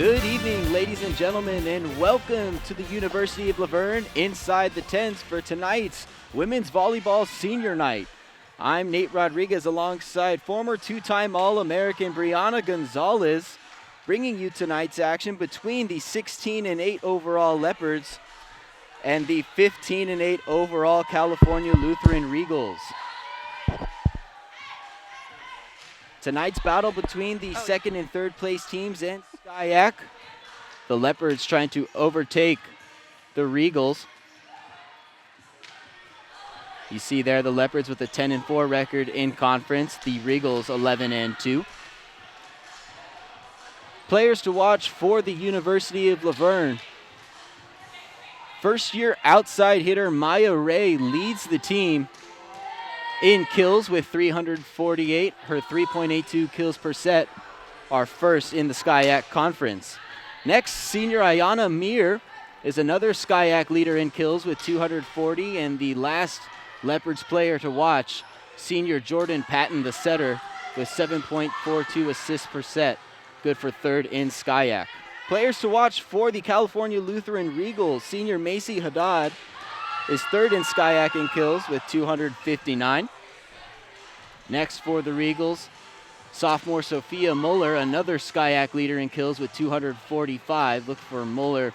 Good evening, ladies and gentlemen, and welcome to the University of Luverne Inside the Tents for tonight's Women's Volleyball Senior Night. I'm Nate Rodriguez alongside former two-time All-American Brianna Gonzalez, bringing you tonight's action between the 16-8 overall Leopards and the 15-8 overall California Lutheran Regals. Tonight's battle between the second and third place teams and Skyac. The Leopards trying to overtake the Regals. You see there the Leopards with a 10-4 record in conference, the Regals 11-2. Players to watch for the University of Luverne. First year outside hitter Maya Ray leads the team in kills with 348. Her 3.82 kills per set are first in the Skyac Conference. Next, senior Ayana Mir is another Skyac leader in kills with 240. And the last Leopards player to watch, senior Jordan Patton, the setter, with 7.42 assists per set. Good for third in Skyac. Players to watch for the California Lutheran Regals, senior Macy Haddad is third in Skyac in kills with 259. Next for the Regals, sophomore Sophia Muller, another Skyac leader in kills with 245. Look for Muller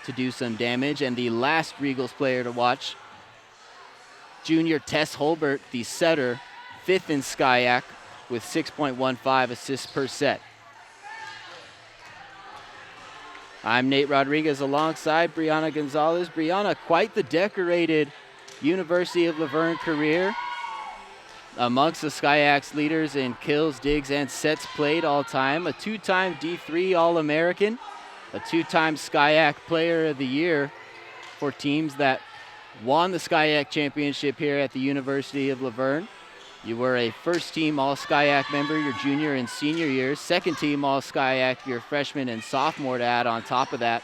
to do some damage. And the last Regals player to watch, junior Tess Holbert, the setter, fifth in Skyac with 6.15 assists per set. I'm Nate Rodriguez alongside Brianna Gonzalez. Brianna, quite the decorated University of Luverne career. Amongst the Skyac's leaders in kills, digs, and sets played all time. A two-time D3 All-American, a two-time Skyac Player of the Year for teams that won the Skyac Championship here at the University of Luverne. You were a first-team All-Skyac member your junior and senior years, second-team All-Skyac your freshman and sophomore to add on top of that,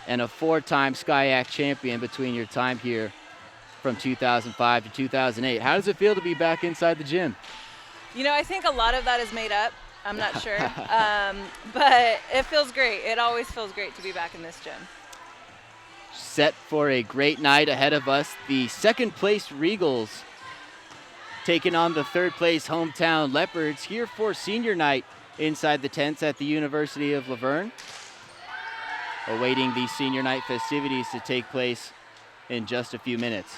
and a four-time Skyac champion between your time here from 2005 to 2008. How does it feel to be back inside the gym? You know, I think a lot of that is made up. I'm not sure, but it feels great. It always feels great to be back in this gym. Set for a great night ahead of us. The second-place Regals taking on the third-place hometown Leopards here for senior night inside the tents at the University of Luverne. Awaiting the senior night festivities to take place in just a few minutes.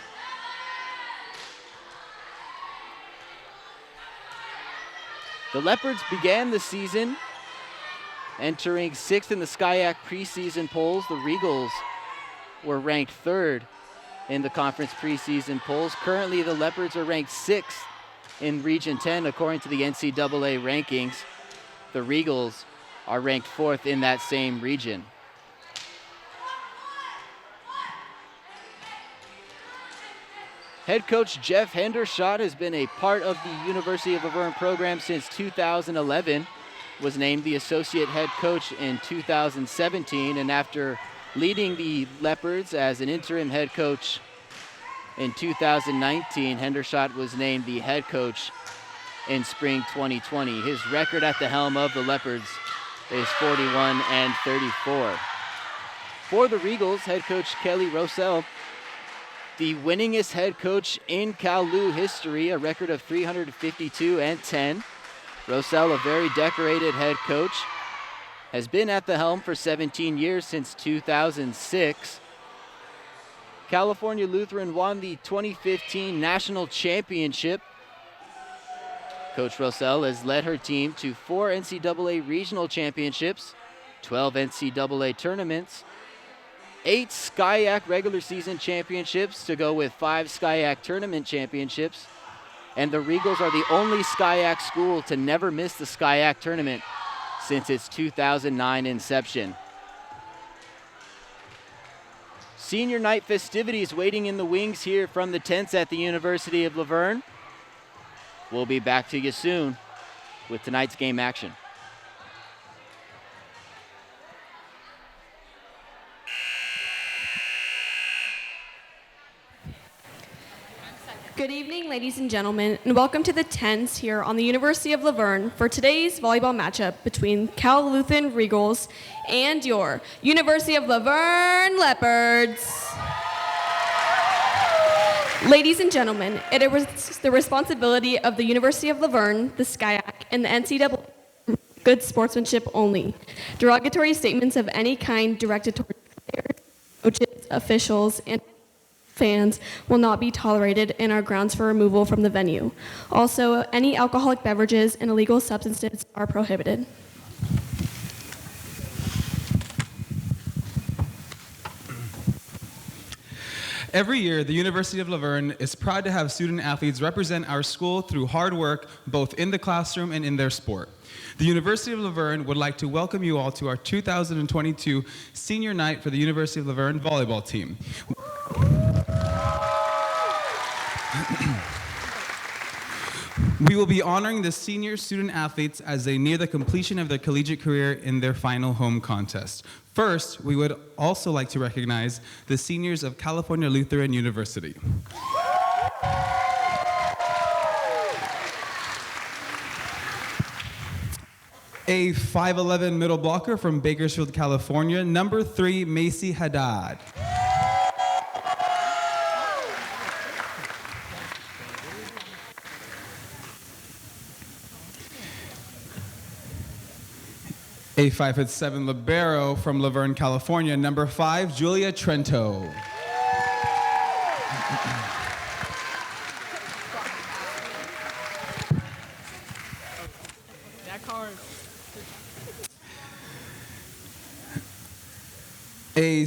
The Leopards began the season entering sixth in the Skyac preseason polls. The Regals were ranked third in the conference preseason polls. Currently, the Leopards are ranked sixth in Region 10 according to the NCAA rankings. The Regals are ranked fourth in that same region. Head coach Jeff Hendershot has been a part of the University of Luverne program since 2011, was named the associate head coach in 2017, and after leading the Leopards as an interim head coach in 2019, Hendershot was named the head coach in spring 2020. His record at the helm of the Leopards is 41-34. For the Regals, head coach Kelly Rosell, the winningest head coach in Cal Lu history, a record of 352-10. Rosell, a very decorated head coach, has been at the helm for 17 years since 2006. California Lutheran won the 2015 National Championship. Coach Rosell has led her team to 4 NCAA regional championships, 12 NCAA tournaments, 8 Skyac regular season championships to go with 5 Skyac tournament championships. And the Regals are the only Skyac school to never miss the Skyac tournament since its 2009 inception. Senior night festivities waiting in the wings here from the tents at the University of Luverne. We'll be back to you soon with tonight's game action. Good evening, ladies and gentlemen, and welcome to the 10s here on the University of Laverne for today's volleyball matchup between Cal Lutheran Regals and your University of Laverne Leopards. Ladies and gentlemen, it is the responsibility of the University of Laverne, the SCIAC, and the NCAA good sportsmanship only. Derogatory statements of any kind directed toward players, coaches, officials, and fans will not be tolerated and are grounds for removal from the venue. Also, any alcoholic beverages and illegal substances are prohibited. Every year, the University of Laverne is proud to have student athletes represent our school through hard work, both in the classroom and in their sport. The University of Laverne would like to welcome you all to our 2022 Senior Night for the University of Laverne volleyball team. We will be honoring the senior student athletes as they near the completion of their collegiate career in their final home contest. First, we would also like to recognize the seniors of California Lutheran University. A 5'11" middle blocker from Bakersfield, California, number 3, Macy Haddad. A 5'7" libero from Laverne, California, number 5, Julia Trento. A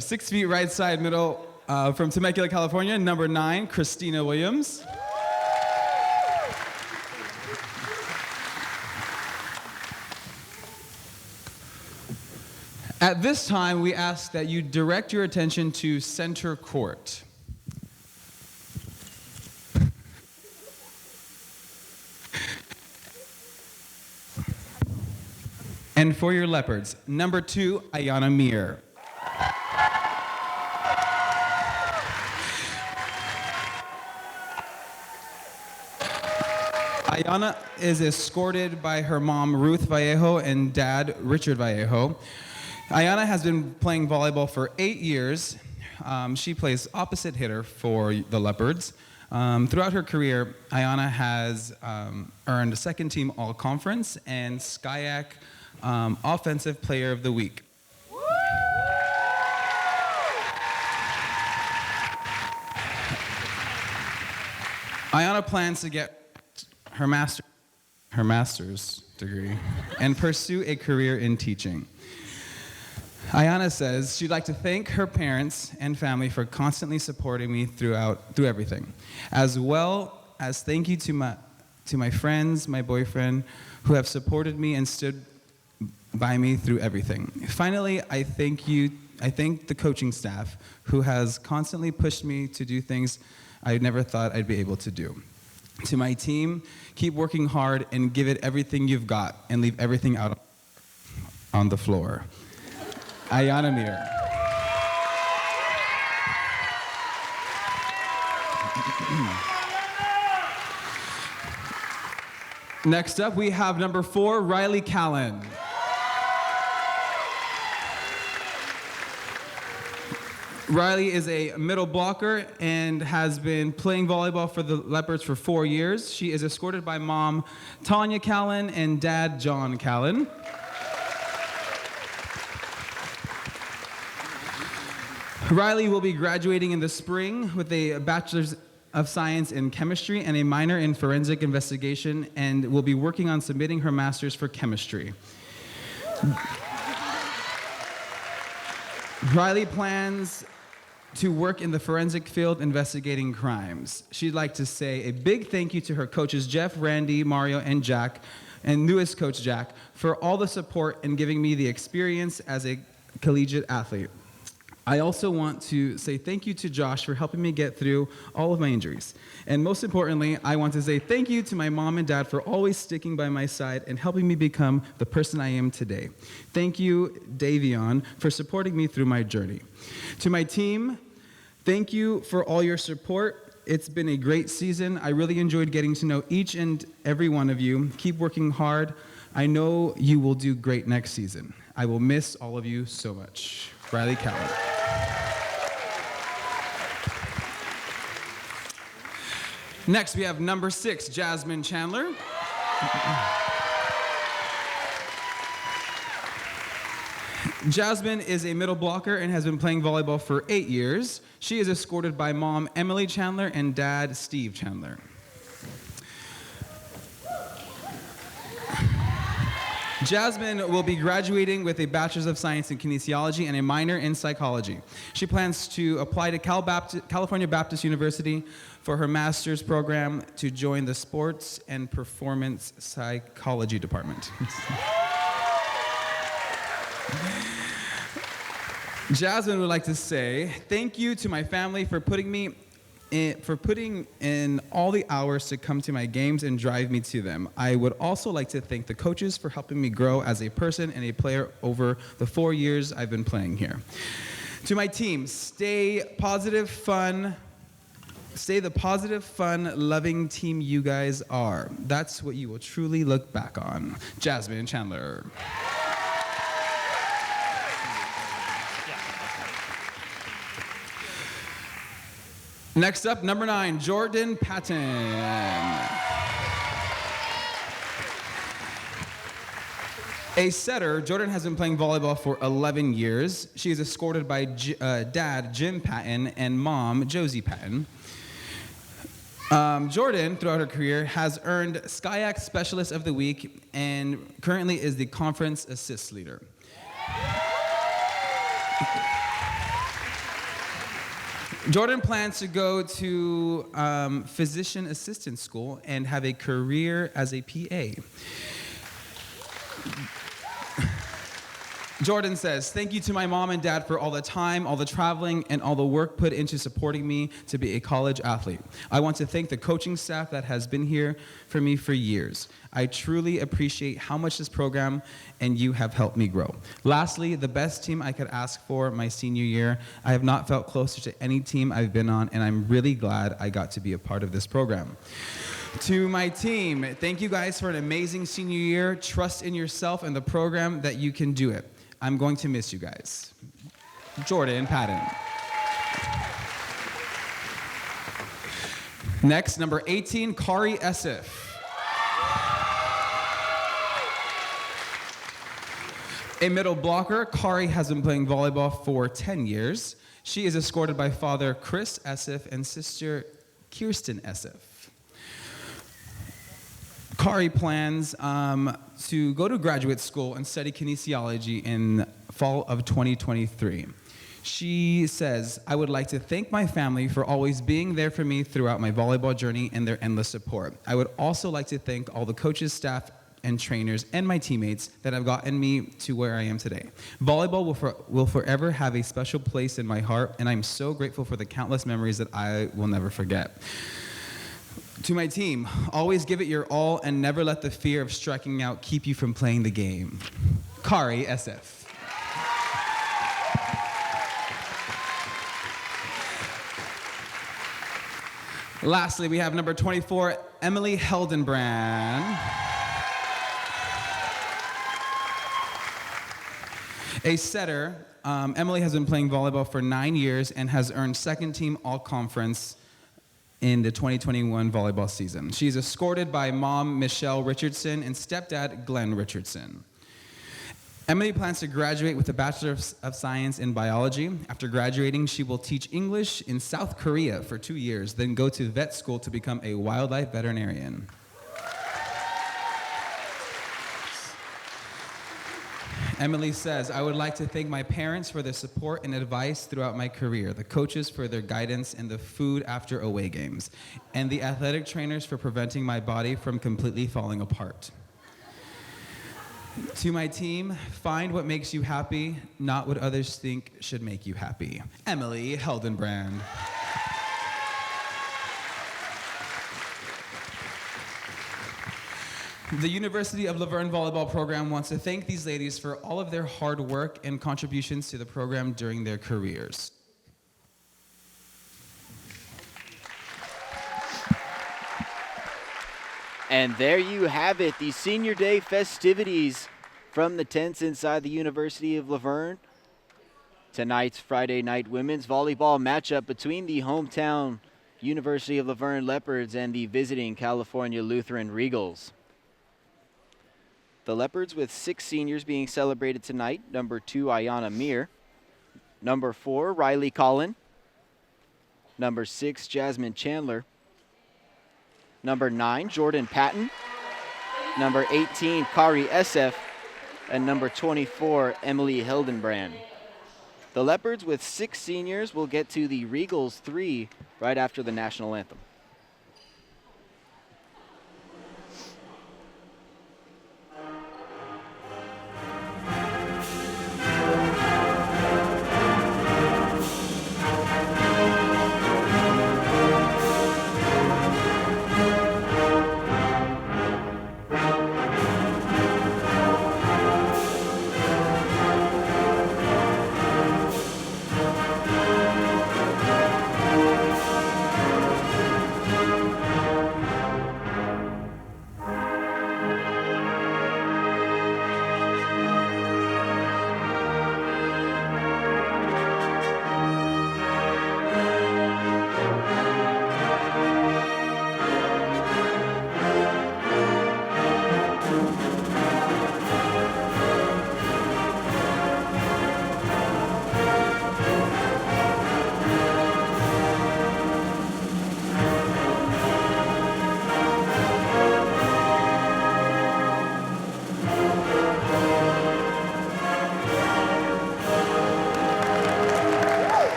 6 feet right side middle from Temecula, California, number 9, Christina Williams. At this time, we ask that you direct your attention to center court. And for your Leopards, number 2, Ayana Mir. Ayana is escorted by her mom, Ruth Vallejo, and dad, Richard Vallejo. Ayana has been playing volleyball for 8 years. She plays opposite hitter for the Leopards. Throughout her career, Ayana has earned a second team all-conference and SCIAC Offensive Player of the Week. Ayana plans to get her master's degree and pursue a career in teaching. Ayana says she'd like to thank her parents and family for constantly supporting me through everything, as well as thank you to my friends, my boyfriend, who have supported me and stood by me through everything. Finally, I thank the coaching staff who has constantly pushed me to do things I never thought I'd be able to do. To my team, keep working hard and give it everything you've got and leave everything out on the floor. Ayana Mir. Next up, we have number 4, Riley Callan. Riley is a middle blocker and has been playing volleyball for the Leopards for 4 years. She is escorted by mom, Tanya Callan, and dad, John Callan. Riley will be graduating in the spring with a Bachelor's of Science in Chemistry and a minor in Forensic Investigation, and will be working on submitting her master's for chemistry. Riley plans to work in the forensic field investigating crimes. She'd like to say a big thank you to her coaches Jeff, Randy, Mario, and Jack, and newest coach Jack, for all the support and giving me the experience as a collegiate athlete. I also want to say thank you to Josh for helping me get through all of my injuries. And most importantly, I want to say thank you to my mom and dad for always sticking by my side and helping me become the person I am today. Thank you, Davion, for supporting me through my journey. To my team, thank you for all your support It's been a great season. I really enjoyed getting to know each and every one of you. Keep working hard. I know you will do great next season. I will miss all of you so much. Riley Cowan. Next, we have number 6, Jasmine Chandler. Jasmine is a middle blocker and has been playing volleyball for 8 years. She is escorted by mom, Emily Chandler, and dad, Steve Chandler. Jasmine will be graduating with a Bachelor's of Science in Kinesiology and a minor in Psychology. She plans to apply to California Baptist University for her master's program to join the Sports and Performance Psychology Department. Jasmine would like to say thank you to my family for putting in all the hours to come to my games and drive me to them. I would also like to thank the coaches for helping me grow as a person and a player over the 4 years I've been playing here. To my team, stay the positive, fun, loving team you guys are. That's what you will truly look back on. Jasmine Chandler. Next up, number 9, Jordan Patton. A setter, Jordan has been playing volleyball for 11 years. She is escorted by dad, Jim Patton, and mom, Josie Patton. Jordan, throughout her career, has earned SCIAC Specialist of the Week and currently is the conference assist leader. Jordan plans to go to physician assistant school and have a career as a PA. Jordan says, thank you to my mom and dad for all the time, all the traveling, and all the work put into supporting me to be a college athlete. I want to thank the coaching staff that has been here for me for years. I truly appreciate how much this program and you have helped me grow. Lastly, the best team I could ask for my senior year. I have not felt closer to any team I've been on, and I'm really glad I got to be a part of this program. To my team, thank you guys for an amazing senior year. Trust in yourself and the program that you can do it. I'm going to miss you guys. Jordan Patton. Next, number 18, Kari Esif. A middle blocker, Kari has been playing volleyball for 10 years. She is escorted by father Chris Esif and sister Kirsten Esif. Kari plans to go to graduate school and study kinesiology in fall of 2023. She says, I would like to thank my family for always being there for me throughout my volleyball journey and their endless support. I would also like to thank all the coaches, staff, and trainers, and my teammates that have gotten me to where I am today. Volleyball will forever have a special place in my heart, and I'm so grateful for the countless memories that I will never forget. To my team, always give it your all and never let the fear of striking out keep you from playing the game. Kari SF. Lastly, we have number 24, Emily Heldenbrand. A setter, Emily has been playing volleyball for 9 years and has earned second team all-conference in the 2021 volleyball season. She's escorted by mom, Michelle Richardson, and stepdad, Glenn Richardson. Emily plans to graduate with a Bachelor of Science in Biology. After graduating, she will teach English in South Korea for 2 years, then go to vet school to become a wildlife veterinarian. Emily says, I would like to thank my parents for their support and advice throughout my career, the coaches for their guidance and the food after away games, and the athletic trainers for preventing my body from completely falling apart. To my team, find what makes you happy, not what others think should make you happy. Emily Heldenbrand. The University of Laverne Volleyball Program wants to thank these ladies for all of their hard work and contributions to the program during their careers. And there you have it, the Senior Day festivities from the tents inside the University of La Verne. Tonight's Friday night women's volleyball matchup between the hometown University of La Verne Leopards and the visiting California Lutheran Regals. The Leopards with 6 seniors being celebrated tonight. Number 2, Ayana Mir. Number 4, Riley Collin. Number 6, Jasmine Chandler. Number 9, Jordan Patton. Number 18, Kari Esef. And number 24, Emily Hildenbrand. The Leopards with 6 seniors will get to the Regals 3 right after the national anthem.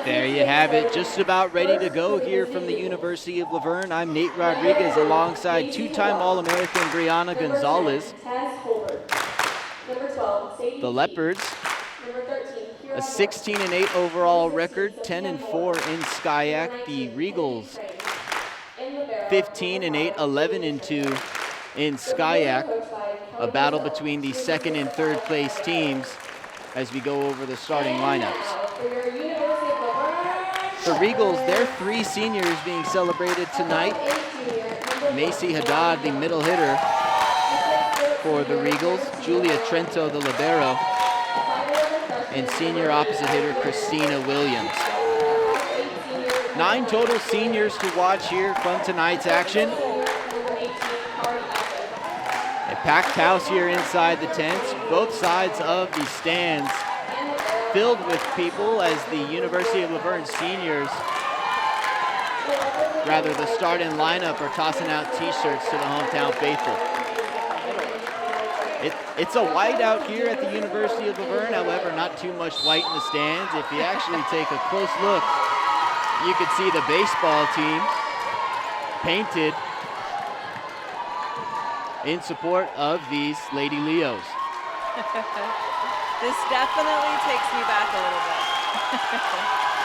There you have it, just about ready to go here from the University of La Verne. I'm Nate Rodriguez alongside 2-time All-American Brianna Gonzalez. The Leopards, a 16-8 overall record, 10-4 in SCIAC. The Regals, 15-8, 11-2 in SCIAC. A battle between the 2nd and 3rd place teams as we go over the starting lineups. The Regals, their 3 seniors being celebrated tonight. Macy Haddad, the middle hitter for the Regals. Julia Trento, the libero. And senior opposite hitter Christina Williams. 9 total seniors to watch here from tonight's action. A packed house here inside the tents. Both sides of the stands filled with people as the University of La Verne seniors, rather the starting lineup, are tossing out t-shirts to the hometown faithful. It's a white out here at the University of La Verne, however, not too much white in the stands. If you actually take a close look, you can see the baseball team painted in support of these Lady Leos. This definitely takes me back a little bit.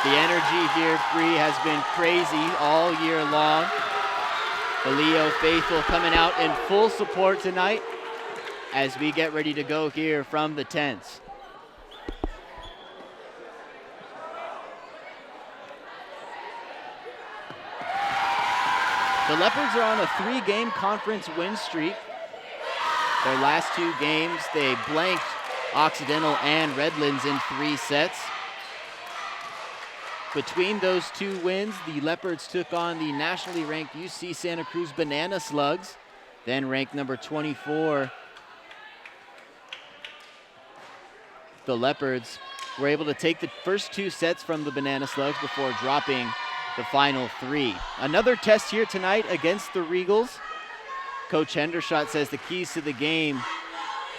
The energy here, Bree, has been crazy all year long. The Leo faithful coming out in full support tonight as we get ready to go here from the tents. The Leopards are on a 3-game conference win streak. Their last 2 games, they blanked Occidental and Redlands in 3 sets. Between those 2 wins, the Leopards took on the nationally ranked UC Santa Cruz Banana Slugs, then ranked number 24. The Leopards were able to take the first 2 sets from the Banana Slugs before dropping the final 3. Another test here tonight against the Regals. Coach Hendershot says the keys to the game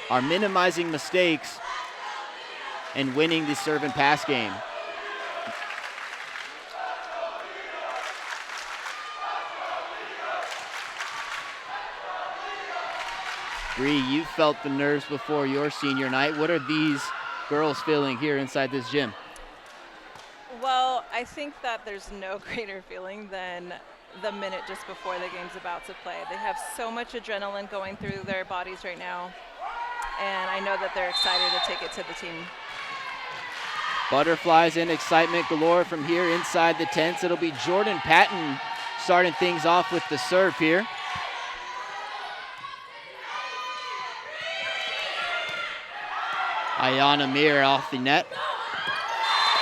are minimizing mistakes and winning the serve and pass game. Bree, you felt the nerves before your senior night. What are these girls feeling here inside this gym? Well, I think that there's no greater feeling than the minute just before the game's about to play. They have so much adrenaline going through their bodies right now, and I know that they're excited to take it to the team. Butterflies and excitement galore from here inside the tents. It'll be Jordan Patton starting things off with the serve here. Ayana Mir off the net.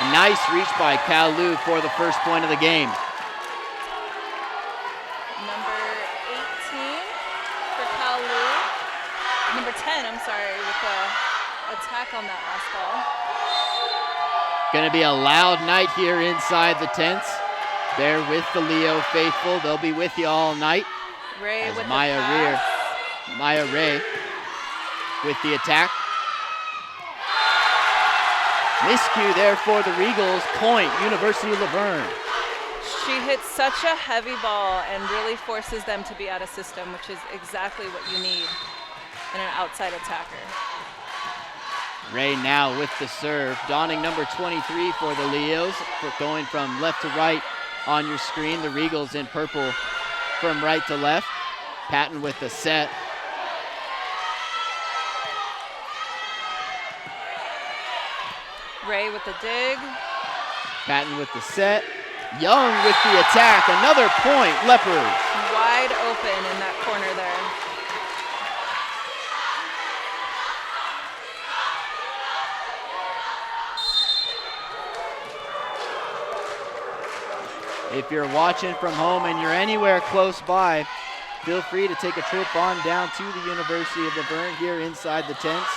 A nice reach by Kalu for the first point of the game. Number 18 for Kalu. Number 10, I'm sorry, with the attack on that last ball. Gonna be a loud night here inside the tents. They're with the Leo faithful. They'll be with you all night. Ray As with Maya the pass. Maya Ray with the attack. Miscue there for the Regals. Point, University of Laverne. She hits such a heavy ball and really forces them to be out of system, which is exactly what you need in an outside attacker. Ray now with the serve, donning number 23 for the Leos, going from left to right on your screen. The Regals in purple from right to left. Patton with the set. Ray with the dig. Patton with the set. Young with the attack. Another point, Leopards. Wide open in that corner there. If you're watching from home and you're anywhere close by, feel free to take a trip on down to the University of Laverne here inside the tents.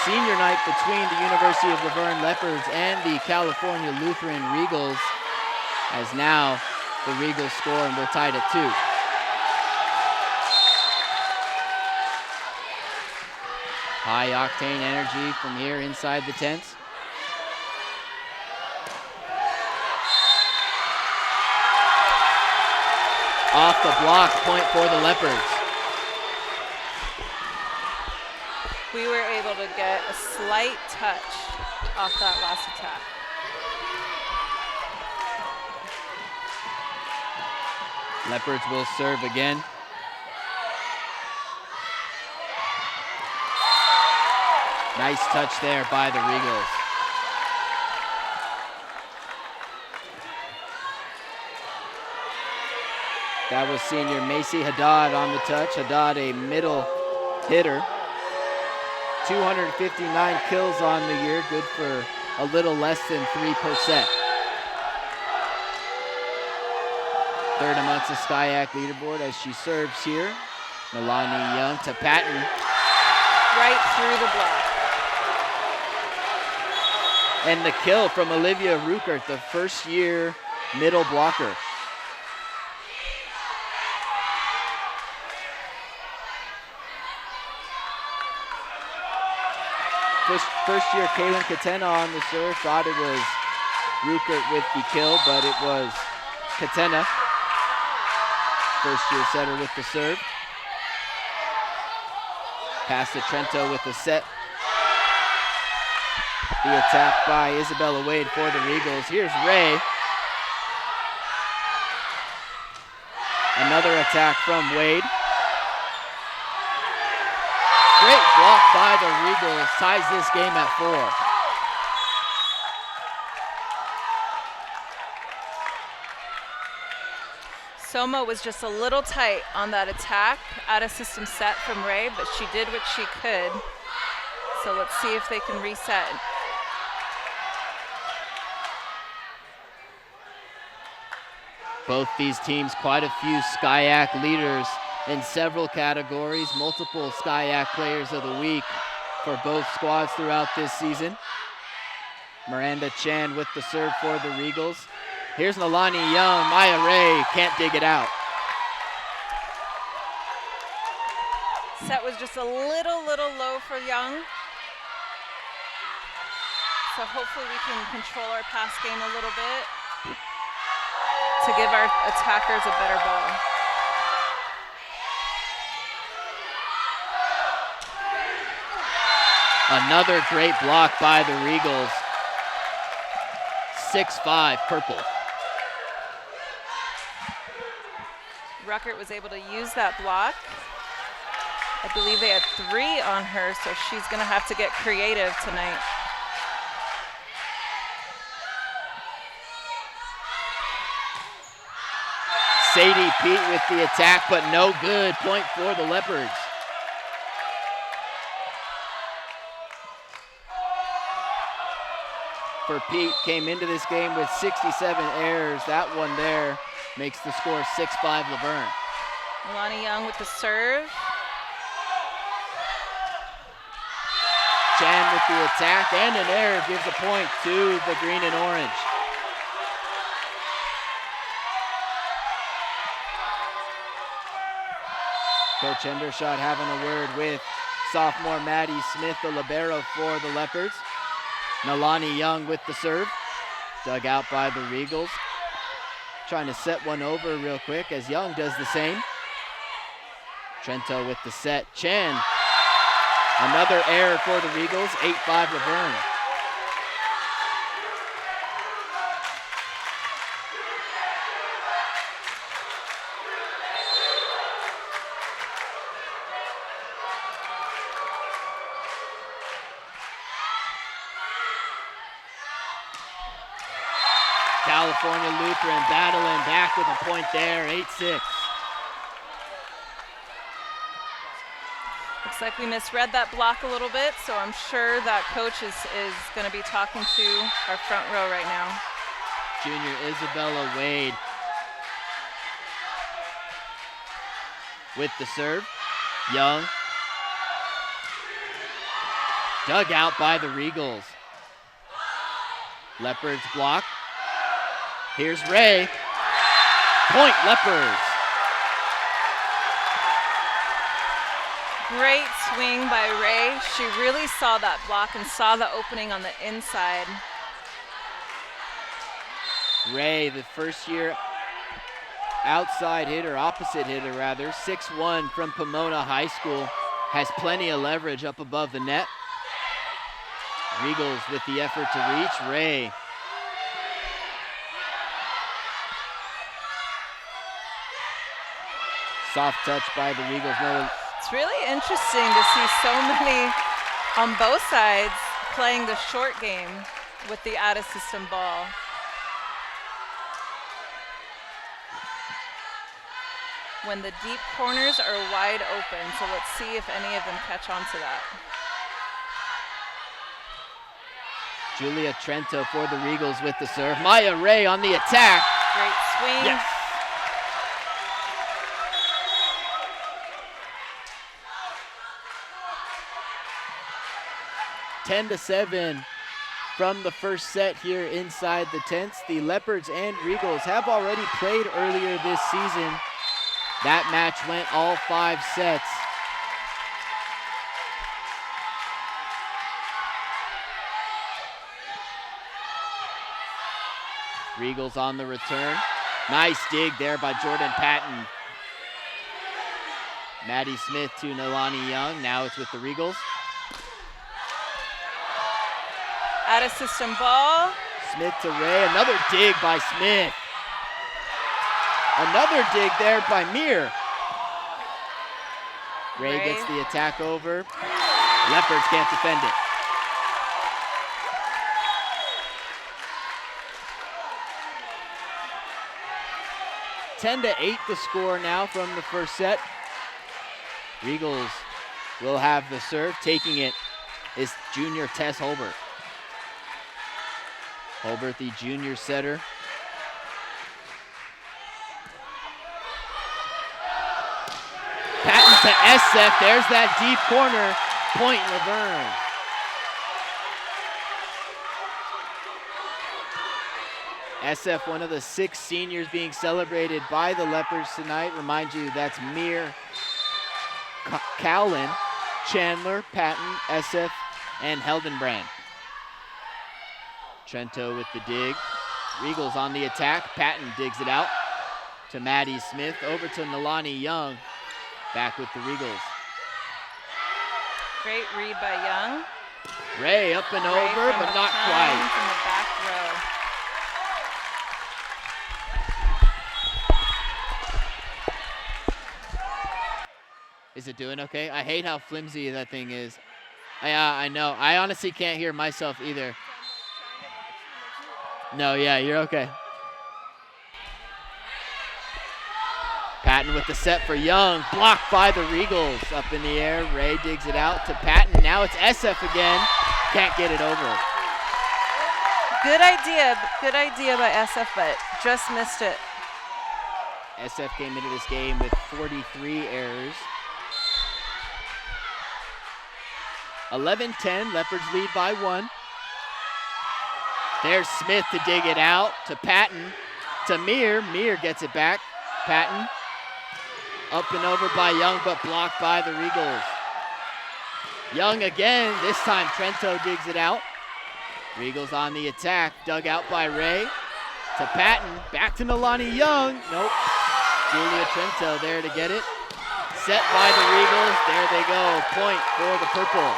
Senior night between the University of Laverne Leopards and the California Lutheran Regals, as now the Regals score and we're tied at 2. High octane energy from here inside the tents. Off the block, point for the Leopards. We were able to get a slight touch off that last attack. Leopards will serve again. Nice touch there by the Regals. That was senior Macy Haddad on the touch. Haddad, a middle hitter. 259 kills on the year, good for a little less than 3%. Third amongst the SCIAC leaderboard as she serves here. Milani Young to Patton. Right through the block. And the kill from Olivia Ruckert, the first year middle blocker. First year Kaylin Katena on the serve, thought it was Ruckert with the kill, but it was Katena. First year setter with the serve. Pass to Trento with the set. The attack by Isabella Wade for the Regals. Here's Ray. Another attack from Wade. Great block by the Regals, ties this game at 4. Soma was just a little tight on that attack, out of system set from Ray, but she did what she could. So let's see if they can reset. Both these teams, quite a few SCIAC leaders in several categories, multiple SCIAC players of the week for both squads throughout this season. Miranda Chan with the serve for the Regals. Here's Nalani Young. Maya Ray can't dig it out. Set was just a little low for Young. So hopefully we can control our pass game a little bit to give our attackers a better ball. Another great block by the Regals. 6-5 purple. Ruckert was able to use that block. I believe they had 3 on her, so she's gonna have to get creative tonight. Sadie Pete with the attack, but no good. Point for the Leopards. For Pete, came into this game with 67 errors. That one there makes the score 6-5 Laverne. Milani Young with the serve. Chan with the attack and an error gives a point to the green and orange. Coach Hendershot having a word with sophomore Maddie Smith, the libero for the Leopards. Nalani Young with the serve. Dug out by the Regals. Trying to set one over real quick as Young does the same. Trento with the set. Chen. Another error for the Regals. 8-5 Laverne. California Lutheran battling back with a point there, 8-6. Looks like we misread that block a little bit, so I'm sure that coach is going to be talking to our front row right now. Junior Isabella Wade with the serve. Young. Dug out by the Regals. Leopards block. Here's Ray. Point Leopards. Great swing by Ray. She really saw that block and saw the opening on the inside. Ray, the first year outside hitter, opposite hitter rather, 6'1" from Pomona High School, has plenty of leverage up above the net. Regals with the effort to reach. Ray. Soft touch by the Regals. No. It's really interesting to see so many on both sides playing the short game with the out-of-system ball. When the deep corners are wide open, so let's see if any of them catch on to that. Julia Trento for the Regals with the serve. Maya Ray on the attack. Great swing. Yes. Ten to 7 from the first set here inside the tents. The Leopards and Regals have already played earlier this season. That match went all 5 sets. Regals on the return. Nice dig there by Jordan Patton. Maddie Smith to Nalani Young. Now it's with the Regals. Out-of-system ball. Smith to Ray. Another dig by Smith. Another dig there by Mir. Ray gets the attack over. Leopards can't defend it. Ten to 8 the score now from the first set. Regals will have the serve. Taking it is junior Tess Holbert. Holbert, the junior setter. Patton to SF. There's that deep corner. Point Laverne. SF, one of the 6 seniors being celebrated by the Leopards tonight. Remind you, that's Mir, Cowlin, Chandler, Patton, SF, and Heldenbrand. Trento with the dig. Regals on the attack. Patton digs it out to Maddie Smith. Over to Nalani Young. Back with the Regals. Great read by Young. Ray up and over, but not quite. From the back row. Is it doing okay? I hate how flimsy that thing is. I know. I honestly can't hear myself either. No, yeah, you're okay. Patton with the set for Young, blocked by the Regals. Up in the air, Ray digs it out to Patton. Now it's SF again, can't get it over. Good idea by SF, but just missed it. SF came into this game with 43 errors. 11-10, Leopards lead by 1. There's Smith to dig it out to Patton, to Mir. Mir gets it back. Patton up and over by Young, but blocked by the Regals. Young again, this time Trento digs it out. Regals on the attack, dug out by Ray. To Patton, back to Nalani Young. Nope, Julia Trento there to get it. Set by the Regals, there they go, point for the purple.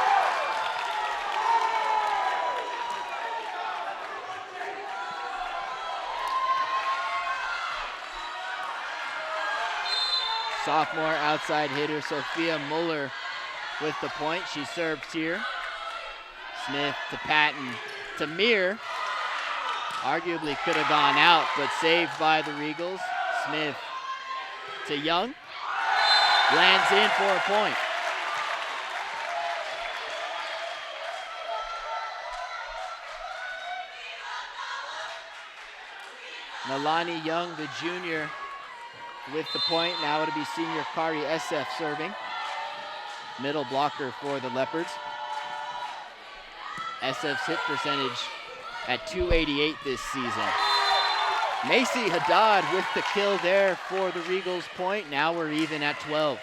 Sophomore outside hitter Sophia Muller with the point. She serves here. Smith to Patton to Mir. Arguably could have gone out, but saved by the Regals. Smith to Young. Lands in for a point. Nalani Young, the junior, with the point. Now it'll be senior Kari SF serving. Middle blocker for the Leopards. SF's hit percentage at .288 this season. Macy Haddad with the kill there for the Regals point. Now we're even at 12.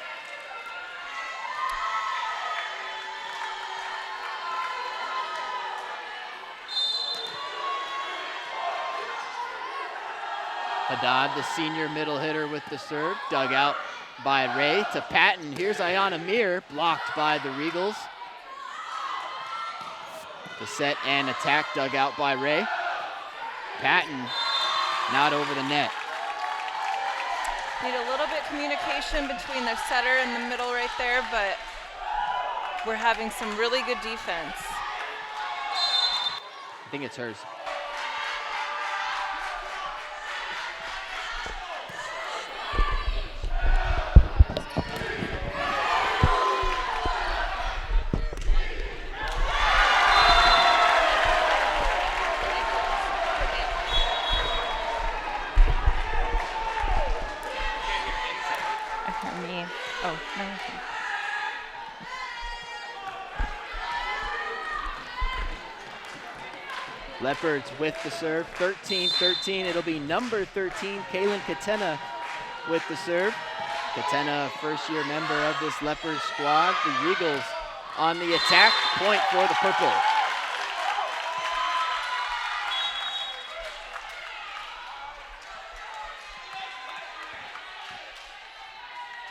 Haddad, the senior middle hitter with the serve, dug out by Ray to Patton. Here's Ayana Mir, blocked by the Regals. The set and attack dug out by Ray. Patton not over the net. Need a little bit communication between their setter and the middle right there, but we're having some really good defense. I think it's hers. Leopards with the serve, 13-13. It'll be number 13, Kaylin Katena with the serve. Katena, first-year member of this Leopards squad. The Regals on the attack, point for the purple.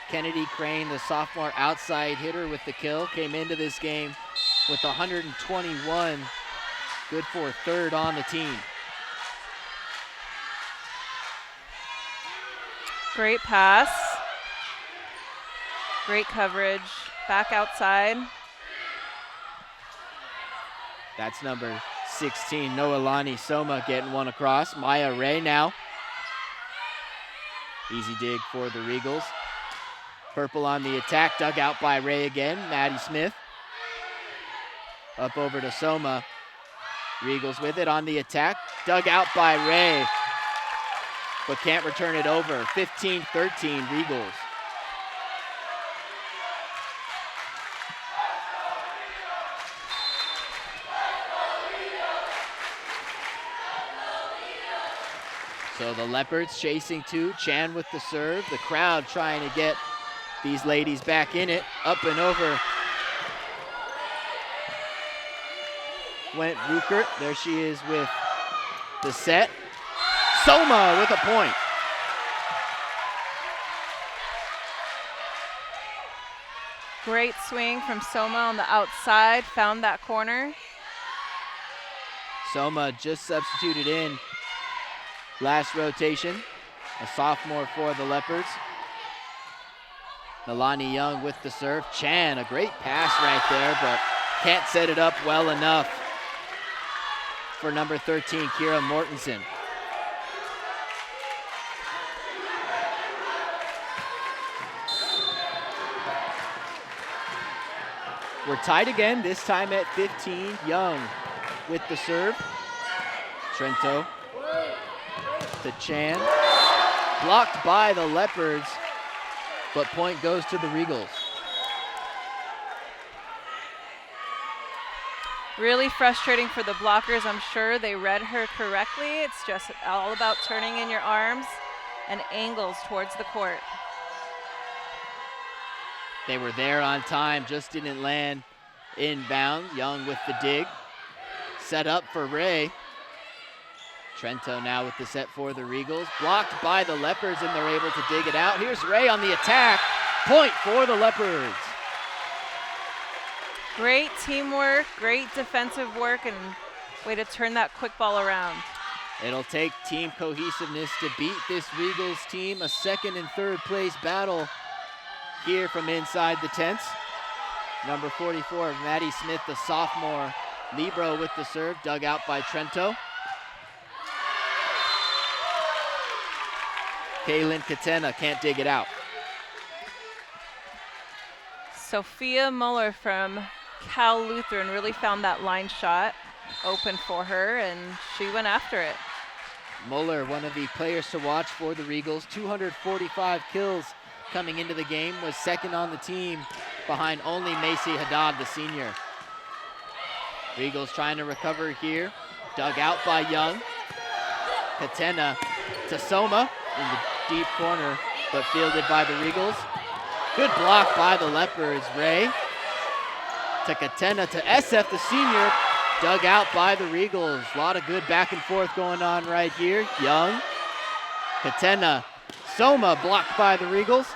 Kennedy Crane, the sophomore outside hitter with the kill, came into this game with 121. Good for third on the team. Great pass. Great coverage. Back outside. That's number 16, Noelani Soma getting one across. Maya Ray now. Easy dig for the Regals. Purple on the attack, dug out by Ray again. Maddie Smith. Up over to Soma. Regals with it on the attack, dug out by Ray, but can't return it over. 15-13 Regals. So the Leopards chasing two, Chan with the serve, the crowd trying to get these ladies back in it. Up and over went Rukert. There she is with the set. Soma with a point. Great swing from Soma on the outside, found that corner. Soma just substituted in last rotation, a sophomore for the Leopards. Nalani Young with the serve. Chan, a great pass right there, but can't set it up well enough for number 13, Kira Mortensen. We're tied again, this time at 15. Young with the serve. Trento to Chan. Blocked by the Leopards, but point goes to the Regals. Really frustrating for the blockers. I'm sure they read her correctly. It's just all about turning in your arms and angles towards the court. They were there on time, just didn't land inbound. Young with the dig. Set up for Ray. Trento now with the set for the Regals. Blocked by the Leopards, and they're able to dig it out. Here's Ray on the attack. Point for the Leopards. Great teamwork, great defensive work, and way to turn that quick ball around. It'll take team cohesiveness to beat this Regals team. A second and third place battle here from inside the tents. Number 44, Maddie Smith, the sophomore libero with the serve, dug out by Trento. Kaylin Katena can't dig it out. Sophia Muller from Cal Lutheran really found that line shot open for her, and she went after it. Muller, one of the players to watch for the Regals, 245 kills coming into the game, was second on the team behind only Macy Haddad, the senior. Regals trying to recover here, dug out by Young. Katena to Soma in the deep corner, but fielded by the Regals. Good block by the Leopards. Ray to Katena to SF, the senior, dug out by the Regals. A lot of good back and forth going on right here. Young, Katena, Soma blocked by the Regals.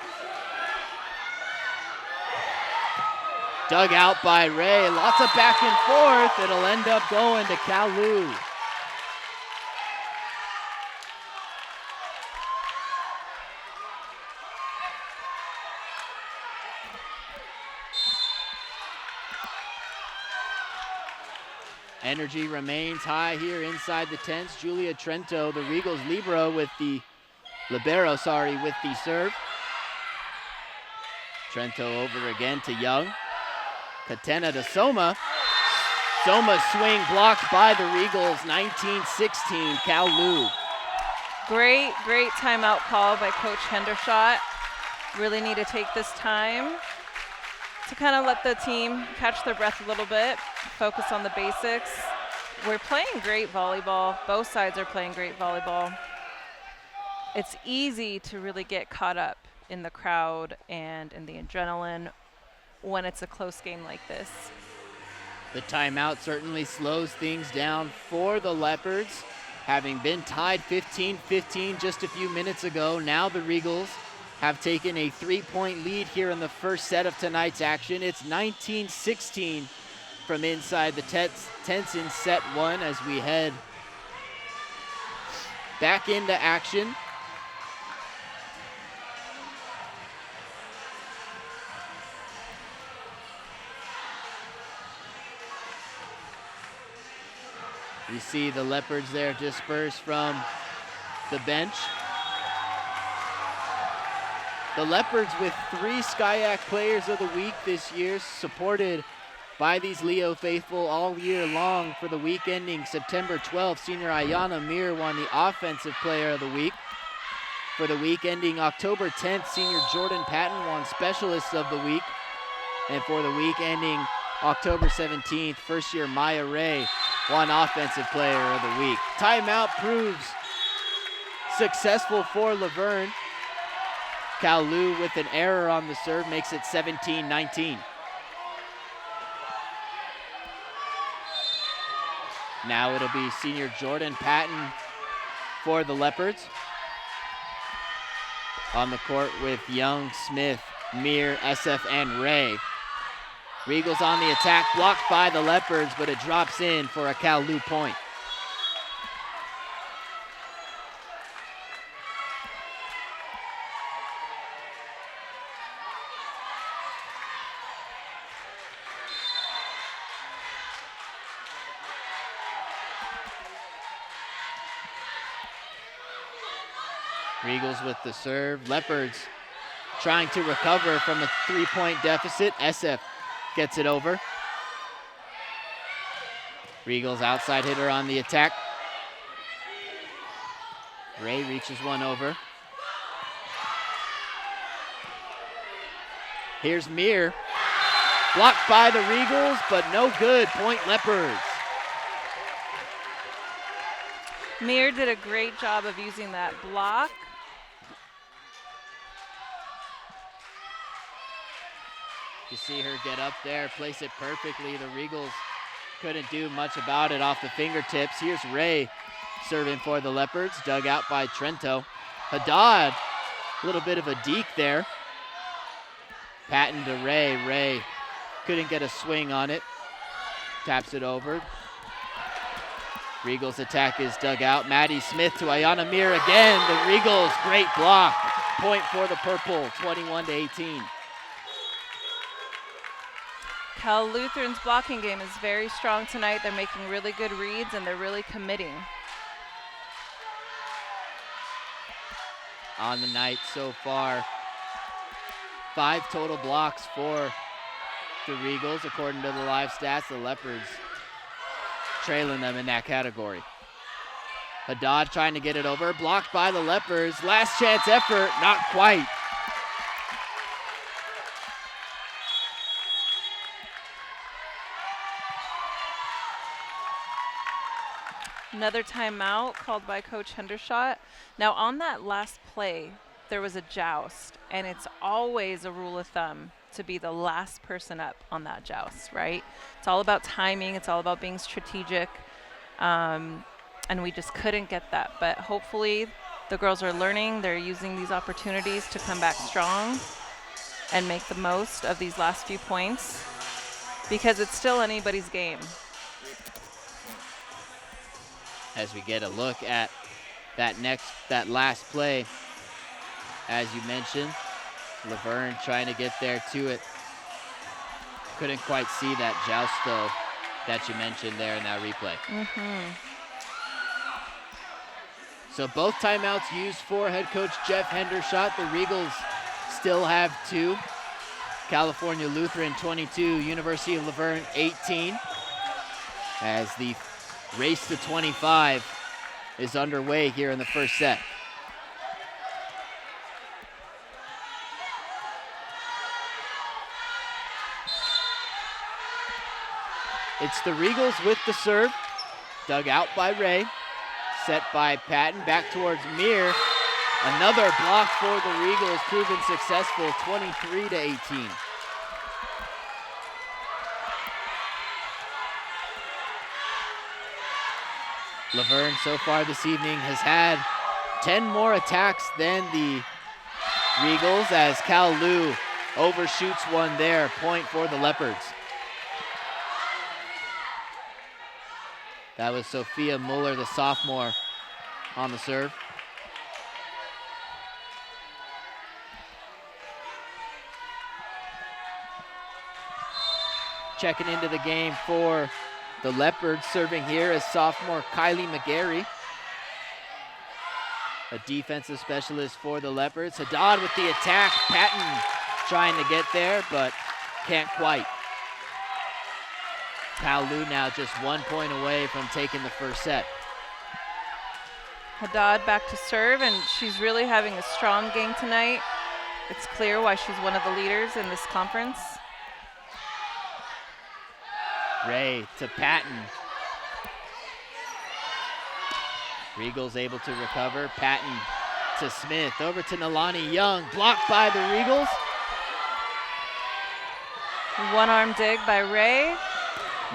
Dug out by Ray. Lots of back and forth. It'll end up going to Kalu. Energy remains high here inside the tents. Julia Trento, the Regals libero with the serve. Trento over again to Young. Katena to Soma. Soma's swing blocked by the Regals, 19-16, Kalu. Great timeout call by Coach Hendershot. Really need to take this time to kind of let the team catch their breath a little bit, focus on the basics. We're playing great volleyball. Both sides are playing great volleyball. It's easy to really get caught up in the crowd and in the adrenaline when it's a close game like this. The timeout certainly slows things down for the Leopards. Having been tied 15-15 just a few minutes ago, now the Regals have taken a 3-point lead here in the first set of tonight's action. It's 19-16 from inside the tents in set one as we head back into action. We see the Leopards there disperse from the bench. The Leopards with 3 SCIAC Players of the Week this year, supported by these Leo faithful all year long. For the week ending September 12th, senior Ayana Mir won the Offensive Player of the Week. For the week ending October 10th, senior Jordan Patton won Specialist of the Week. And for the week ending October 17th, first year Maya Ray won Offensive Player of the Week. Timeout proves successful for Laverne. Kalu with an error on the serve makes it 17-19. Now it'll be senior Jordan Patton for the Leopards. On the court with Young, Smith, Mir, SF, and Ray. Regals on the attack, blocked by the Leopards, but it drops in for a Kalu point. Regals with the serve. Leopards trying to recover from a 3-point deficit. SF gets it over. Regals outside hitter on the attack. Ray reaches one over. Here's Mir. Blocked by the Regals, but no good. Point Leopards. Mir did a great job of using that block. You see her get up there, place it perfectly. The Regals couldn't do much about it off the fingertips. Here's Ray serving for the Leopards, dug out by Trento. Haddad, a little bit of a deke there. Patton to Ray. Ray couldn't get a swing on it. Taps it over. Regals attack is dug out. Maddie Smith to Ayana Mir again. The Regals, great block. Point for the purple, 21-18. Cal Lutheran's blocking game is very strong tonight. They're making really good reads and they're really committing. On the night so far, 5 total blocks for the Regals, according to the live stats. The Leopards trailing them in that category. Haddad trying to get it over, blocked by the Leopards. Last chance effort, not quite. Another timeout called by Coach Hendershot. Now on that last play, there was a joust, and it's always a rule of thumb to be the last person up on that joust, right? It's all about timing. It's all about being strategic. And we just couldn't get that. But hopefully the girls are learning. They're using these opportunities to come back strong and make the most of these last few points because it's still anybody's game. As we get a look at that last play, as you mentioned, Laverne trying to get there to it. Couldn't quite see that joust though that you mentioned there in that replay. So both timeouts used for head coach Jeff Hendershot. The Regals still have 2. California Lutheran 22, University of Laverne 18. As the race to 25 is underway here in the first set. It's the Regals with the serve, dug out by Ray, set by Patton, back towards Mir. Another block for the Regals, proven successful, 23-18. Laverne so far this evening has had 10 more attacks than the Regals as Cal Lu overshoots one there. Point for the Leopards. That was Sophia Muller, the sophomore, on the serve. Checking into the game for the Leopards, serving here is sophomore Kylie McGarry, a defensive specialist for the Leopards. Haddad with the attack. Patton trying to get there, but can't quite. Cal Lu now just 1 point away from taking the first set. Haddad back to serve, and she's really having a strong game tonight. It's clear why she's one of the leaders in this conference. Ray to Patton. Regals able to recover. Patton to Smith. Over to Nalani Young. Blocked by the Regals. One arm dig by Ray.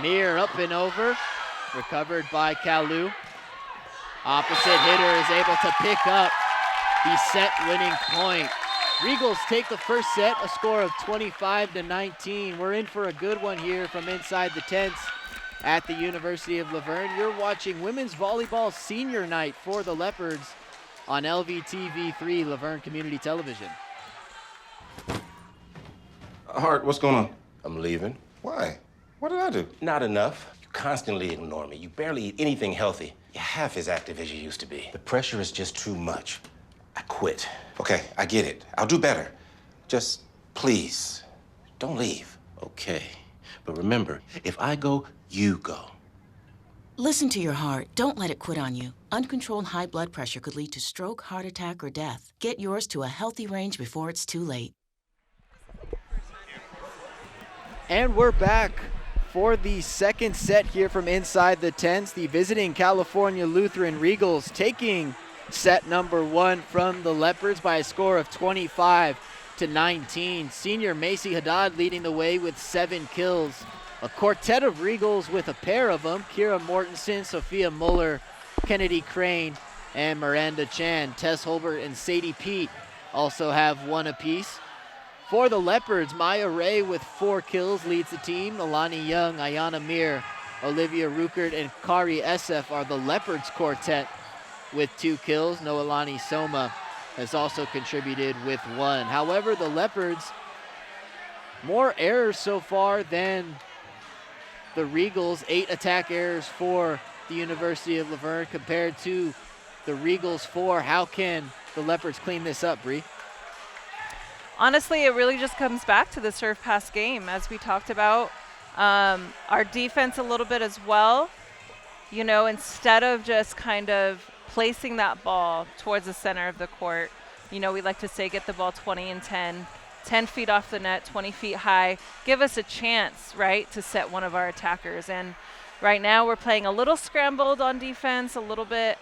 Mir up and over. Recovered by Kalu. Opposite hitter is able to pick up the set-winning point. Regals take the first set, a score of 25-19. We're in for a good one here from inside the tents at the University of Laverne. You're watching women's volleyball senior night for the Leopards on LVTV3, Laverne Community Television. Hart, what's going on? I'm leaving. Why? What did I do? Not enough. You constantly ignore me. You barely eat anything healthy. You're half as active as you used to be. The pressure is just too much. I quit. Okay, I get it. I'll do better. Just please, don't leave. Okay. But remember, if I go, you go. Listen to your heart. Don't let it quit on you. Uncontrolled high blood pressure could lead to stroke, heart attack, or death. Get yours to a healthy range before it's too late. And we're back for the second set here from inside the tents. The visiting California Lutheran Regals taking set number 1 from the Leopards by a score of 25-19. Senior Macy Haddad leading the way with 7 kills. A quartet of Regals with a pair of them. Kira Mortensen, Sophia Muller, Kennedy Crane, and Miranda Chan. Tess Holbert and Sadie Pete also have 1 apiece. For the Leopards, Maya Ray with 4 kills leads the team. Alani Young, Ayana Mir, Olivia Ruckert, and Kari Esef are the Leopards quartet with 2 kills. Noelani Soma has also contributed with 1. However, the Leopards, more errors so far than the Regals. 8 attack errors for the University of Laverne compared to the Regals 4. How can the Leopards clean this up, Bree? Honestly, it really just comes back to the serve pass game, as we talked about. Our defense a little bit as well. You know, instead of just kind of placing that ball towards the center of the court, you know, we like to say get the ball 20 and 10 feet off the net, 20 feet high. Give us a chance, right, to set one of our attackers. And right now we're playing a little scrambled on defense, a little bit.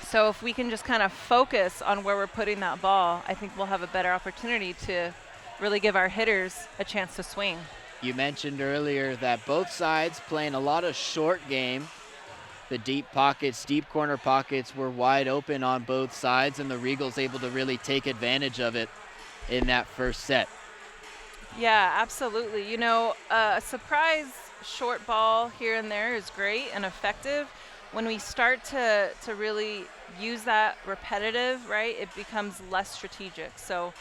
So if we can just kind of focus on where we're putting that ball, I think we'll have a better opportunity to really give our hitters a chance to swing. You mentioned earlier that both sides playing a lot of short game. The deep pockets, deep corner pockets were wide open on both sides, and the Regals able to really take advantage of it in that first set. Yeah, absolutely. You know, a surprise short ball here and there is great and effective. When we start to really use that repetitive, right, it becomes less strategic. So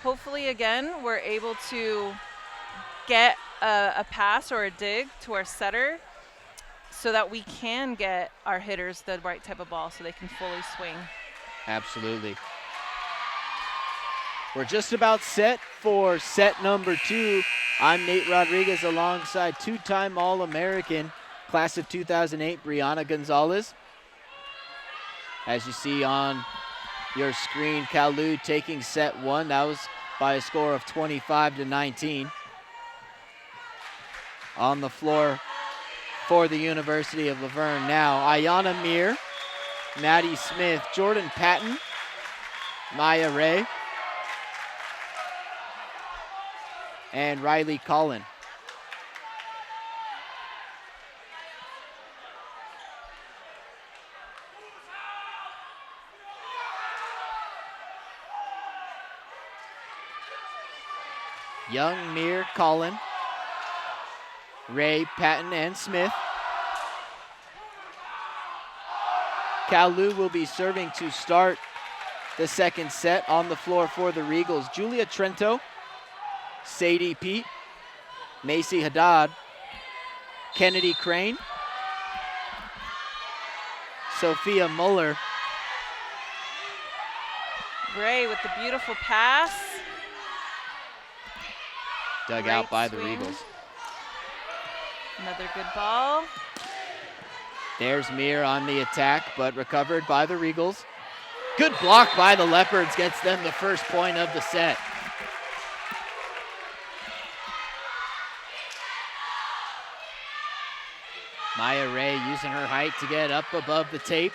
hopefully, again, we're able to get a pass or a dig to our setter so that we can get our hitters the right type of ball so they can fully swing. Absolutely. We're just about set for set number 2. I'm Nate Rodriguez alongside 2-time All-American, class of 2008, Brianna Gonzalez. As you see on your screen, Kalu taking set 1. That was by a score of 25-19. On the floor for the University of Laverne now, Ayana Mir, Maddie Smith, Jordan Patton, Maya Ray, and Riley Collin. Young, Mir, Collin, Ray, Patton, and Smith. Kalu will be serving to start the second set. On the floor for the Regals, Julia Trento, Sadie Pete, Macy Haddad, Kennedy Crane, Sophia Muller. Ray with the beautiful pass. Dug Great out by the swing. Regals. Another good ball. There's Mir on the attack, but recovered by the Regals. Good block by the Leopards, gets them the first point of the set. Maya Ray using her height to get up above the tape.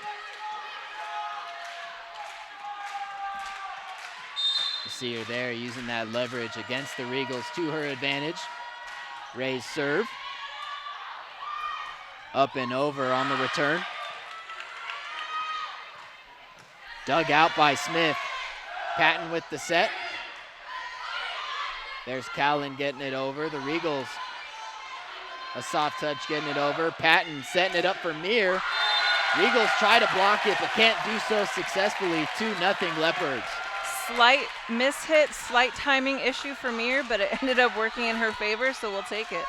You see her there using that leverage against the Regals to her advantage. Ray's serve. Up and over on the return. Dug out by Smith. Patton with the set. There's Callan getting it over. The Regals, a soft touch getting it over. Patton setting it up for Mir. Regals try to block it, but can't do so successfully. 2-0 Leopards. Slight mishit, slight timing issue for Mir, but it ended up working in her favor, so we'll take it.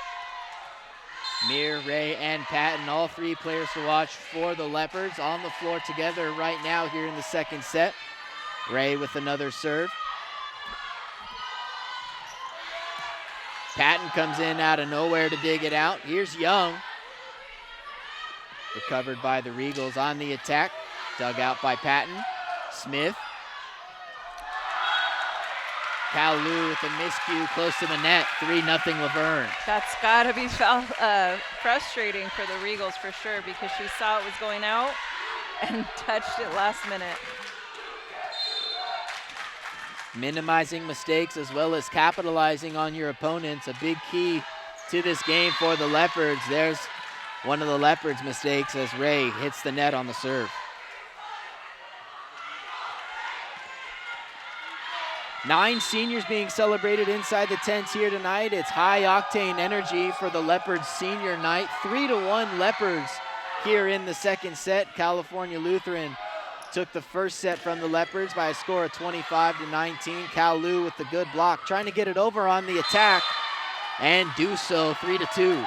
Mir, Ray, and Patton, all 3 players to watch for the Leopards on the floor together right now here in the second set. Ray with another serve. Patton comes in out of nowhere to dig it out. Here's Young. Recovered by the Regals on the attack. Dug out by Patton. Smith. Kalu with a miscue close to the net. 3-0 Laverne. That's got to be frustrating for the Regals for sure, because she saw it was going out and touched it last minute. Minimizing mistakes as well as capitalizing on your opponents, a big key to this game for the Leopards. There's one of the Leopards' mistakes as Ray hits the net on the serve. 9 seniors being celebrated inside the tents here tonight. It's high-octane energy for the Leopards senior night. 3-1 Leopards here in the second set. California Lutheran took the first set from the Leopards by a score of 25-19. Kalu with the good block, trying to get it over on the attack, and do so, 3-2.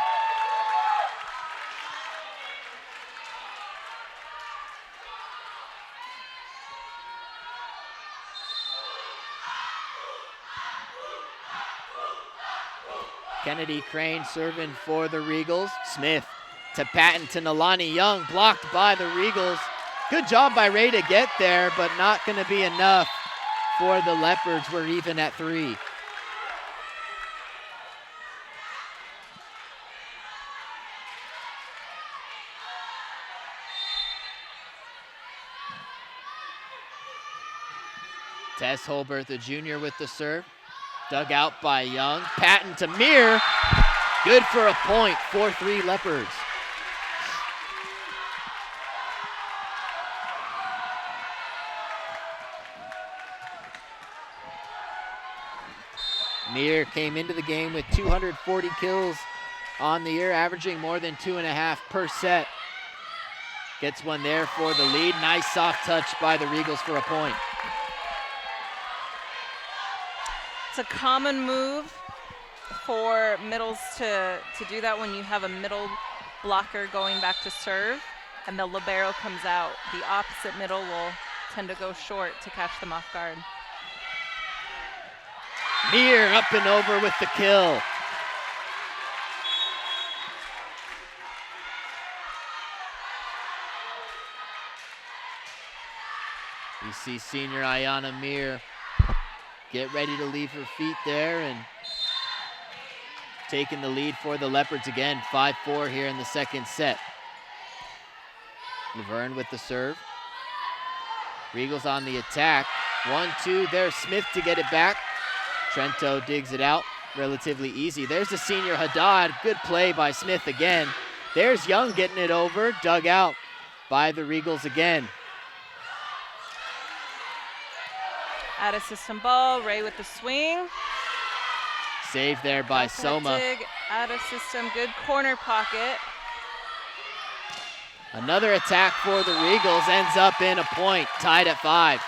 Kennedy Crane serving for the Regals. Smith to Patton to Nalani Young, blocked by the Regals. Good job by Ray to get there, but not going to be enough for the Leopards. We're even at 3. Tess Holberth, the junior, with the serve. Dug out by Young. Patton to Mir. Good for a point. 4-3 Leopards. Mir came into the game with 240 kills on the year, averaging more than 2.5 per set. Gets one there for the lead. Nice soft touch by the Regals for a point. It's a common move for middles to do that when you have a middle blocker going back to serve and the libero comes out. The opposite middle will tend to go short to catch them off guard. Mir up and over with the kill. You see senior Ayana Mir get ready to leave her feet there and taking the lead for the Leopards again. 5-4 here in the second set. Laverne with the serve. Regals on the attack. 1-2, there's Smith to get it back. Trento digs it out relatively easy. There's the senior Haddad. Good play by Smith again. There's Young getting it over. Dug out by the Regals again. Out of system ball, Ray with the swing. Saved there by Soma. Dig, out of system, good corner pocket. Another attack for the Regals, ends up in a point, tied at 5.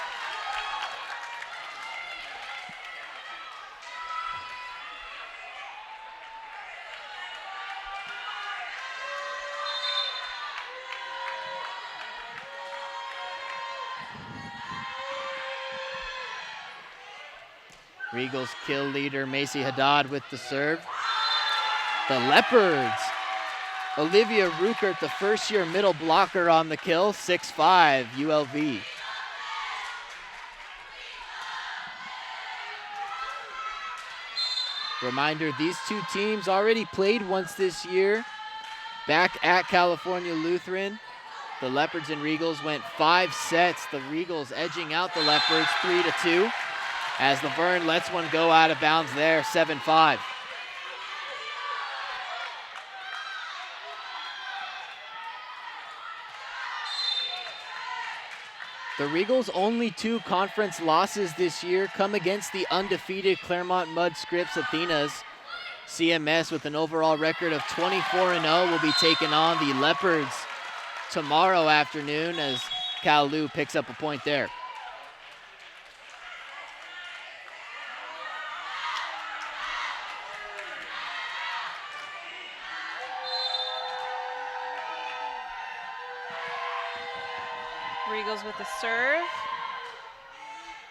Regals kill leader Macy Haddad with the serve. The Leopards. Olivia Ruckert, the first-year middle blocker on the kill, 6-5 ULV. Reminder, these two teams already played once this year back at California Lutheran. The Leopards and Regals went 5 sets. The Regals edging out the Leopards 3-2. As Laverne lets one go out of bounds there, 7-5. The Regals' only 2 conference losses this year come against the undefeated Claremont Mud Scripps Athenas. CMS with an overall record of 24-0 will be taking on the Leopards tomorrow afternoon as Kalu picks up a point there. Regals with the serve.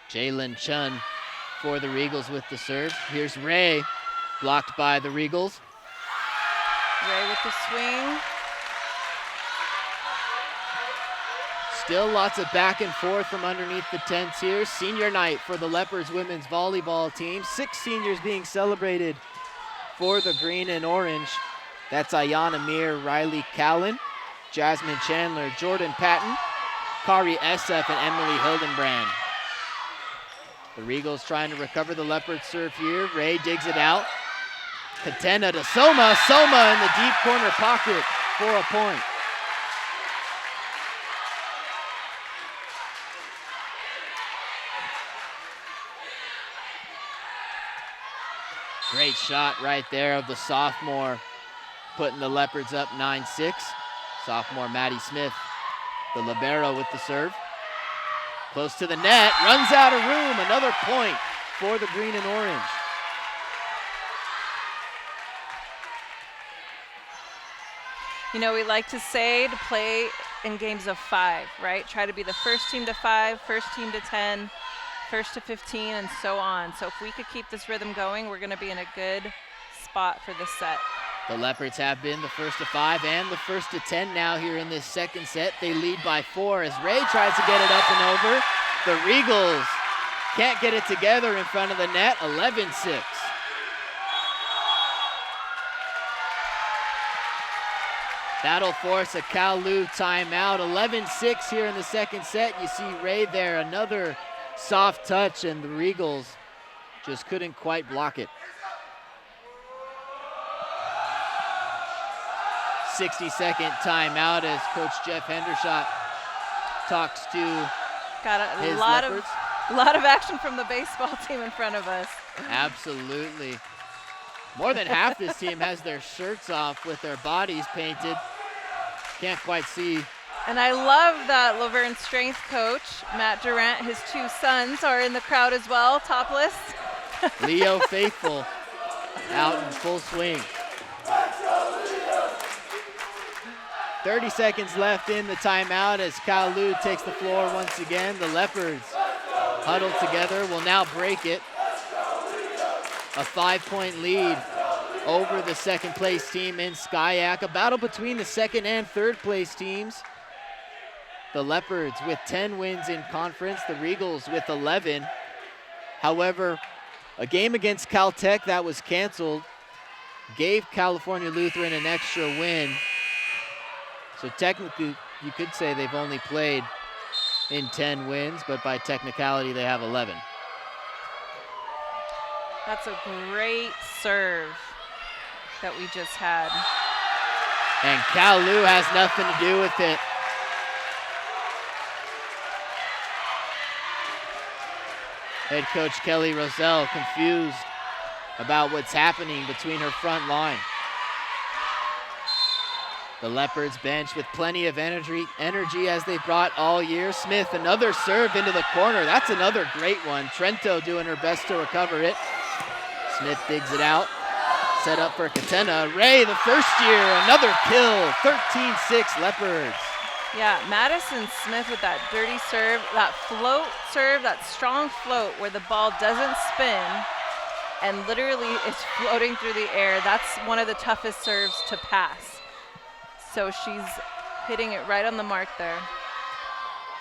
Jalen Chun for the Regals with the serve. Here's Ray. Blocked by the Regals. Ray with the swing. Still lots of back and forth from underneath the tents here. Senior night for the Leopards women's volleyball team. 6 seniors being celebrated for the green and orange. That's Ayana Mir, Riley Callan, Jasmine Chandler, Jordan Patton, Kari Essef, and Emily Hildenbrand. The Regals trying to recover the Leopard serve here. Ray digs it out. Katena to Soma. Soma in the deep corner pocket for a point. Great shot right there of the sophomore, putting the Leopards up 9-6. Sophomore Maddie Smith, the libero with the serve. Close to the net, runs out of room. Another point for the green and orange. You know, we like to say to play in games of 5, right? Try to be the first team to 5, first team to 10, first to 15, and so on. So if we could keep this rhythm going, we're going to be in a good spot for this set. The Leopards have been the first to 5 and the first to 10 now here in this second set. They lead by 4 as Ray tries to get it up and over. The Regals can't get it together in front of the net, 11-6. That'll force a Kowloon timeout. 11-6 here in the second set. You see Ray there, another soft touch, and the Regals just couldn't quite block it. 60-second timeout as Coach Jeff Hendershot talks to Got his a lot Leopards. of action from the baseball team in front of us. Absolutely. More than half this team has their shirts off with their bodies painted. Can't quite see. And I love that Laverne strength coach, Matt Durant, his 2 sons are in the crowd as well, topless. Leo Faithful out in full swing. 30 seconds left in the timeout as Kowloon takes the floor once again. The Leopards huddled together, will now break it. A 5-point lead over the second place team in Skyac. A battle between the second and third place teams. The Leopards with 10 wins in conference, the Regals with 11. However, a game against Caltech that was canceled gave California Lutheran an extra win. So technically, you could say they've only played in 10 wins, but by technicality, they have 11. That's a great serve that we just had. And Kowloon has nothing to do with it. Head coach Kelly Roselle confused about what's happening between her front line. The Leopards bench with plenty of energy as they've brought all year. Smith, another serve into the corner. That's another great one. Trento doing her best to recover it. Smith digs it out. Set up for Katena. Ray, the first year, another kill. 13-6 Leopards. Yeah, Madison Smith with that dirty serve, that float serve, that strong float where the ball doesn't spin and literally is floating through the air. That's one of the toughest serves to pass. So she's hitting it right on the mark there.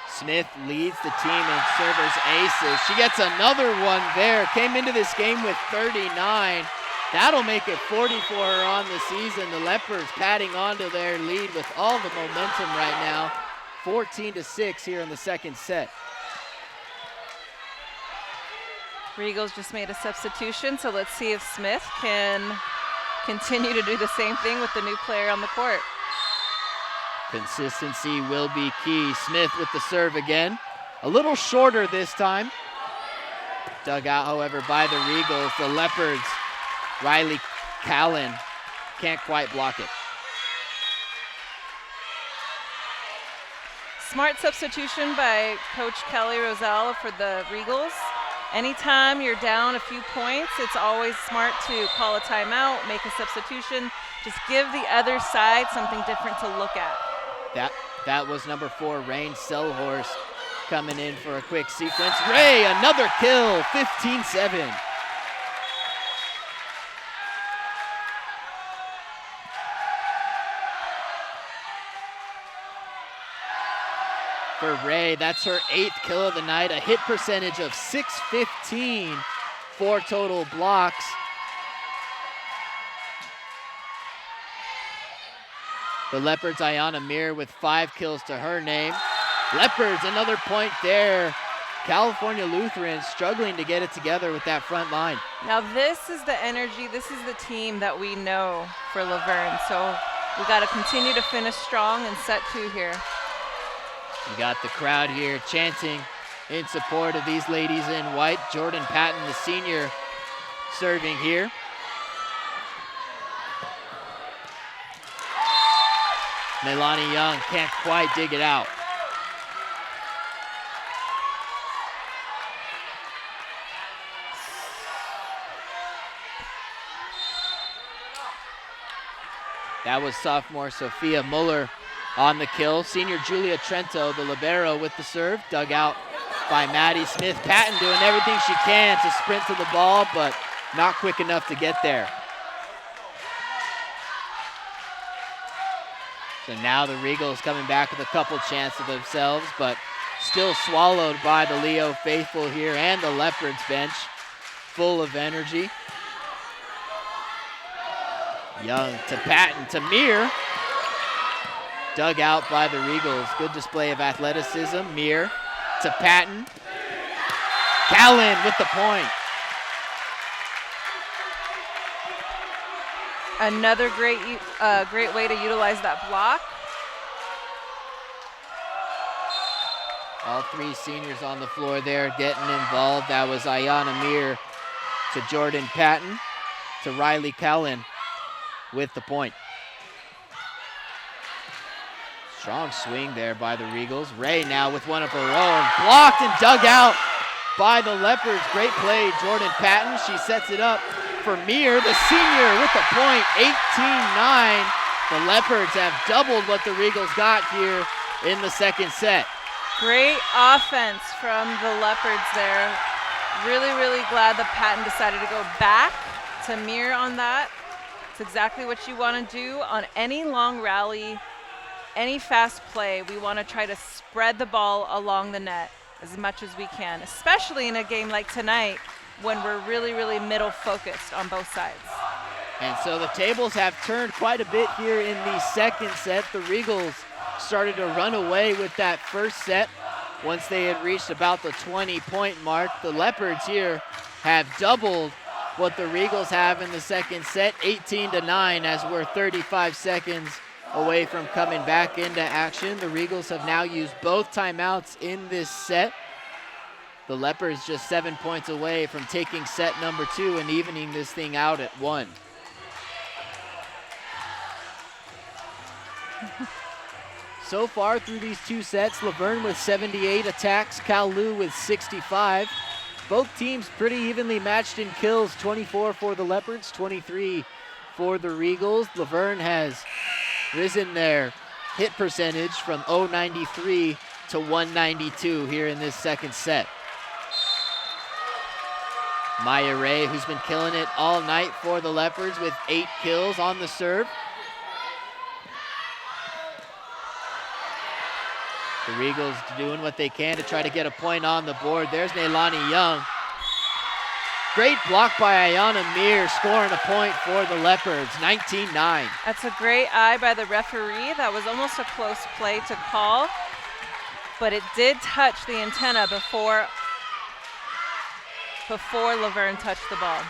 Smith leads the team in servers aces. She gets another one there. Came into this game with 39. That'll make it 40 for her on the season. The Leopards padding onto their lead with all the momentum right now. 14-6 here in the second set. Regals just made a substitution, so let's see if Smith can continue to do the same thing with the new player on the court. Consistency will be key. Smith with the serve again. A little shorter this time. Dug out, however, by the Regals. The Leopards, Riley Callan, can't quite block it. Smart substitution by Coach Kelly Roselle for the Regals. Anytime you're down a few points, it's always smart to call a timeout, make a substitution, just give the other side something different to look at. That was number 4, Rain Sellhorst, coming in for a quick sequence. Ray, another kill, 15-7. for Ray. That's her 8th kill of the night, a hit percentage of .615, 4 total blocks. The Leopards' Ayana Mir with 5 kills to her name. Leopards, another point there. California Lutheran struggling to get it together with that front line. Now this is the energy, this is the team that we know for Laverne. So we got to continue to finish strong in set 2 here. You got the crowd here chanting in support of these ladies in white. Jordan Patton, the senior, serving here. Melanie Young can't quite dig it out. That was sophomore Sophia Muller on the kill. Senior Julia Trento, the libero, with the serve. Dug out by Maddie Smith. Patton doing everything she can to sprint to the ball, but not quick enough to get there. So now the Regals coming back with a couple chances themselves, but still swallowed by the Leo faithful here and the Leopards bench, full of energy. Young to Patton to Mir. Dug out by the Regals. Good display of athleticism. Mir to Patton. Callan with the point. Another great way to utilize that block. All 3 seniors on the floor there getting involved. That was Ayana Mir to Jordan Patton to Riley Callan with the point. Strong swing there by the Regals. Ray now with one of her own. Blocked and dug out by the Leopards. Great play, Jordan Patton. She sets it up for Mir, the senior, with the point, 18-9. The Leopards have doubled what the Regals got here in the second set. Great offense from the Leopards there. Really, really glad that Patton decided to go back to Mir on that. It's exactly what you want to do on any long rally, any fast play. We want to try to spread the ball along the net as much as we can, especially in a game like tonight when we're really, really middle focused on both sides. And so the tables have turned quite a bit here in the second set. The Regals started to run away with that first set once they had reached about the 20-point mark. The Leopards here have doubled what the Regals have in the second set, 18-9, as we're 35 seconds away from coming back into action. The Regals have now used both timeouts in this set. The Leopards just 7 points away from taking set number 2 and evening this thing out at 1. So far through these 2 sets, Laverne with 78 attacks, Kowloon with 65. Both teams pretty evenly matched in kills, 24 for the Leopards, 23 for the Regals. Laverne has risen their hit percentage from .093 to 192 here in this second set. Maya Ray, who's been killing it all night for the Leopards with 8 kills on the serve. The Regals doing what they can to try to get a point on the board. There's Neilani Young. Great block by Ayana Mir, scoring a point for the Leopards, 19-9. That's a great eye by the referee. That was almost a close play to call, but it did touch the antenna before Laverne touched the ball.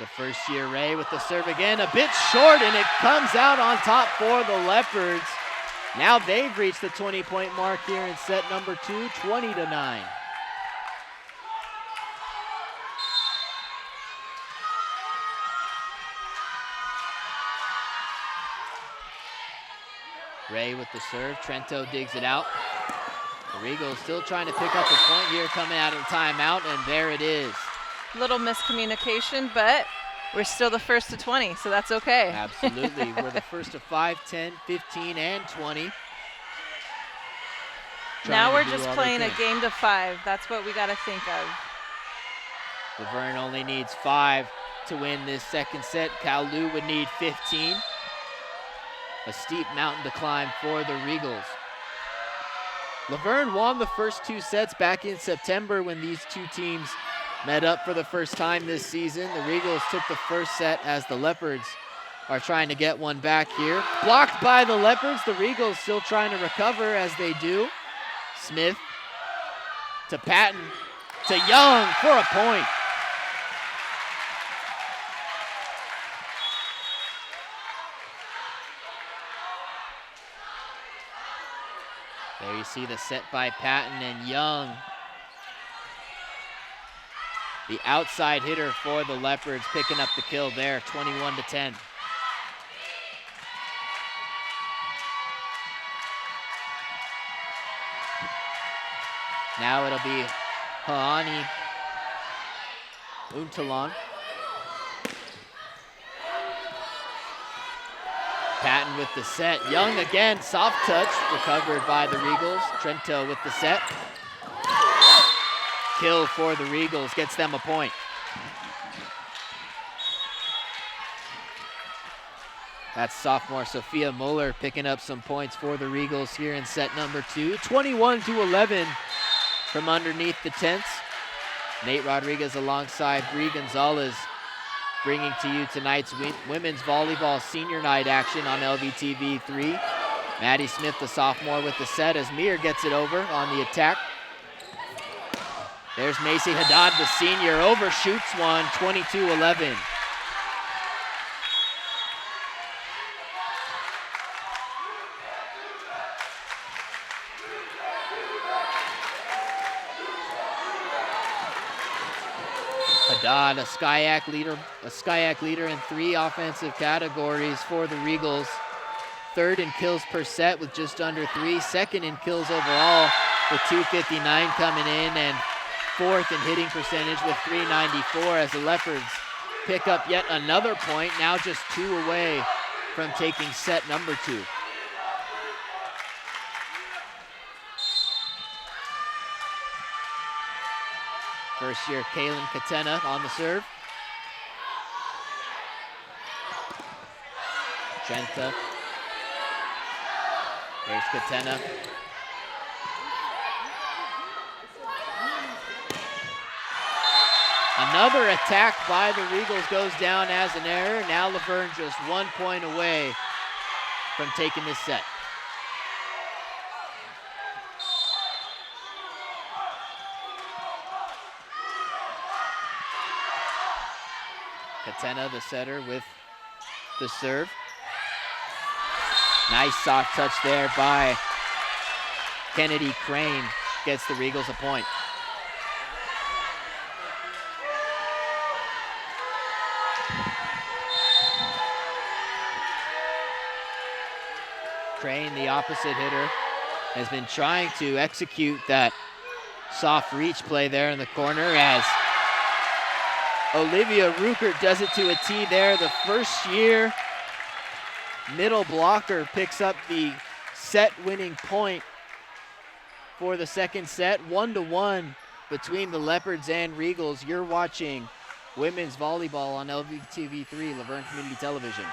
The first-year Ray with the serve again, a bit short, and it comes out on top for the Leopards. Now they've reached the 20-point mark here in set number 2, 20-9. Ray with the serve, Trento digs it out. The Regals still trying to pick up a point here coming out of the timeout, and there it is. Little miscommunication, but we're still the first to 20, so that's okay. Absolutely. We're the first to 5, 10, 15, and 20. Now we're just playing a game to 5. That's what we got to think of. Laverne only needs 5 to win this second set. Kowloon would need 15. A steep mountain to climb for the Regals. Laverne won the first 2 sets back in September when these two teams met up for the first time this season. The Regals took the first set as the Leopards are trying to get one back here. Blocked by the Leopards. The Regals still trying to recover as they do. Smith to Patton to Young for a point. There you see the set by Patton and Young. The outside hitter for the Leopards picking up the kill there, 21-10. Now it'll be Haani Untalan. Patton with the set. Young again, soft touch, recovered by the Regals. Trento with the set. Kill for the Regals, gets them a point. That's sophomore Sophia Muller picking up some points for the Regals here in set number 2. 21-11 from underneath the tents. Nate Rodriguez alongside Bree Gonzalez bringing to you tonight's women's volleyball senior night action on LVTV 3. Maddie Smith, the sophomore, with the set as Mir gets it over on the attack. There's Macy Haddad, the senior, overshoots one, 22-11. Haddad, a SCIAC leader in 3 offensive categories for the Regals. 3rd in kills per set with just under 3. 2nd in kills overall with 259 coming in, and 4th in hitting percentage with 394 as the Leopards pick up yet another point, now just 2 away from taking set number 2. First year Kaylin Katena on the serve. Trenta. There's Katena. Another attack by the Regals goes down as an error. Now Laverne just 1 point away from taking this set. Katena, the setter, with the serve. Nice soft touch there by Kennedy Crane. Gets the Regals a point. Crane, the opposite hitter, has been trying to execute that soft reach play there in the corner as Olivia Ruckert does it to a tee there. The first year middle blocker picks up the set-winning point for the second set. 1-1 between the Leopards and Regals. You're watching women's volleyball on LVTV3, Laverne Community Television.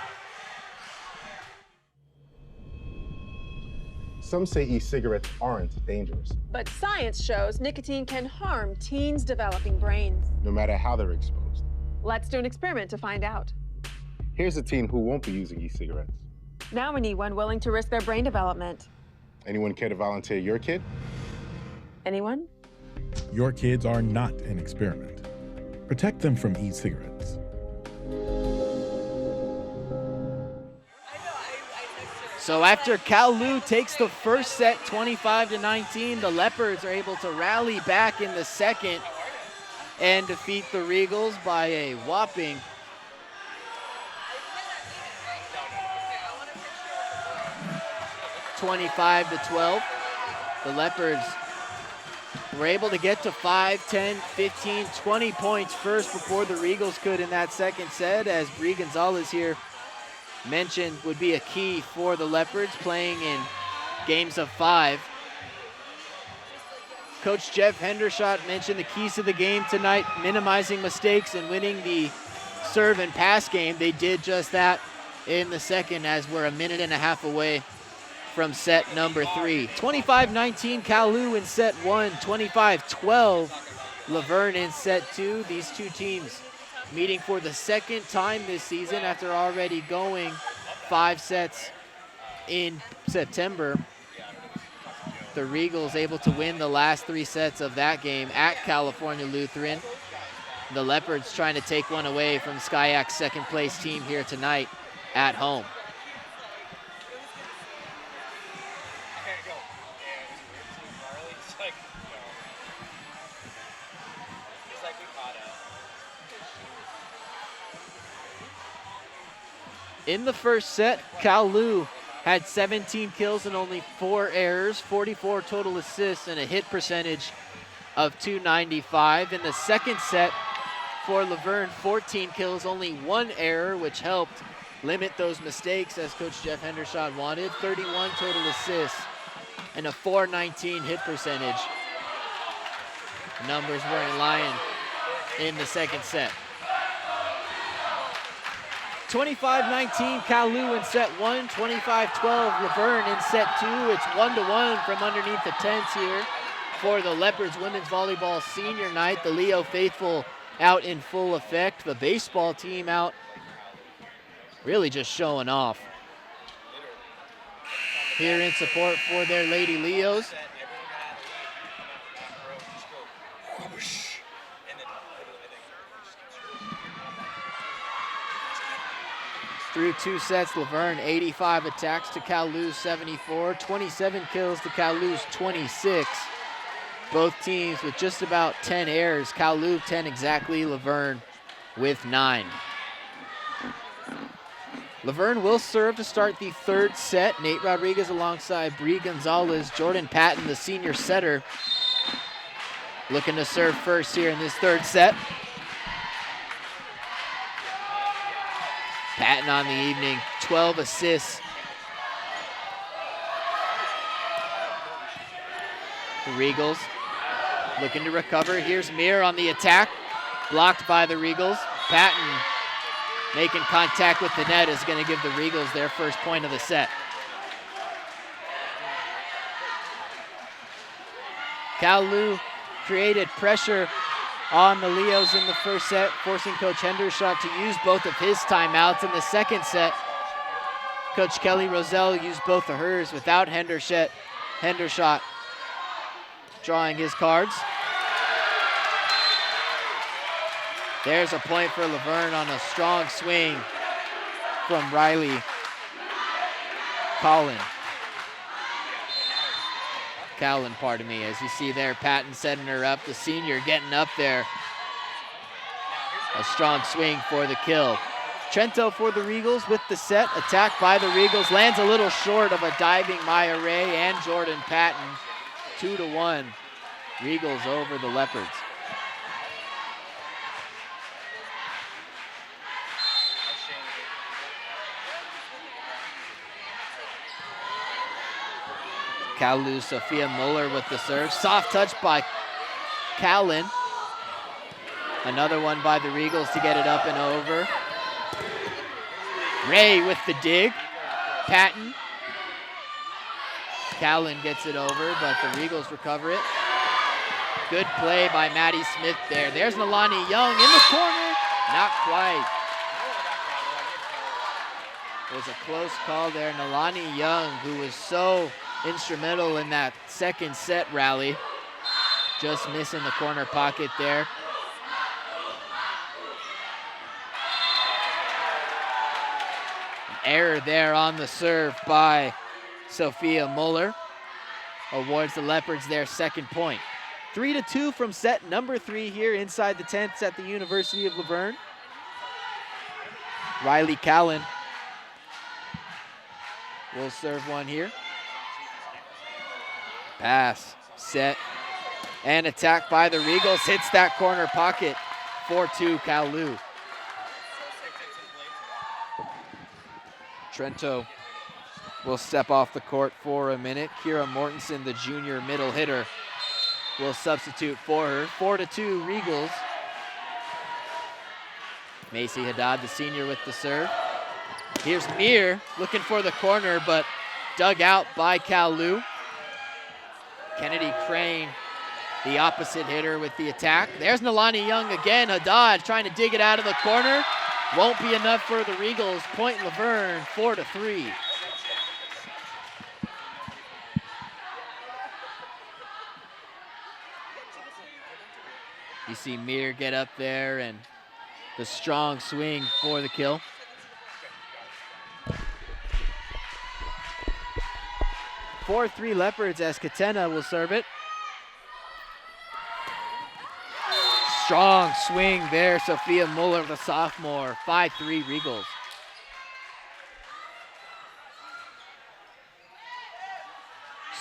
Some say e-cigarettes aren't dangerous. But science shows nicotine can harm teens' developing brains. No matter how they're exposed. Let's do an experiment to find out. Here's a teen who won't be using e-cigarettes. Now we need one willing to risk their brain development. Anyone care to volunteer your kid? Anyone? Your kids are not an experiment. Protect them from e-cigarettes. So after Kowloon takes the first set 25-19, the Leopards are able to rally back in the second and defeat the Regals by a whopping 25-12. The Leopards were able to get to 5, 10, 15, 20 points first before the Regals could in that second set, as Bree Gonzalez here mentioned would be a key for the Leopards playing in games of 5. Coach Jeff Hendershot mentioned the keys to the game tonight, minimizing mistakes and winning the serve and pass game. They did just that in the second as we're a minute and a half away from set number 3. 25-19 Kowloon in set 1, 25-12 Laverne in set 2. These two teams meeting for the second time this season after already going 5 sets in September. The Regals able to win the last 3 sets of that game at California Lutheran. The Leopards trying to take one away from SCIAC's second place team here tonight at home. In the first set, Kowloon had 17 kills and only 4 errors, 44 total assists, and a hit percentage of .295. In the second set for Laverne, 14 kills, only 1 error, which helped limit those mistakes as Coach Jeff Hendershot wanted. 31 total assists and a .419 hit percentage. Numbers were in line in the second set. 25-19 Kowloon in set 1, 25-12 Laverne in set 2. It's 1-1 from underneath the tents here for the Leopards women's volleyball senior night. The Leo faithful out in full effect. The baseball team out really just showing off here in support for their Lady Leos. Through 2 sets, Laverne 85 attacks to Kowloon's 74, 27 kills to Kowloon's 26. Both teams with just about 10 errors. Kowloon 10 exactly, Laverne with 9. Laverne will serve to start the third set. Nate Rodriguez alongside Bree Gonzalez. Jordan Patton, the senior setter, looking to serve first here in this third set. Patton on the evening, 12 assists. The Regals looking to recover. Here's Mir on the attack, blocked by the Regals. Patton making contact with the net is going to give the Regals their first point of the set. Kowloon created pressure on the Leos in the first set, forcing Coach Hendershot to use both of his timeouts. In the second set, Coach Kelly Roselle used both of hers without Hendershot drawing his cards. There's a point for Laverne on a strong swing from Riley Cowan, pardon me. As you see there, Patton setting her up, the senior getting up there. A strong swing for the kill. Trento for the Regals with the set. Attack by the Regals. Lands a little short of a diving Maya Ray and Jordan Patton. 2-1. Regals over the Leopards. Kowloon, Sophia Muller with the serve. Soft touch by Callan. Another one by the Regals to get it up and over. Ray with the dig. Patton. Callan gets it over, but the Regals recover it. Good play by Maddie Smith there. There's Nalani Young in the corner. Not quite. It was a close call there. Nalani Young, who was so instrumental in that second set rally, just missing the corner pocket there. An error there on the serve by Sophia Muller. Awards the Leopards their second point. 3-2 from set number 3 here inside the tents at the University of Laverne. Riley Callan will serve one here. Pass, set, and attack by the Regals. Hits that corner pocket. 4-2 Kowloon. Trento will step off the court for a minute. Kira Mortensen, the junior middle hitter, will substitute for her. 4-2 Regals. Macy Haddad, the senior, with the serve. Here's Mir looking for the corner, but dug out by Kalu. Kennedy Crane, the opposite hitter with the attack. There's Nalani Young again. Haddad trying to dig it out of the corner. Won't be enough for the Regals. Point Laverne, 4-3. You see Mir get up there and the strong swing for the kill. Four 3 Leopards as Katena will serve it. Strong swing there, Sophia Muller, the sophomore. 5-3 Regals.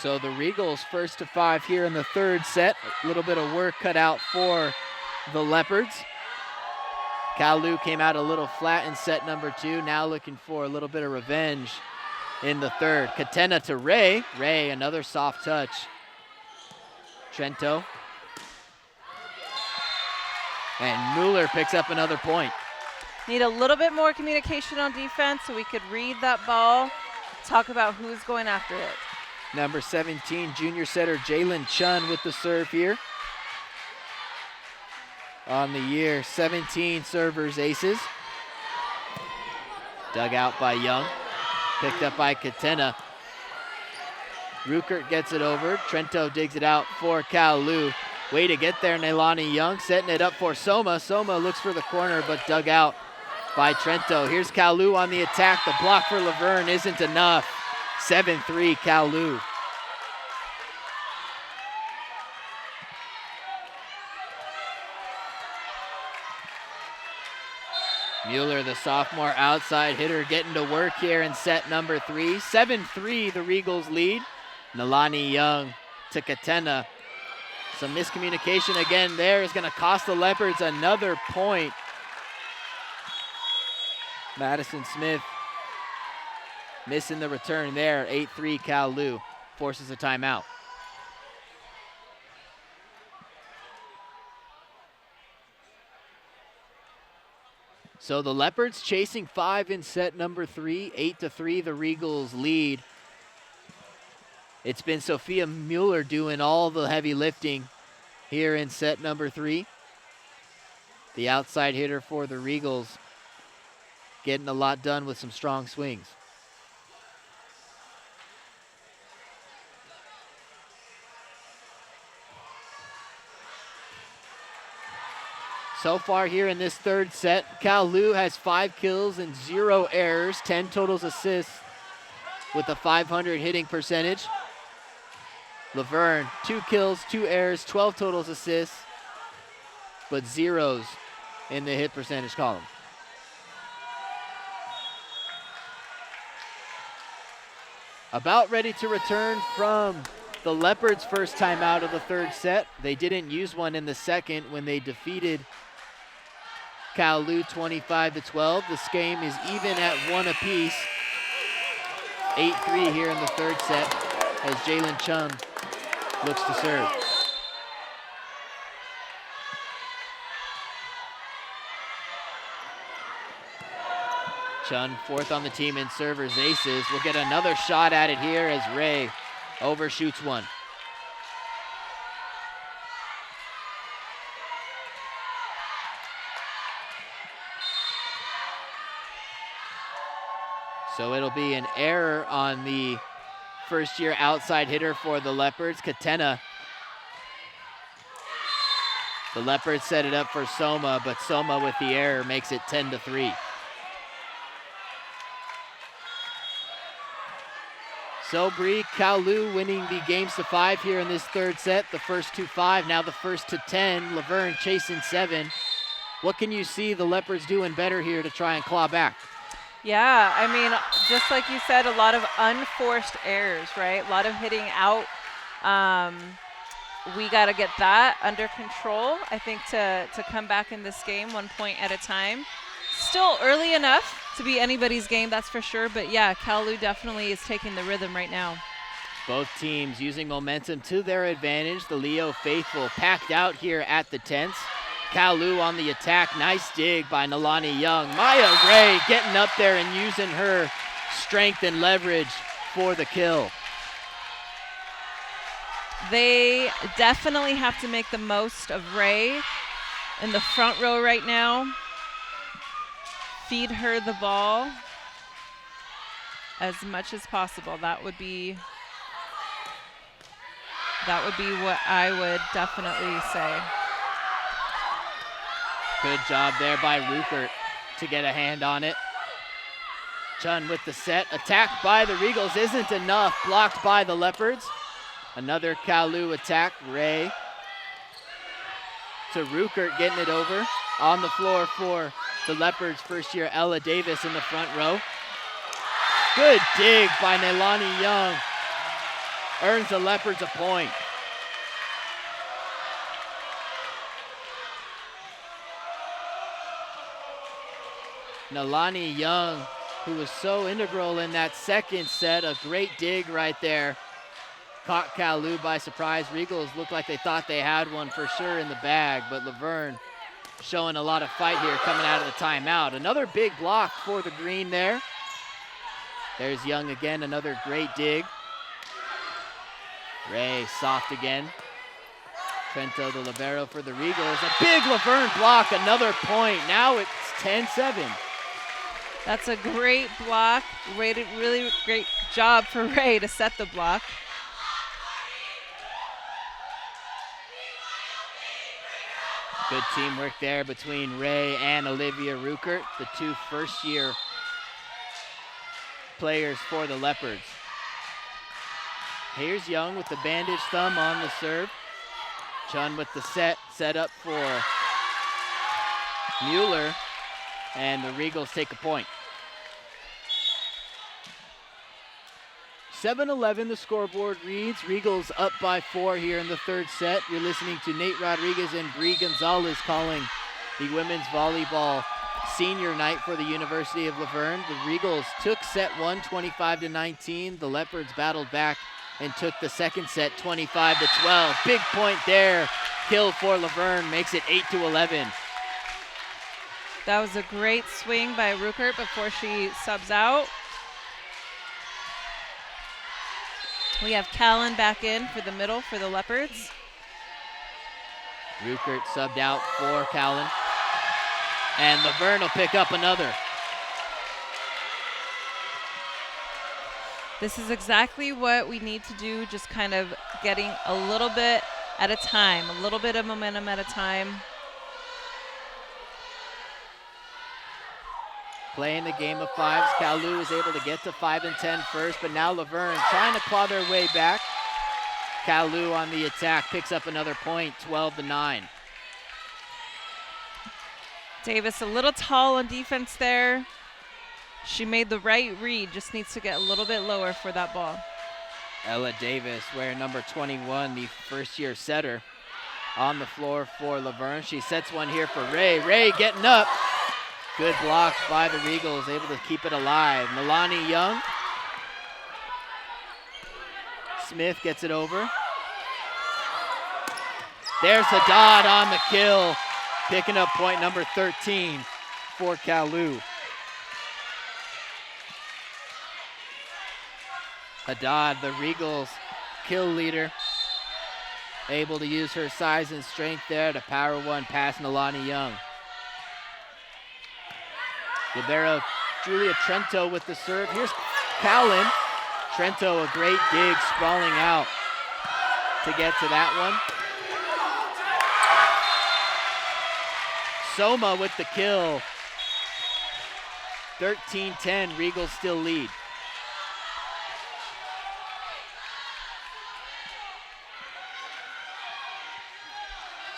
So the Regals first to 5 here in the third set. A little bit of work cut out for the Leopards. Kalu came out a little flat in set number 2. Now looking for a little bit of revenge in the third. Katena to Ray. Ray, another soft touch. Trento. And Mueller picks up another point. Need a little bit more communication on defense so we could read that ball, talk about who's going after it. Number 17, junior setter Jalen Chun with the serve here. On the year, 17 servers aces. Dug out by Young. Picked up by Katena. Ruckert gets it over. Trento digs it out for Kalu. Way to get there, Nelani Young, setting it up for Soma. Soma looks for the corner, but dug out by Trento. Here's Kalu on the attack. The block for Laverne isn't enough. 7-3 Kalu. Mueller, the sophomore outside hitter, getting to work here in set number 3. 7-3 the Regals lead. Nalani Young to Katena. Some miscommunication again there is going to cost the Leopards another point. Madison Smith missing the return there. 8-3 Kalu forces a timeout. So the Leopards chasing 5 in set number 3. 8-3 the Regals lead. It's been Sophia Mueller doing all the heavy lifting here in set number 3. The outside hitter for the Regals getting a lot done with some strong swings. So far here in this third set, Kalu has 5 kills and 0 errors, 10 totals assists with a .500 hitting percentage. Laverne, 2 kills, 2 errors, 12 totals assists, but zeros in the hit percentage column. About ready to return from the Leopards' first time out of the third set. They didn't use one in the second when they defeated Kalu 25-12. This game is even at 1 apiece. 8-3 here in the third set as Jalen Chun looks to serve. Chun, 4th on the team in servers aces. We'll get another shot at it here as Ray overshoots one. So it'll be an error on the first-year outside hitter for the Leopards, Katena. The Leopards set it up for Soma, but Soma with the error makes it 10-3. So Bree, Kalu winning the games to 5 here in this third set. The first to 5, now the first to 10. Laverne chasing 7. What can you see the Leopards doing better here to try and claw back? Yeah, I mean, just like you said, a lot of unforced errors, right? A lot of hitting out. We got to get that under control, I think, to come back in this game 1 point at a time. Still early enough to be anybody's game, that's for sure. But yeah, Kalu definitely is taking the rhythm right now. Both teams using momentum to their advantage. The Leo faithful packed out here at the tents. Kalu on the attack. Nice dig by Nalani Young. Maya Ray getting up there and using her strength and leverage for the kill. They definitely have to make the most of Ray in the front row right now. Feed her the ball as much as possible. That would be what I would definitely say. Good job there by Rupert to get a hand on it. Chun with the set. Attacked by the Regals isn't enough. Blocked by the Leopards. Another Kalu attack. Ray to Rupert getting it over. On the floor for the Leopards, first year Ella Davis in the front row. Good dig by Nelani Young. Earns the Leopards a point. Nalani Young, who was so integral in that second set, a great dig right there. Caught Kalu by surprise. Regals looked like they thought they had one for sure in the bag, but Laverne showing a lot of fight here coming out of the timeout. Another big block for the green there. There's Young again, another great dig. Ray soft again. Trento the libero for the Regals. A big Laverne block, another point. Now it's 10-7. That's a great block. Really great job for Ray to set the block. Good teamwork there between Ray and Olivia Ruckert, the two first-year players for the Leopards. Here's Young with the bandaged thumb on the serve. Chun with the set up for Mueller, and the Regals take a point. 7-11 the scoreboard reads. Regals up by 4 here in the third set. You're listening to Nate Rodriguez and Bree Gonzalez calling the women's volleyball senior night for the University of Laverne. The Regals took set 1, 25-19. The Leopards battled back and took the second set 25-12. Big point there. Kill for Laverne makes it 8-11. That was a great swing by Ruckert before she subs out. We have Callan back in for the middle for the Leopards. Ruckert subbed out for Callan. And Laverne will pick up another. This is exactly what we need to do, just kind of getting a little bit at a time, a little bit of momentum at a time. Playing the game of fives. Kalu is able to get to 5 and 10 first, but now Laverne trying to claw their way back. Kalu on the attack picks up another point, 12-9. Davis a little tall on defense there. She made the right read, just needs to get a little bit lower for that ball. Ella Davis, wearing number 21, the first-year setter, on the floor for Laverne. She sets one here for Ray. Ray getting up. Good block by the Regals, able to keep it alive. Nalani Young. Smith gets it over. There's Haddad on the kill, picking up point number 13 for Kalu. Haddad, the Regals kill leader, able to use her size and strength there to power one past Nalani Young. Libero Julia Trento with the serve. Here's Callan. Trento, a great dig, sprawling out to get to that one. Soma with the kill. 13-10, Regals still lead.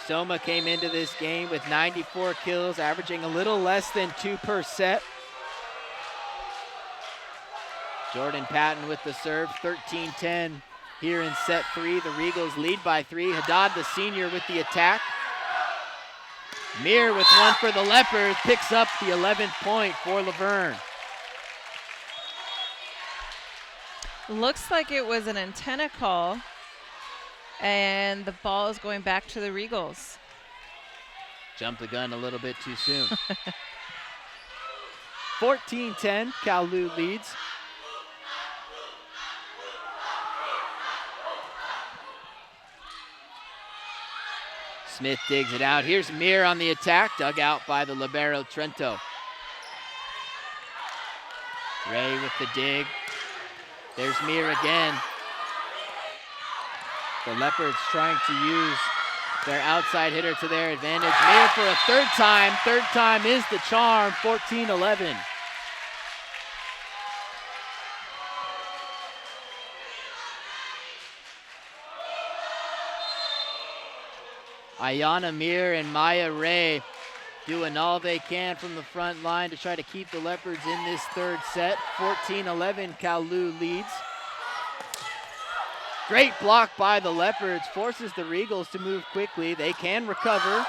Soma came into this game with 94 kills, averaging a little less than 2 per set. Jordan Patton with the serve, 13-10 here in set 3. The Regals lead by 3. Haddad, the senior, with the attack. Mir with one for the Leopards, picks up the 11th point for Laverne. Looks like it was an antenna call, and the ball is going back to the Regals. Jumped the gun a little bit too soon. 14-10, Kowloon leads. Smith digs it out. Here's Mir on the attack, dug out by the libero Trento. Ray with the dig. There's Mir again. The Leopards trying to use their outside hitter to their advantage. Mir for a third time. Third time is the charm, 14-11. Ayana Mir and Maya Ray doing all they can from the front line to try to keep the Leopards in this third set. 14-11, Kowloon leads. Great block by the Leopards, forces the Regals to move quickly. They can recover.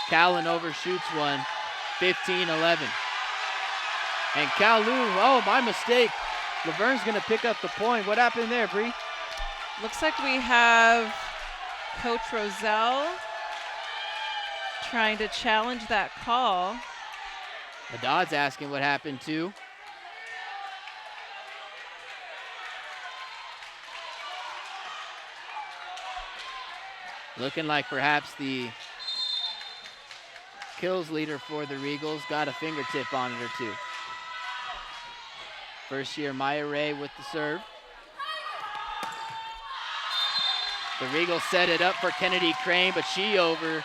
Callan overshoots one, 15-11. And Kowloon, oh, my mistake. Laverne's gonna pick up the point. What happened there, Bree? Looks like we have Coach Roselle trying to challenge that call. Haddad's asking what happened too. Looking like perhaps the kills leader for the Regals got a fingertip on it or two. First year Maya Ray with the serve. The Regals set it up for Kennedy Crane, but she over.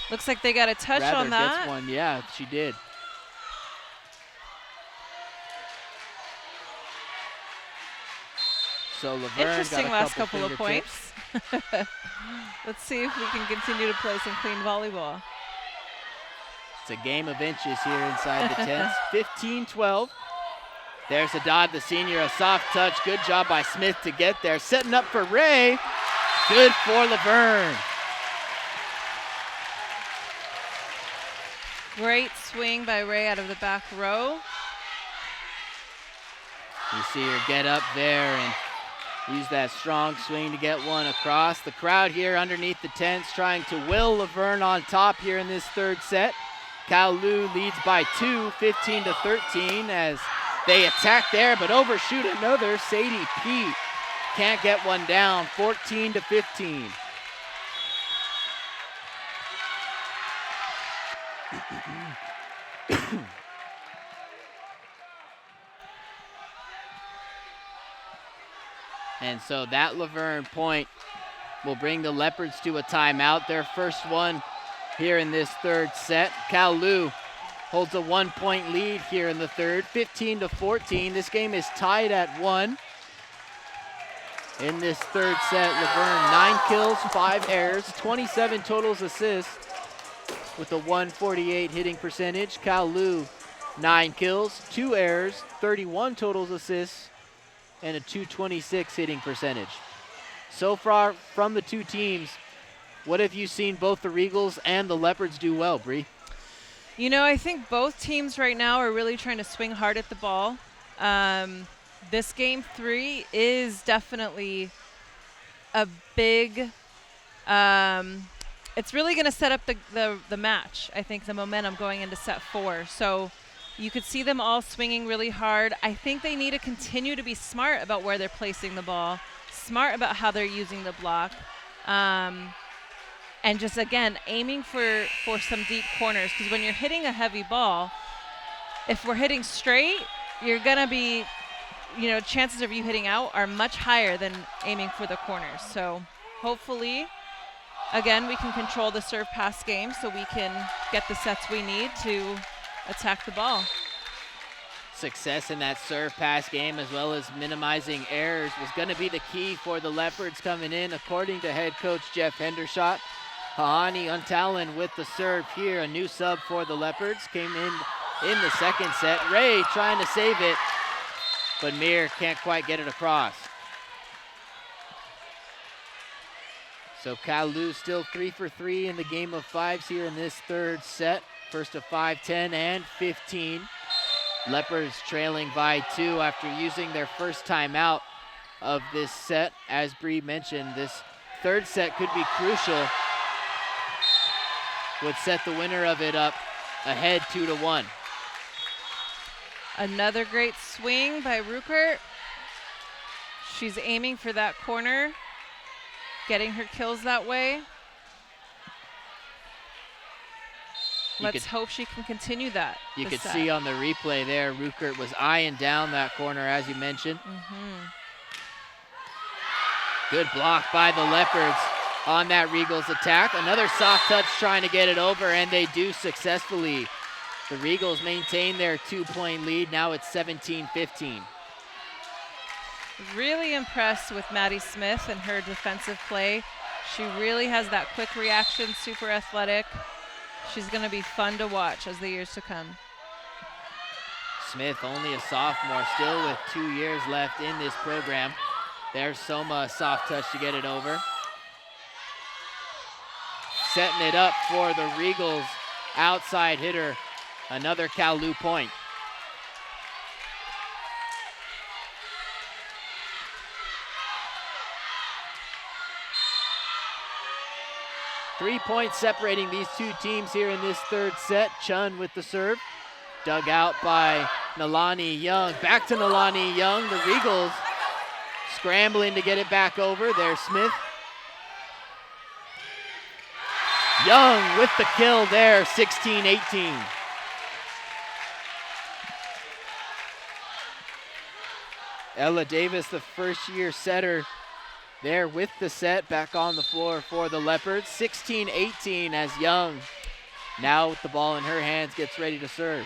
Looks like they got a touch on that. Gets one, yeah, she did. So Laverne interesting got a last couple of fingertips. points. Let's see if we can continue to play some clean volleyball. It's a game of inches here inside the tents. 15-12. There's Haddad, the senior, a soft touch. Good job by Smith to get there. Setting up for Ray. Good for Laverne. Great swing by Ray out of the back row. You see her get up there and use that strong swing to get one across. The crowd here underneath the tents trying to will Laverne on top here in this third set. Kowloon leads by 2, 15-13 as they attack there, but overshoot another. Sadie Pete can't get one down, 14-15. And so that Laverne point will bring the Leopards to a timeout. Their first one here in this third set. Kowloon holds a 1-point lead here in the third, 15-14. This game is tied at 1. In this third set, Laverne 9 kills, 5 errors, 27 totals assists with a 148 hitting percentage. Kowloon 9 kills, 2 errors, 31 totals assists, and a 226 hitting percentage. So far from the two teams, what have you seen both the Regals and the Leopards do well, Bree? You know, I think both teams right now are really trying to swing hard at the ball. This game 3 is definitely a big, it's really going to set up the match, I think, the momentum going into set 4. So you could see them all swinging really hard. I think they need to continue to be smart about where they're placing the ball, smart about how they're using the block, and just, again, aiming for some deep corners. Because when you're hitting a heavy ball, if we're hitting straight, you're going to be, chances of you hitting out are much higher than aiming for the corners. So hopefully, again, we can control the serve pass game so we can get the sets we need to attack the ball. Success in that serve pass game as well as minimizing errors was going to be the key for the Leopards coming in, according to head coach Jeff Hendershot. Hahani Untalan with the serve here, a new sub for the Leopards, came in the second set. Ray trying to save it, but Mir can't quite get it across. So Kowloon still 3 for 3 in the game of 5s here in this third set. First of 5, 10, and 15. Leopards trailing by 2 after using their first timeout of this set. As Bree mentioned, this third set could be crucial would set the winner of it up ahead 2-1. Another great swing by Rupert. She's aiming for that corner, getting her kills that way. Let's hope she can continue that. You could see on the replay there, Rupert was eyeing down that corner, as you mentioned. Good block by the Leopards on that Regals attack. Another soft touch trying to get it over, and they do successfully. The Regals maintain their 2-point lead. Now it's 17-15. Really impressed with Maddie Smith and her defensive play. She really has that quick reaction, super athletic. She's going to be fun to watch as the years to come. Smith, only a sophomore, still with 2 years left in this program. There's Soma, soft touch to get it over. Setting it up for the Regals outside hitter. Another Kowloon point. Three points separating these two teams here in this third set. Chun with the serve. Dug out by Nalani Young. Back to Nalani Young. The Regals scrambling to get it back over. There's Smith. Young with the kill there, 16-18. Ella Davis, the first-year setter, there with the set, back on the floor for the Leopards. 16-18 as Young, now with the ball in her hands, gets ready to serve.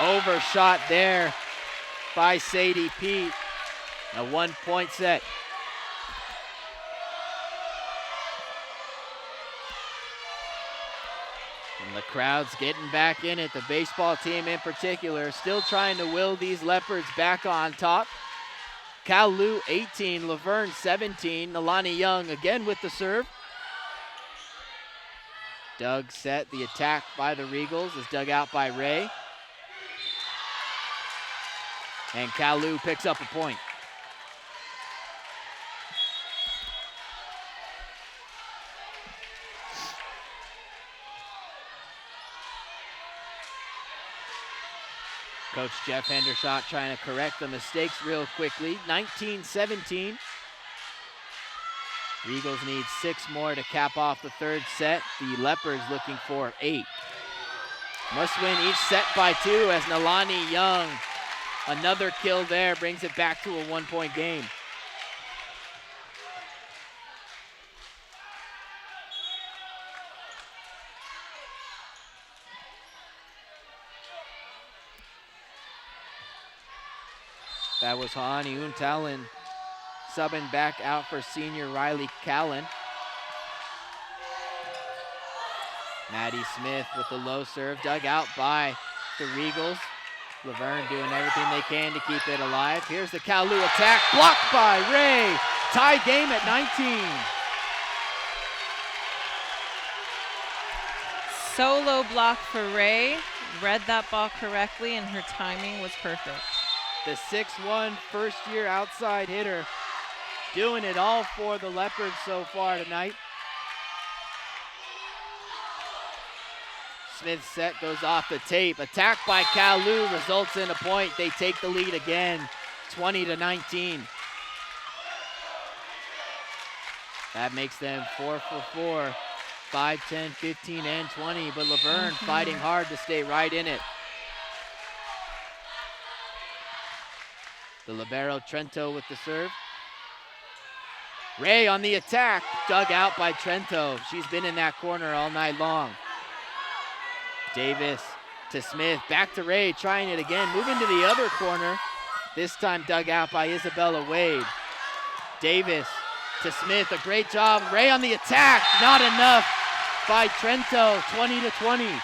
Overshot there by Sadie Pete. A 1-point set. And the crowd's getting back in it. The baseball team in particular still trying to will these Leopards back on top. Kowloon 18, Laverne 17. Nalani Young again with the serve. Doug set. The attack by the Regals is dug out by Ray. And Kowloon picks up a point. Coach Jeff Hendershot trying to correct the mistakes real quickly. 19-17. Regals need 6 more to cap off the third set. The Leopards looking for 8. Must win each set by 2 as Nalani Young, another kill there, brings it back to a 1-point game. That was Haani Untalan subbing back out for senior Riley Callan. Maddie Smith with the low serve, dug out by the Regals. Laverne doing everything they can to keep it alive. Here's the Kowloon attack, blocked by Ray. Tie game at 19. Solo block for Ray. Read that ball correctly and her timing was perfect. The 6'1" first-year outside hitter doing it all for the Leopards so far tonight. Smith's set goes off the tape. Attack by Kowloon results in a point. They take the lead again, 20-19. That makes them 4 for 4, 5, 10, 15, and 20. But Laverne fighting hard to stay right in it. The libero Trento with the serve. Ray on the attack, dug out by Trento. She's been in that corner all night long. Davis to Smith, back to Ray, trying it again, moving to the other corner. This time dug out by Isabella Wade. Davis to Smith, a great job. Ray on the attack, not enough by Trento, 20-20.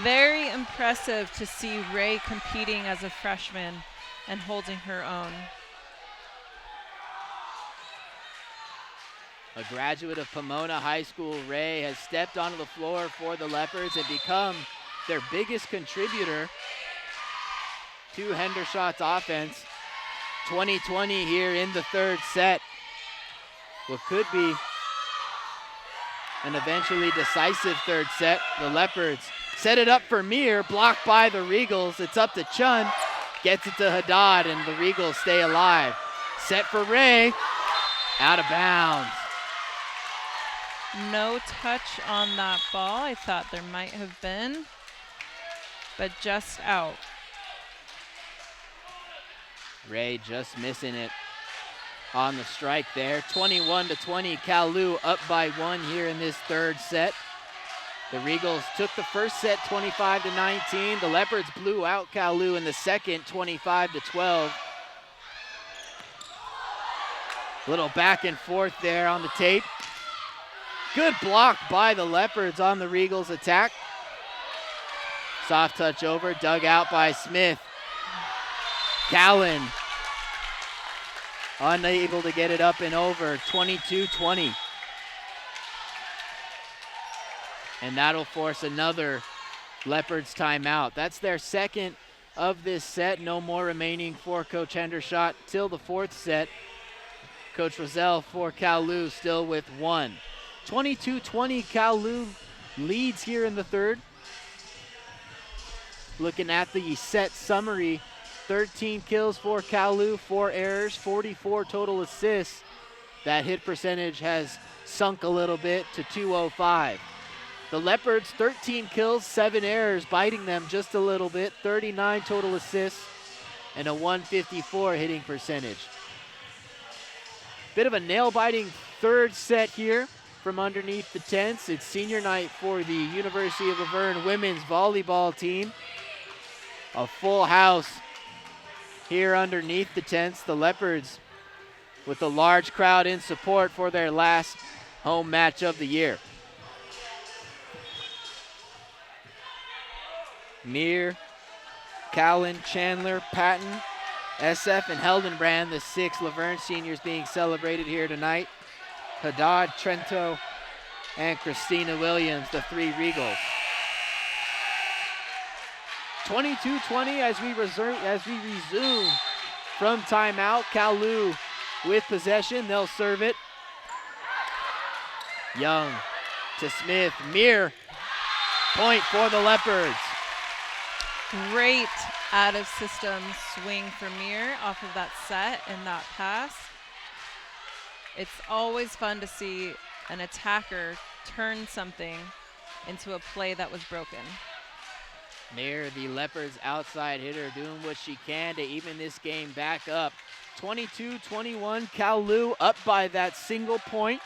Very impressive to see Ray competing as a freshman and holding her own. A graduate of Pomona High School, Ray has stepped onto the floor for the Leopards and become their biggest contributor to Hendershot's offense. 20-20 here in the third set. What could be an eventually decisive third set. The Leopards set it up for Mir, blocked by the Regals. It's up to Chun, gets it to Haddad, and the Regals stay alive. Set for Ray, out of bounds. No touch on that ball. I thought there might have been, but just out. Ray just missing it on the strike there. 21-20, Kalu up by 1 here in this third set. The Regals took the first set 25-19. The Leopards blew out Kalu in the second 25-12. Little back and forth there on the tape. Good block by the Leopards on the Regals attack. Soft touch over, dug out by Smith. Callan unable to get it up and over. 22-20. And that'll force another Leopards timeout. That's their second of this set. No more remaining for Coach Hendershot till the fourth set. Coach Roselle for Kalu still with 1. 22-20, Kalu leads here in the third. Looking at the set summary, 13 kills for Kalu, 4 errors, 44 total assists. That hit percentage has sunk a little bit to .205. The Leopards, 13 kills, 7 errors, biting them just a little bit, 39 total assists, and a .154 hitting percentage. Bit of a nail-biting third set here from underneath the tents. It's senior night for the University of Laverne women's volleyball team. A full house here underneath the tents. The Leopards with a large crowd in support for their last home match of the year. Mir, Callan, Chandler, Patton, SF, and Heldenbrand, the 6 Laverne seniors being celebrated here tonight. Haddad, Trento, and Christina Williams, the 3 Regals. 22-20 as we resume from timeout. Kalu with possession. They'll serve it. Young to Smith. Mir, point for the Leopards. Great out-of-system swing for Mir off of that set and that pass. It's always fun to see an attacker turn something into a play that was broken. Mir, the Leopards' outside hitter, doing what she can to even this game back up. 22-21, Kalu up by that single point.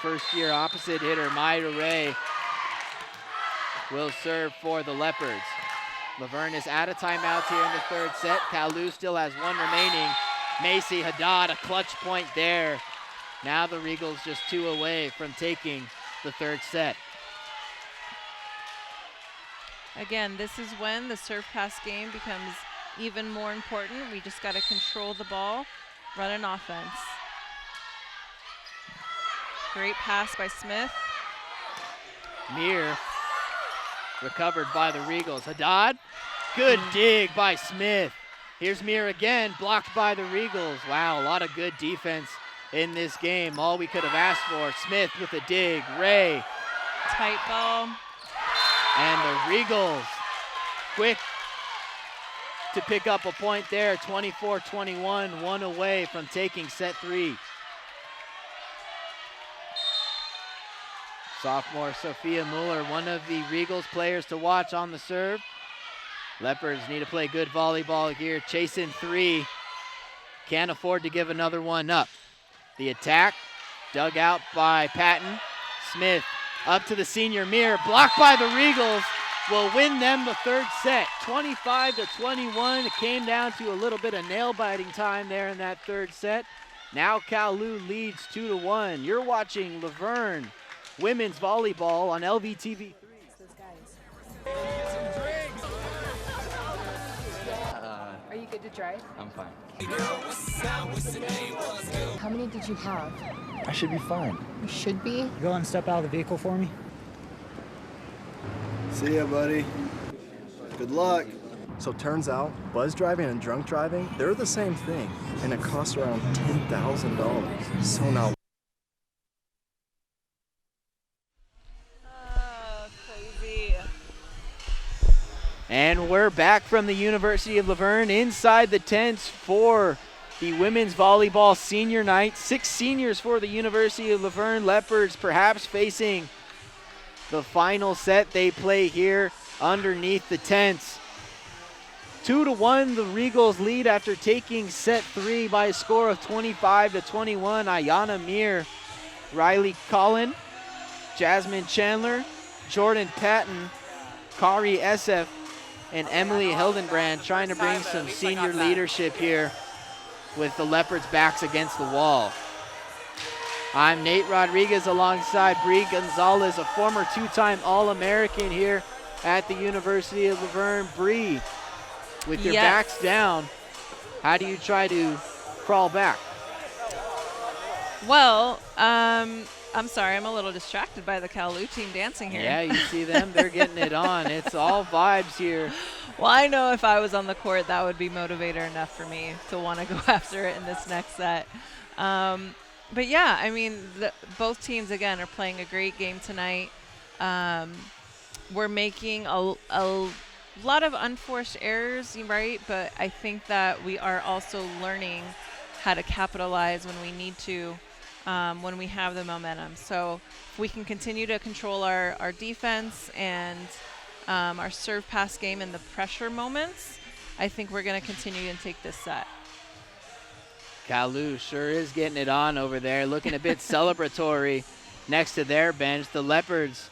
First-year opposite hitter, Myra Ray, will serve for the Leopards. Laverne is out of timeouts here in the third set. Kalu still has 1 remaining. Macy Haddad, a clutch point there. Now the Regals just 2 away from taking the third set. Again, this is when the serve pass game becomes even more important. We just got to control the ball, run an offense. Great pass by Smith. Mir recovered by the Regals. Haddad, good dig by Smith. Here's Mir again, blocked by the Regals. Wow, a lot of good defense in this game. All we could have asked for. Smith with a dig. Ray. Tight ball. And the Regals quick to pick up a point there. 24-21, 1 away from taking set 3. Sophomore Sophia Mueller, one of the Regals players to watch on the serve. Leopards need to play good volleyball here. Chasing 3. Can't afford to give another one up. The attack, dug out by Patton. Smith up to the senior Mir, blocked by the Regals, will win them the third set. 25-21. It came down to a little bit of nail-biting time there in that third set. Now Kalu leads 2-1. You're watching Laverne women's volleyball on LVTV. Are you good to drive? I'm fine. How many did you have? I should be fine. You should be? Go and step out of the vehicle for me. See ya, buddy. Good luck. So turns out, buzz driving and drunk driving, they're the same thing, and it costs around $10,000. So now... Crazy. And we're back from the University of Laverne inside the tents for the women's volleyball senior night. 6 seniors for the University of Laverne Leopards, perhaps facing the final set they play here underneath the tents. 2-1, the Regals lead after taking set 3 by a score of 25-21. Ayana Mir, Riley Collin, Jasmine Chandler, Jordan Patton, Kari Esef, and Emily Hildenbrand trying to bring some senior leadership here with the Leopards' backs against the wall. I'm Nate Rodriguez alongside Bree Gonzalez, a former 2-time All-American here at the University of Laverne. Bree, with your backs down, how do you try to crawl back? Well, I'm sorry, I'm a little distracted by the Kalu team dancing here. Yeah, you see them, they're getting it on. It's all vibes here. Well, I know if I was on the court, that would be motivator enough for me to want to go after it in this next set. But yeah, I mean, both teams, again, are playing a great game tonight. We're making a lot of unforced errors, right? But I think that we are also learning how to capitalize when we need to, when we have the momentum. So if we can continue to control our defense and our serve pass game in the pressure moments, I think we're going to continue and take this set. Kalu sure is getting it on over there, looking a bit celebratory next to their bench. The Leopards,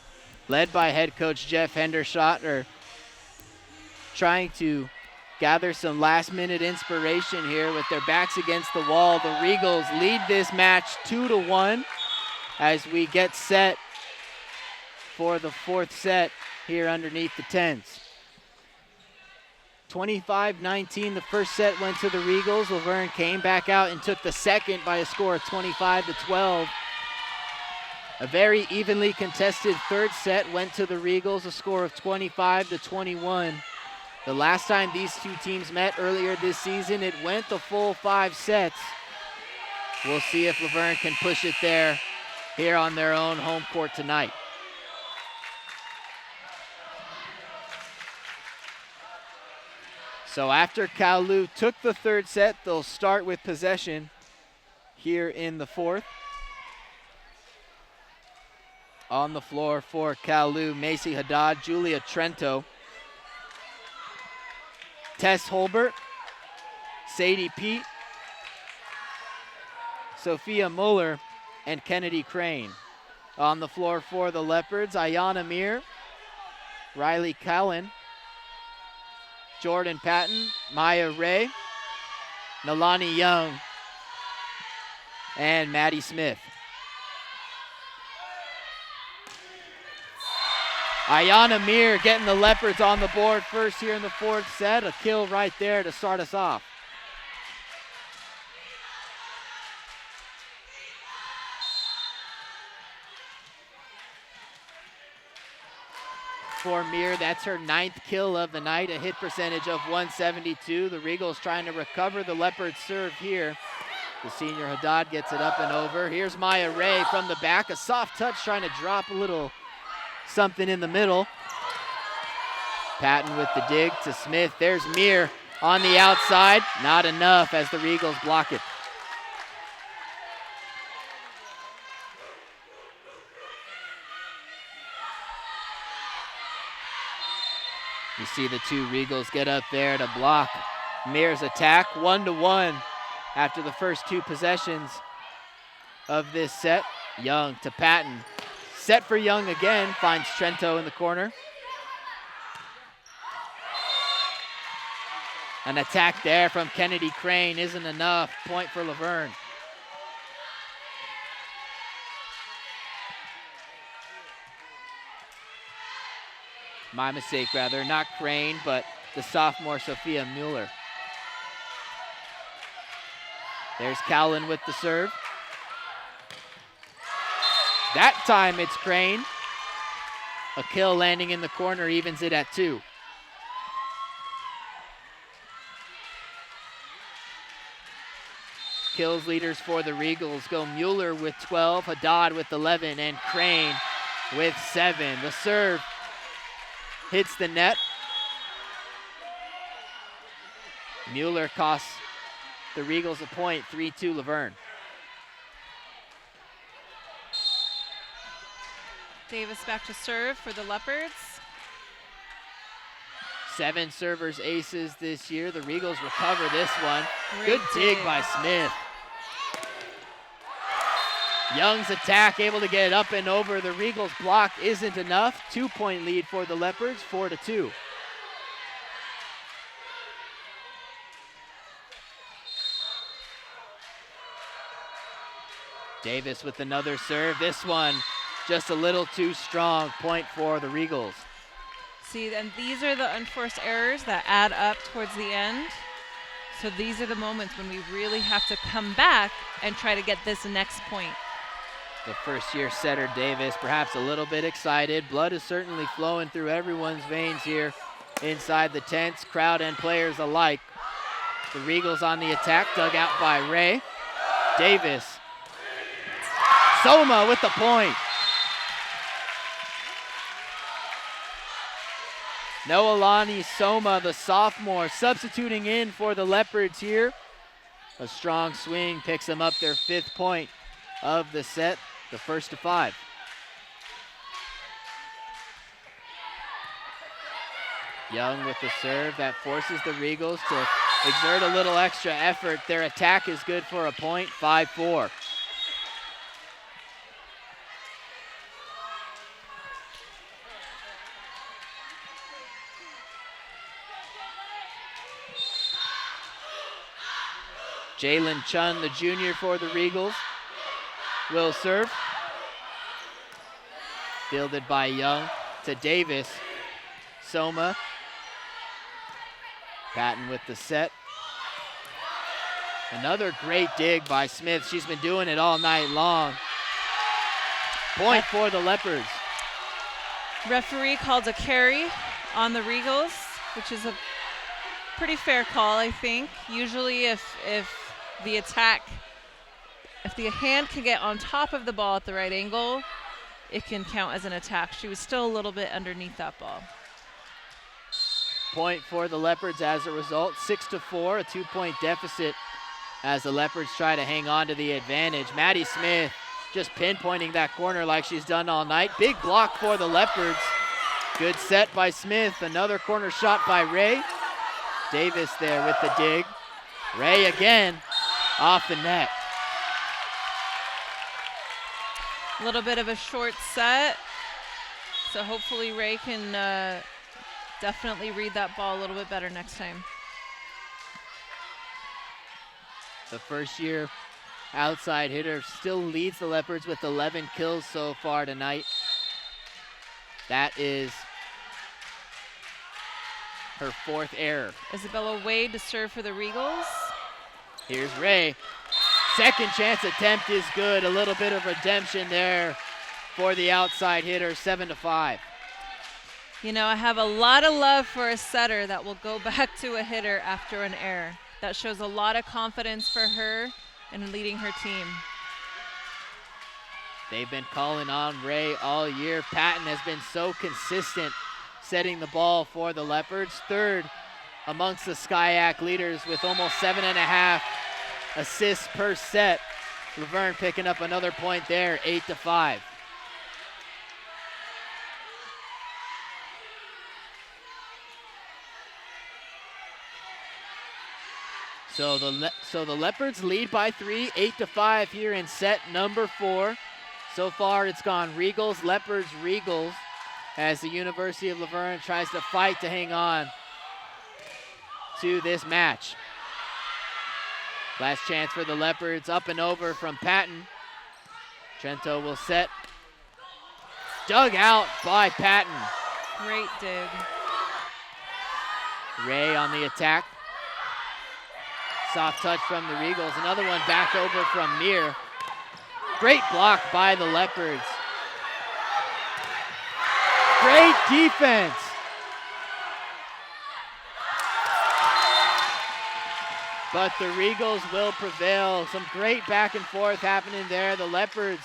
led by head coach Jeff Hendershot, are trying to gather some last-minute inspiration here with their backs against the wall. The Regals lead this match 2-1 as we get set for the 4th set here underneath the tents. 25-19, the first set went to the Regals. Laverne came back out and took the second by a score of 25-12. A very evenly contested third set went to the Regals, a score of 25-21. The last time these two teams met earlier this season, it went the full 5 sets. We'll see if Laverne can push it there here on their own home court tonight. So after Kalu took the third set, they'll start with possession here in the 4th. On the floor for Kalu, Macy Haddad, Julia Trento, Tess Holbert, Sadie Pete, Sophia Muller, and Kennedy Crane. On the floor for the Leopards, Ayana Mir, Riley Cowan, Jordan Patton, Maya Ray, Nalani Young, and Maddie Smith. Ayana Mir getting the Leopards on the board first here in the 4th set. A kill right there to start us off. For Mir, that's her 9th kill of the night, a hit percentage of 172. The Regals trying to recover the Leopards serve here. The senior Haddad gets it up and over. Here's Maya Ray from the back, a soft touch trying to drop a little something in the middle. Patton with the dig to Smith. There's Mir on the outside. Not enough as the Regals block it. You see the two Regals get up there to block Mir's attack. 1-1 after the first 2 possessions of this set. Young to Patton. Set for Young again, finds Trento in the corner. An attack there from Kennedy Crane isn't enough. Point for Laverne. My mistake, rather. Not Crane, but the sophomore Sophia Mueller. There's Cowlin with the serve. That time it's Crane. A kill landing in the corner evens it at 2. Kills leaders for the Regals go Mueller with 12, Haddad with 11, and Crane with 7. The serve hits the net. Mueller costs the Regals a point, 3-2 Laverne. Davis back to serve for the Leopards. 7 servers aces this year. The Regals recover this one. Great Good dig by Smith. Young's attack able to get it up and over. The Regals block isn't enough. 2-point lead for the Leopards, 4-2. Davis with another serve. This one just a little too strong. Point for the Regals. See, and these are the unforced errors that add up towards the end. So these are the moments when we really have to come back and try to get this next point. The first-year setter Davis perhaps a little bit excited. Blood is certainly flowing through everyone's veins here inside the tents, crowd and players alike. The Regals on the attack, dug out by Ray. Davis. Soma with the point. Noelani Soma, the sophomore, substituting in for the Leopards here. A strong swing picks them up their 5th point of the set, the first to 5. Young with the serve that forces the Regals to exert a little extra effort. Their attack is good for a point, 5-4. Jalen Chun, the junior for the Regals, will serve. Fielded by Young to Davis. Soma. Patton with the set. Another great dig by Smith. She's been doing it all night long. Point for the Leopards. Referee called a carry on the Regals, which is a pretty fair call, I think. Usually if the attack, if the hand can get on top of the ball at the right angle, it can count as an attack. She was still a little bit underneath that ball. Point for the Leopards as a result, 6-4, a 2-point deficit as the Leopards try to hang on to the advantage. Maddie Smith just pinpointing that corner like she's done all night. Big block for the Leopards. Good set by Smith, another corner shot by Ray. Davis there with the dig. Ray again. Off the net. A little bit of a short set, so hopefully Ray can definitely read that ball a little bit better next time. The first-year outside hitter still leads the Leopards with 11 kills so far tonight. That is her 4th error. Isabella Wade to serve for the Regals. Here's Ray. Second chance attempt is good. A little bit of redemption there for the outside hitter, 7-5. You know, I have a lot of love for a setter that will go back to a hitter after an error. That shows a lot of confidence for her in leading her team. They've been calling on Ray all year. Patton has been so consistent setting the ball for the Leopards. 3rd amongst the SCIAC leaders with almost 7.5 assists per set. Laverne picking up another point there, 8-5. So the Leopards lead by 3, 8-5 here in set number 4. So far it's gone Regals, Leopards, Regals, as the University of Laverne tries to fight to hang on to this match. Last chance for the Leopards, up and over from Patton. Trento will set. Dug out by Patton. Great dig. Ray on the attack. Soft touch from the Regals. Another one back over from Mir. Great block by the Leopards. Great defense. But the Regals will prevail. Some great back and forth happening there. The Leopards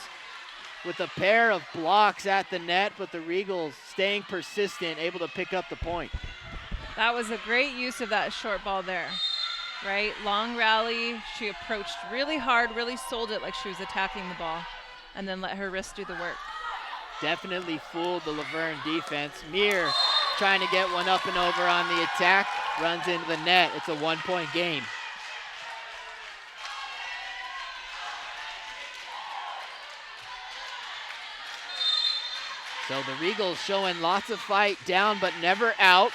with a pair of blocks at the net, but the Regals staying persistent, able to pick up the point. That was a great use of that short ball there, right? Long rally. She approached really hard, really sold it like she was attacking the ball, and then let her wrist do the work. Definitely fooled the Laverne defense. Mir trying to get one up and over on the attack, runs into the net. It's a 1-point game. So the Regals showing lots of fight, down but never out.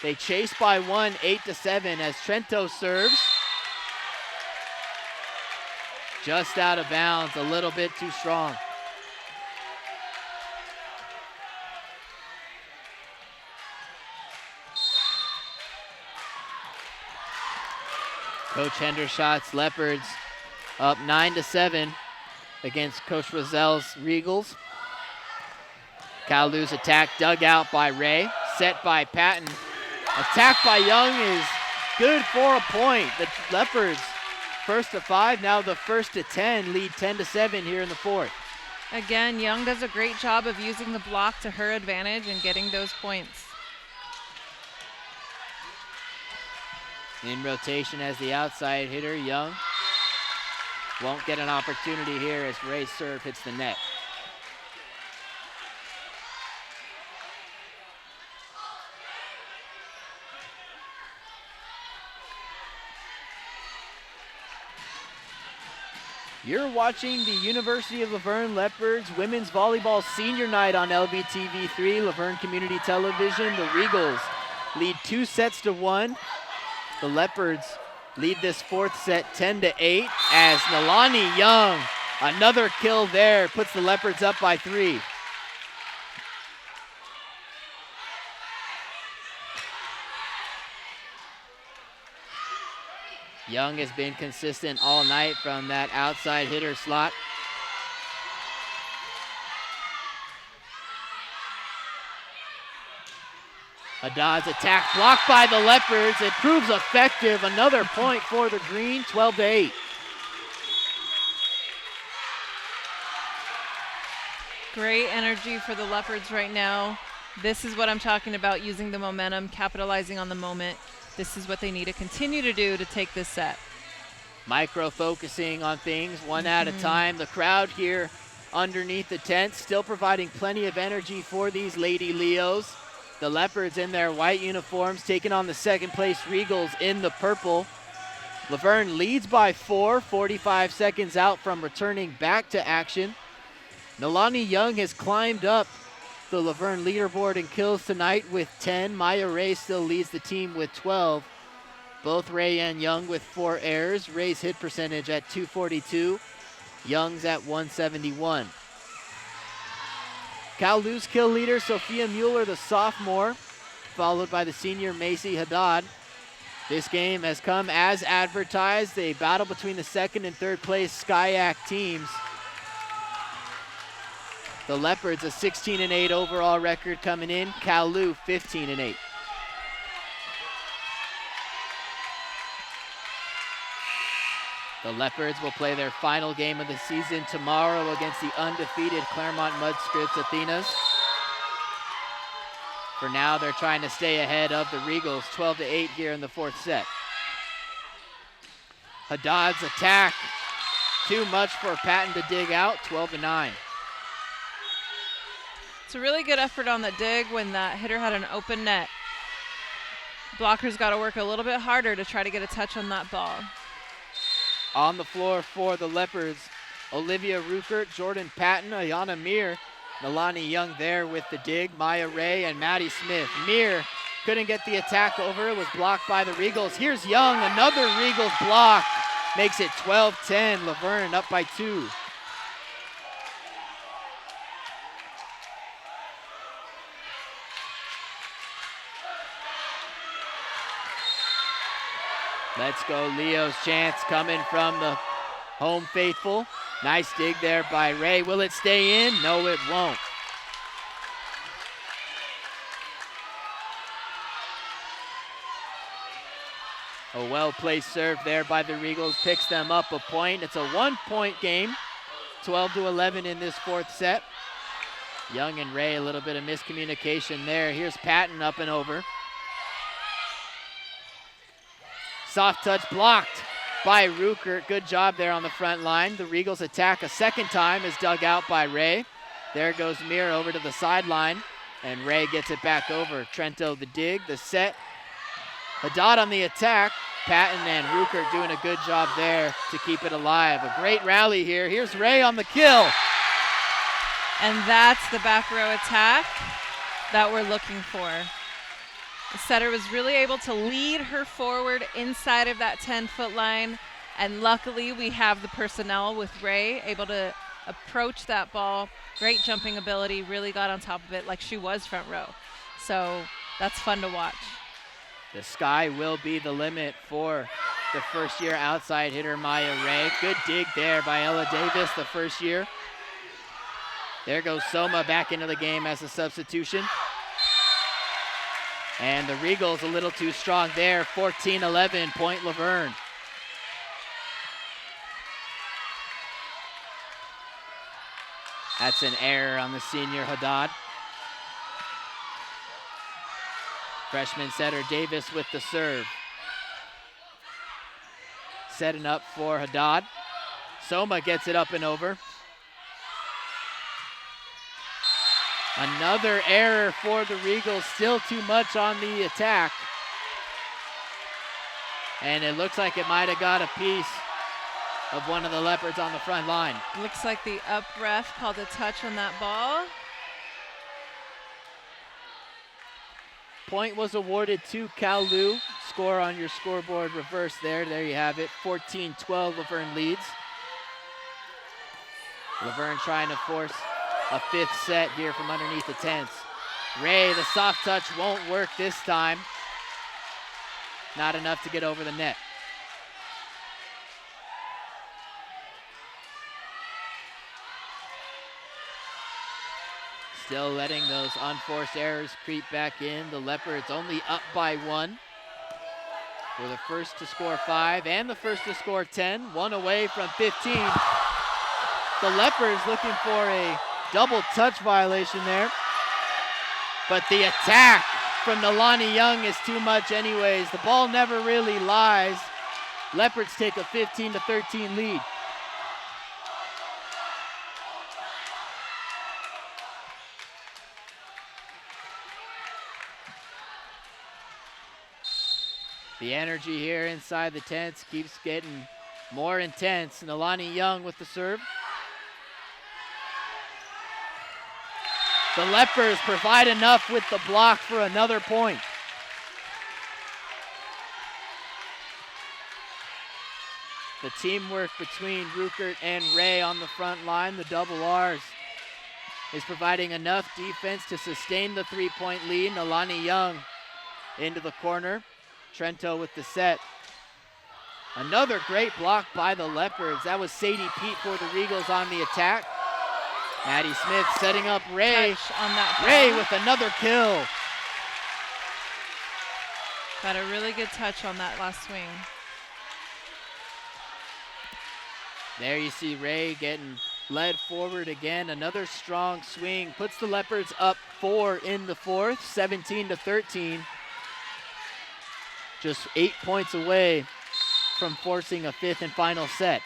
They chase by one, 8-7 as Trento serves. Just out of bounds, a little bit too strong. Coach Hendershot's Leopards up 9-7 against Coach Rozelle's Regals. Kalu's attack dug out by Ray, set by Patton. Attack by Young is good for a point. The Leopards first to 5, now the first to 10, lead 10-7 here in the fourth. Again, Young does a great job of using the block to her advantage and getting those points. In rotation as the outside hitter, Young won't get an opportunity here as Ray's serve hits the net. You're watching the University of Laverne Leopards Women's Volleyball Senior Night on LVTV3, Laverne Community Television. The Regals lead 2-1. The Leopards lead this fourth set 10-8 as Nalani Young, another kill there, puts the Leopards up by 3. Young has been consistent all night from that outside hitter slot. Haddad's attack blocked by the Leopards. It proves effective. Another point for the Green, 12-8. Great energy for the Leopards right now. This is what I'm talking about, using the momentum, capitalizing on the moment. This is what they need to continue to do to take this set. Micro-focusing on things one at a time. The crowd here underneath the tent still providing plenty of energy for these Lady Leos. The Leopards in their white uniforms taking on the second place Regals in the purple. Laverne leads by 4, 45 seconds out from returning back to action. Nalani Young has climbed up the Laverne leaderboard in kills tonight with 10. Maya Ray still leads the team with 12. Both Ray and Young with 4 errors. Ray's hit percentage at .242. Young's at .171. Kalu's kill leader, Sophia Mueller, the sophomore, followed by the senior Macy Haddad. This game has come as advertised, a battle between the second and third place Skyac teams. The Leopards a 16-8 overall record coming in. Kalu 15-8. The Leopards will play their final game of the season tomorrow against the undefeated Claremont Mudscripts Athenas. For now, they're trying to stay ahead of the Regals, 12-8 here in the fourth set. Haddad's attack, too much for Patton to dig out, 12-9. It's a really good effort on the dig when that hitter had an open net. Blocker's got to work a little bit harder to try to get a touch on that ball. On the floor for the Leopards, Olivia Ruckert, Jordan Patton, Ayana Mir, Nalani Young there with the dig, Maya Ray and Maddie Smith. Mir couldn't get the attack over, it was blocked by the Regals. Here's Young, another Regals block, makes it 12-10, Laverne up by 2. Let's go Leo's chance coming from the home faithful. Nice dig there by Ray. Will it stay in? No, it won't. A well-placed serve there by the Regals picks them up a point. It's a 1-point game, 12-11 in this fourth set. Young and Ray, a little bit of miscommunication there. Here's Patton up and over. Soft touch blocked by Ruckert. Good job there on the front line. The Regals attack a second time, is dug out by Ray. There goes Mir over to the sideline, and Ray gets it back over. Trento the dig, the set. Haddad on the attack. Patton and Ruckert doing a good job there to keep it alive. A great rally here. Here's Ray on the kill. And that's the back row attack that we're looking for. The setter was really able to lead her forward inside of that 10-foot line. And luckily we have the personnel with Ray able to approach that ball. Great jumping ability, really got on top of it like she was front row. So that's fun to watch. The sky will be the limit for the first-year outside hitter, Maya Ray. Good dig there by Ella Davis, the first year. There goes Soma back into the game as a substitution. And the Regals a little too strong there, 14-11, point Laverne. That's an error on the senior Haddad. Freshman setter Davis with the serve. Setting up for Haddad. Soma gets it up and over. Another error for the Regals, still too much on the attack. And it looks like it might have got a piece of one of the Leopards on the front line. Looks like the up ref called a touch on that ball. Point was awarded to Kowloon. Score on your scoreboard reverse there. There you have it. 14-12, Laverne leads. Laverne trying to force a fifth set here from underneath the tents. Ray, the soft touch won't work this time. Not enough to get over the net. Still letting those unforced errors creep back in. The Leopards only up by 1. We're the first to score 5 and the first to score 10. 1 away from 15. The Leopards looking for a double touch violation there. But the attack from Nalani Young is too much anyways. The ball never really lies. Leopards take a 15-13 lead. The energy here inside the tents keeps getting more intense. Nalani Young with the serve. The Leopards provide enough with the block for another point. The teamwork between Ruckert and Ray on the front line, the double R's, is providing enough defense to sustain the 3-point lead. Nalani Young into the corner. Trento with the set. Another great block by the Leopards. That was Sadie Pete for the Regals on the attack. Maddie Smith setting up Ray. On that Ray ball. with another kill. Got a really good touch on that last swing. There you see Ray getting led forward again. Another strong swing. Puts the Leopards up 4 in the fourth, 17-13. Just 8 points away from forcing a fifth and final set.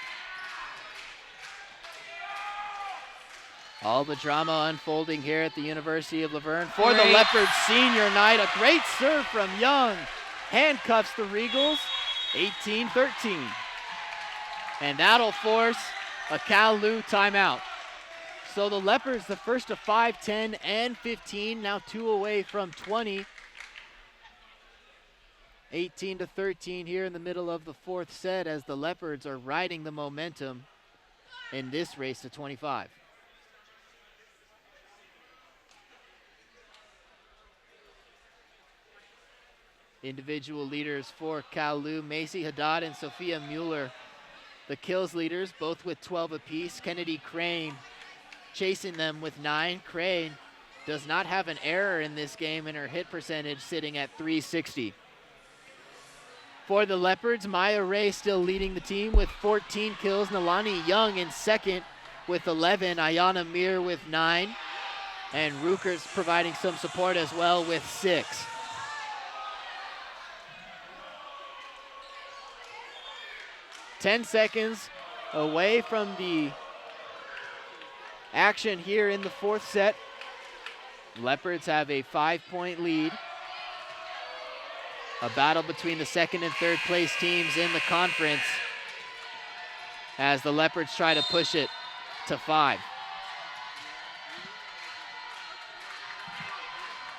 All the drama unfolding here at the University of Laverne for the Leopards senior night. A great serve from Young. Handcuffs the Regals, 18-13. And that'll force a Kowloon timeout. So the Leopards, the first of 5, 10, and 15, now 2 away from 20. 18-13 here in the middle of the fourth set as the Leopards are riding the momentum in this race to 25. Individual leaders for Kowloon, Macy Haddad and Sophia Mueller. The kills leaders, both with 12 apiece. Kennedy Crane chasing them with 9. Crane does not have an error in this game, and her hit percentage sitting at .360. For the Leopards, Maya Ray still leading the team with 14 kills. Nalani Young in second with 11. Ayana Mir with 9. And Rukers providing some support as well with 6. Ten seconds away from the action here in the fourth set. Leopards have a 5-point lead. A battle between the second and third place teams in the conference as the Leopards try to push it to 5.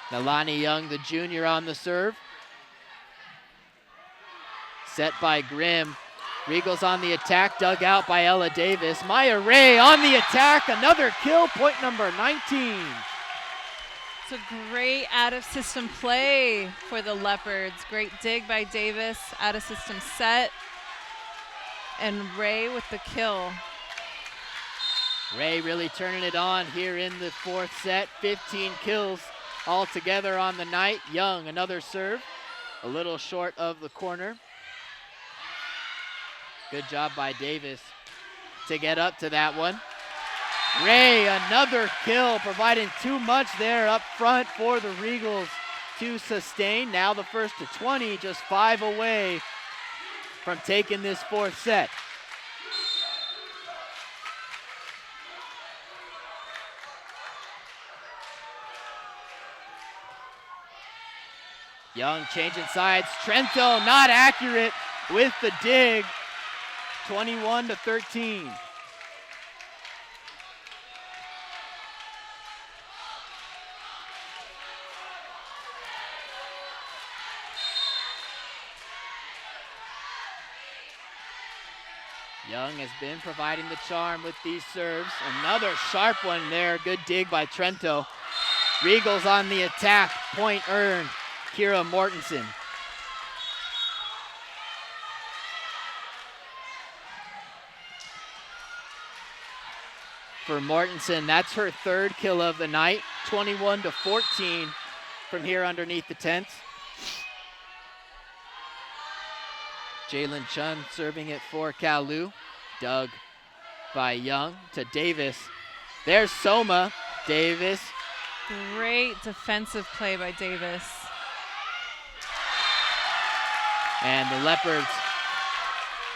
Nalani Young, the junior, on the serve. Set by Grimm. Regals on the attack, dug out by Ella Davis. Maya Ray on the attack, another kill, point number 19. It's a great out-of-system play for the Leopards. Great dig by Davis, out-of-system set. And Ray with the kill. Ray really turning it on here in the fourth set. 15 kills altogether on the night. Young, another serve. A little short of the corner. Good job by Davis to get up to that one. Ray, another kill, providing too much there up front for the Regals to sustain. Now the first to 20, just 5 away from taking this fourth set. Young changing sides. Trento not accurate with the dig. 21-13. Young has been providing the charm with these serves. Another sharp one there. Good dig by Trento. Regals on the attack. Point earned. Kira Mortensen. For Mortensen, that's her third kill of the night. 21-14 from here underneath the tents. Jalen Chun serving it for Kalu. Dug by Young to Davis. There's Soma. Davis. Great defensive play by Davis. And the Leopards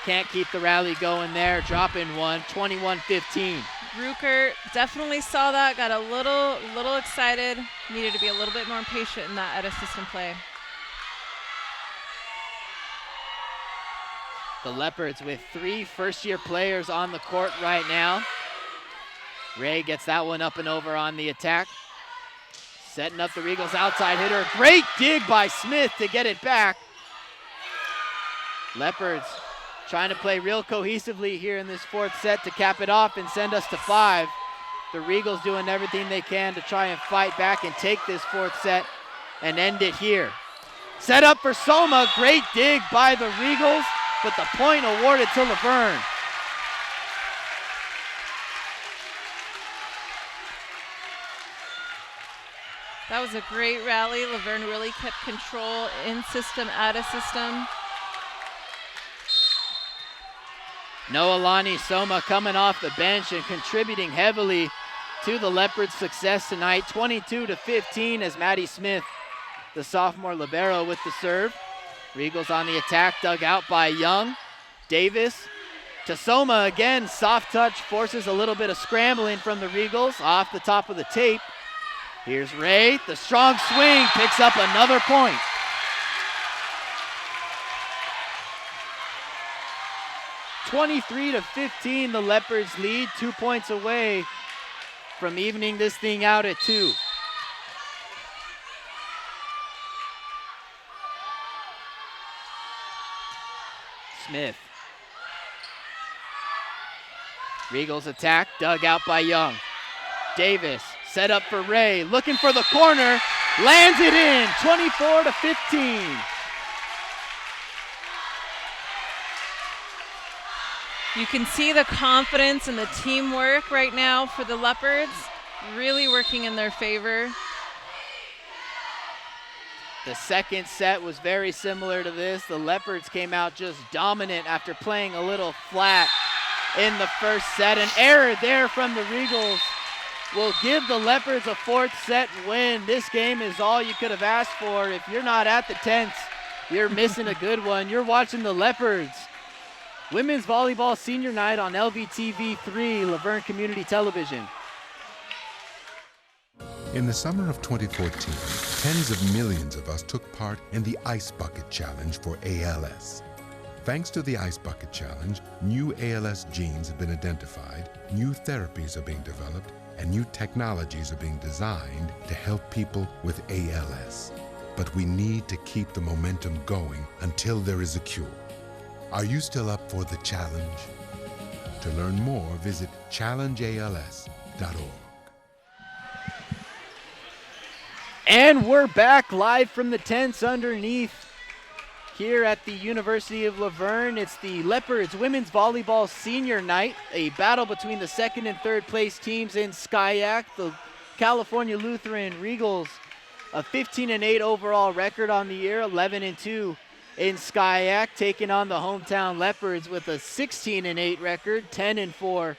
can't keep the rally going there. Dropping one, 21-15. Ruker definitely saw that, got a little excited. Needed to be a little bit more patient in that out-of-system play. The Leopards with 3 first-year players on the court right now. Ray gets that one up and over on the attack. Setting up the Regals outside hitter. Great dig by Smith to get it back. Leopards trying to play real cohesively here in this fourth set to cap it off and send us to 5. The Regals doing everything they can to try and fight back and take this fourth set and end it here. Set up for Soma. Great dig by the Regals, but the point awarded to Laverne. That was a great rally. Laverne really kept control in system, out of system. Noelani Soma coming off the bench and contributing heavily to the Leopards' success tonight. 22-15 as Maddie Smith, the sophomore libero, with the serve. Regals on the attack, dug out by Young. Davis to Soma again. Soft touch forces a little bit of scrambling from the Regals off the top of the tape. Here's Ray. The strong swing picks up another point. (23-15), the Leopards lead, 2 points away from evening this thing out at 2. Smith. Regals attack, dug out by Young. Davis set up for Ray, looking for the corner, lands it in, 24-15. You can see the confidence and the teamwork right now for the Leopards, really working in their favor. The second set was very similar to this. The Leopards came out just dominant after playing a little flat in the first set. An error there from the Regals will give the Leopards a fourth set win. This game is all you could have asked for. If you're not at the tents, you're missing a good one. You're watching the Leopards Women's Volleyball Senior Night on LVTV 3, Laverne Community Television. In the summer of 2014, tens of millions of us took part in the Ice Bucket Challenge for ALS. Thanks to the Ice Bucket Challenge, new ALS genes have been identified, new therapies are being developed, and new technologies are being designed to help people with ALS. But we need to keep the momentum going until there is a cure. Are you still up for the challenge? To learn more, visit challengeals.org. And we're back live from the tents underneath here at the University of Laverne. It's the Leopards Women's Volleyball Senior Night, a battle between the second and third place teams in SCIAC. The California Lutheran Regals, a 15-8 overall record on the year, 11-2 in SCIAC, taking on the hometown Leopards with a 16-8 record, 10-4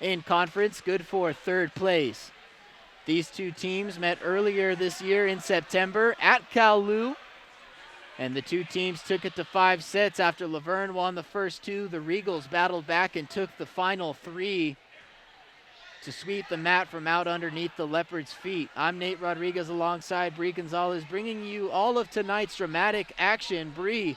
in conference, good for third place. These two teams met earlier this year in September at Cal-Lu, and the two teams took it to 5 sets. After Laverne won the first 2, the Regals battled back and took the final 3 to sweep the mat from out underneath the Leopards' feet. I'm Nate Rodriguez alongside Bree Gonzalez, bringing you all of tonight's dramatic action. Bree,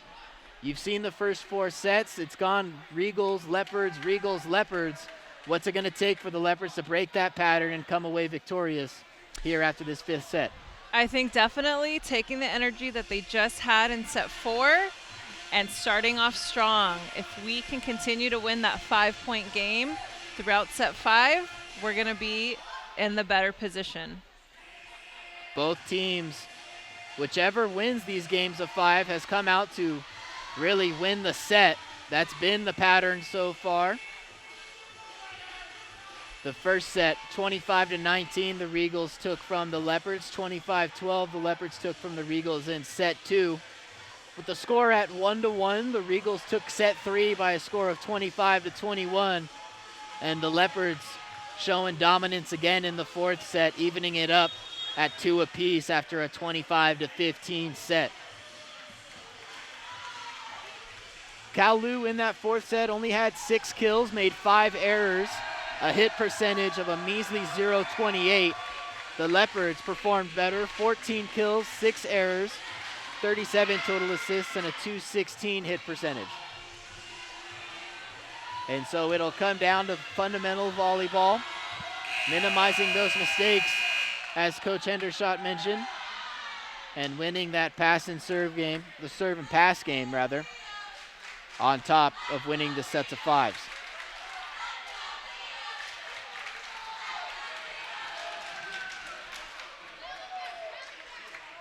you've seen the first 4 sets. It's gone Regals, Leopards, Regals, Leopards. What's it going to take for the Leopards to break that pattern and come away victorious here after this 5th set? I think definitely taking the energy that they just had in set 4 and starting off strong. If we can continue to win that 5-point game throughout set 5, we're going to be in the better position. Both teams, whichever wins these games of 5, has come out to really win the set. That's been the pattern so far. The first set, 25-19, the Regals took from the Leopards. 25-12, the Leopards took from the Regals in set 2. With the score at 1-1, the Regals took set 3 by a score of 25-21. And the Leopards showing dominance again in the 4th set, evening it up at 2 apiece after a 25-15 set. Cal-Lu in that 4th set only had 6 kills, made 5 errors, a hit percentage of a measly 0.28. The Leopards performed better, 14 kills, 6 errors, 37 total assists, and a 216 hit percentage. And so it'll come down to fundamental volleyball, minimizing those mistakes, as Coach Hendershot mentioned, and winning that pass and serve game, the serve and pass game rather, on top of winning the sets of 5s.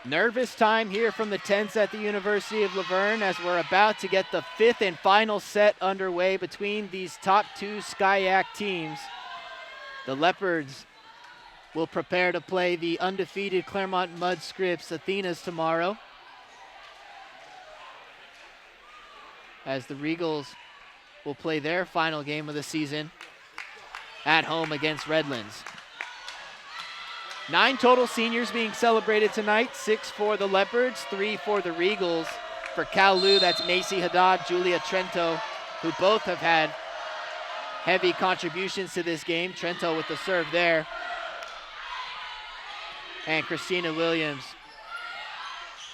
Nervous time here from the tents at the University of Laverne as we're about to get the 5th and final set underway between these top 2 SCIAC teams. The Leopards will prepare to play the undefeated Claremont Mudscripts Athenas tomorrow, as the Regals will play their final game of the season at home against Redlands. 9 total seniors being celebrated tonight, 6 for the Leopards, 3 for the Regals. For Cal-Lu, that's Macy Haddad, Julia Trento, who both have had heavy contributions to this game. Trento with the serve there. And Christina Williams,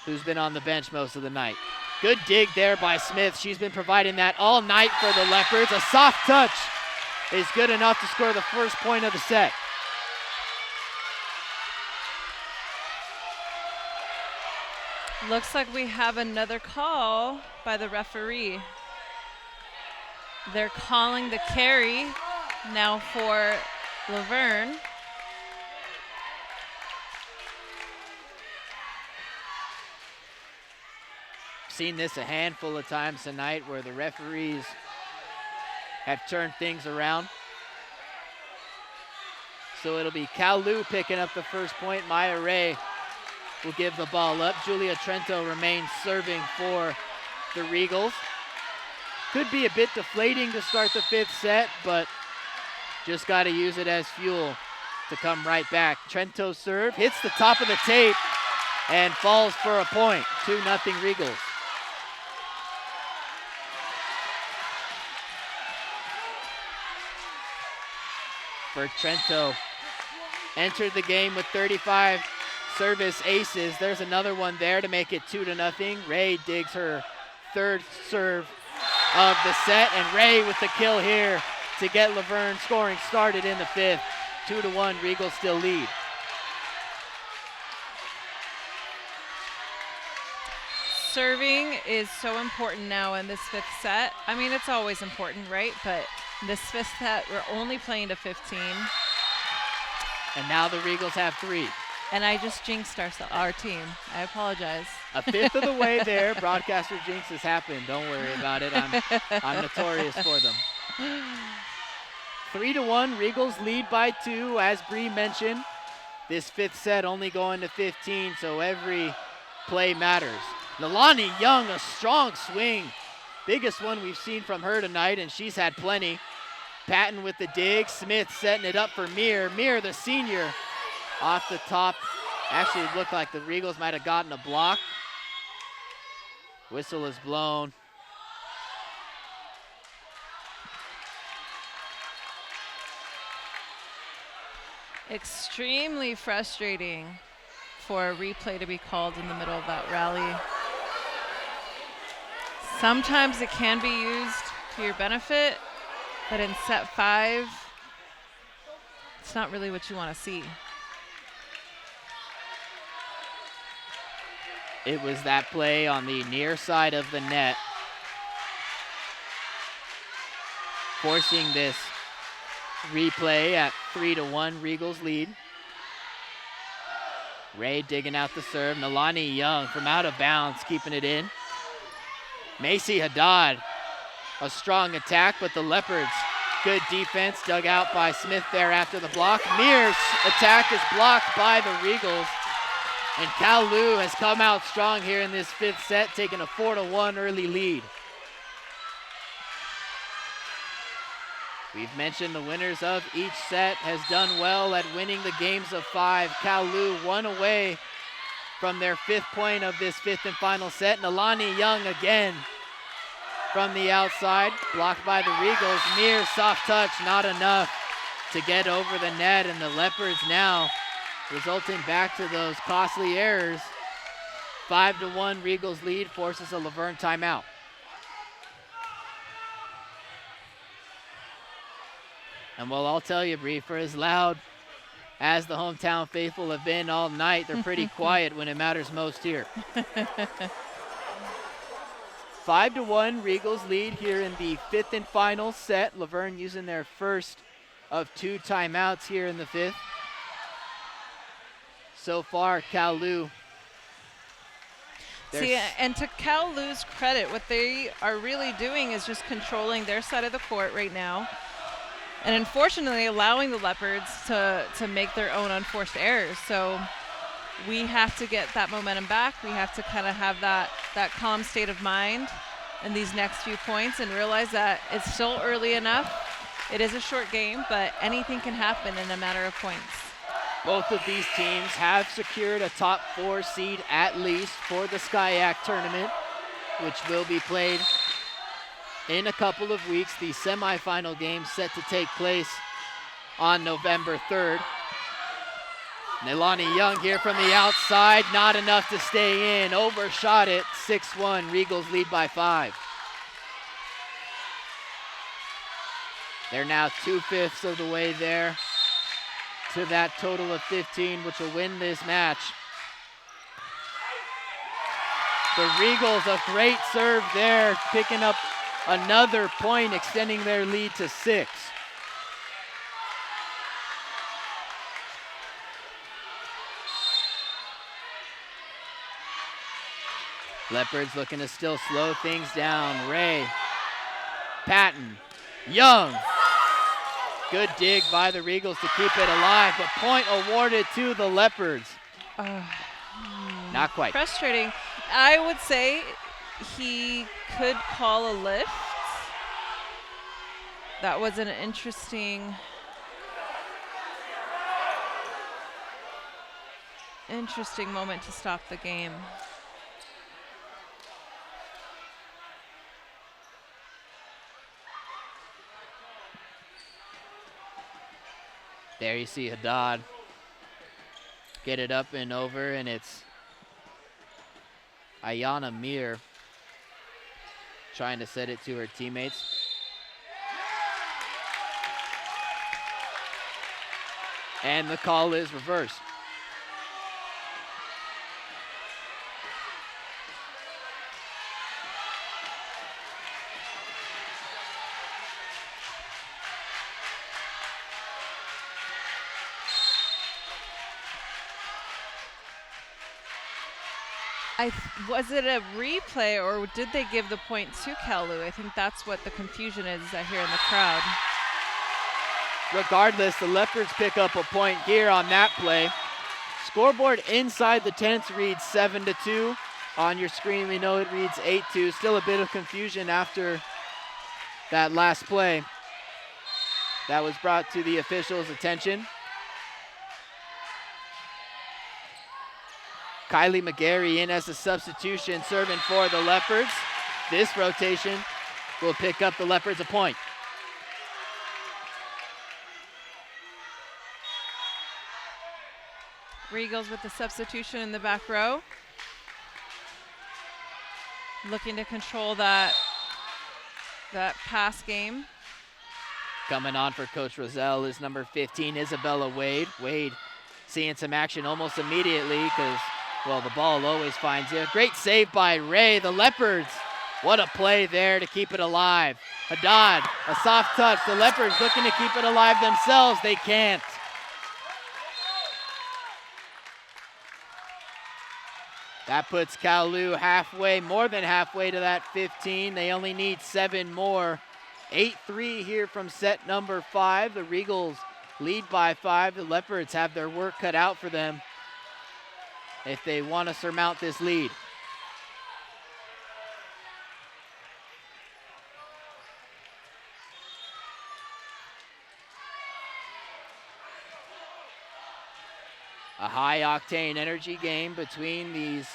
who's been on the bench most of the night. Good dig there by Smith. She's been providing that all night for the Leopards. A soft touch is good enough to score the first point of the set. Looks like we have another call by the referee. They're calling the carry now for Laverne. Seen this a handful of times tonight where the referees have turned things around. So it'll be Cal-Lu picking up the first point. Maya Ray will give the ball up. Julia Trento remains serving for the Regals. Could be a bit deflating to start the 5th set, but just got to use it as fuel to come right back. Trento serve, hits the top of the tape, and falls for a point. 2-0 Regals. For Trento, entered the game with 35 service aces. There's another one there to make it 2-0. Ray digs her 3rd serve of the set, and Ray with the kill here to get Laverne scoring started in the 5th. 2-1, Regals still lead. Serving is so important now in this 5th set. I mean, it's always important, right? But this 5th set, we're only playing to 15. And now the Regals have 3. And I just jinxed our team. I apologize. A 5th of the way there. Broadcaster jinx has happened. Don't worry about it. I'm notorious for them. 3-1, Regals lead by 2. As Bree mentioned, this 5th set only going to 15, so every play matters. Nalani Young, a strong swing. Biggest one we've seen from her tonight, and she's had plenty. Patton with the dig. Smith setting it up for Mir. Mir, the senior, off the top. Actually, it looked like the Regals might have gotten a block. Whistle is blown. Extremely frustrating for a replay to be called in the middle of that rally. Sometimes it can be used to your benefit, but in set 5, it's not really what you want to see. It was that play on the near side of the net, forcing this replay at 3-1, Regals lead. Ray digging out the serve. Nalani Young from out of bounds, keeping it in. Macy Haddad, a strong attack, but the Leopards, good defense, dug out by Smith there after the block. Mir's attack is blocked by the Regals, and Cal Lu has come out strong here in this 5th set, taking a 4-1 early lead. We've mentioned the winners of each set has done well at winning the games of 5. Cal Lu 1 away from their 5th point of this 5th and final set. Nalani Young again from the outside, blocked by the Regals. Mir, soft touch, not enough to get over the net, and the Leopards now resulting back to those costly errors. 5-1 Regals lead, forces a Laverne timeout. And well, I'll tell you, Bree, for as loud as the hometown faithful have been all night, they're pretty quiet when it matters most here. 5-1, Regals lead here in the 5th and final set. Laverne using their first of 2 timeouts here in the 5th. So far, Cal Lu. See, and to Cal Lu's credit, what they are really doing is just controlling their side of the court right now. And unfortunately allowing the Leopards to make their own unforced errors. So we have to get that momentum back. We have to kind of have that calm state of mind in these next few points and realize that it's still early enough. It is a short game, but anything can happen in a matter of points. Both of these teams have secured a top 4 seed at least for the SCIAC tournament, which will be played in a couple of weeks. The semifinal game set to take place on November 3rd. Nalani Young here from the outside, not enough to stay in, overshot it, 6-1, Regals lead by 5. They're now 2/5 of the way there to that total of 15, which will win this match. The Regals, a great serve there, picking up another point, extending their lead to 6. Leopards looking to still slow things down. Ray, Patton, Young. Good dig by the Regals to keep it alive, but point awarded to the Leopards. Not quite. Frustrating. I would say he could call a lift. That was an interesting moment to stop the game. There you see Haddad get it up and over, and it's Ayana Mir trying to set it to her teammates. And the call is reversed. Was it a replay, or did they give the point to Kalu? I think that's what the confusion is I hear in the crowd. Regardless, the Leopards pick up a point here on that play. Scoreboard inside the tents reads 7-2. On your screen, we know it reads 8-2. Still a bit of confusion after that last play. That was brought to the officials' attention. Kylie McGarry in as a substitution, serving for the Leopards. This rotation will pick up the Leopards a point. Regals with the substitution in the back row. Looking to control that pass game. Coming on for Coach Roselle is number 15, Isabella Wade. Wade seeing some action almost immediately because, well, the ball always finds you. Great save by Ray. The Leopards, what a play there to keep it alive. Haddad, a soft touch. The Leopards looking to keep it alive themselves. They can't. That puts Kalu halfway, more than halfway to that 15. They only need 7 more. 8-3 here from set number 5. The Regals lead by 5. The Leopards have their work cut out for them if they want to surmount this lead. A high-octane energy game between these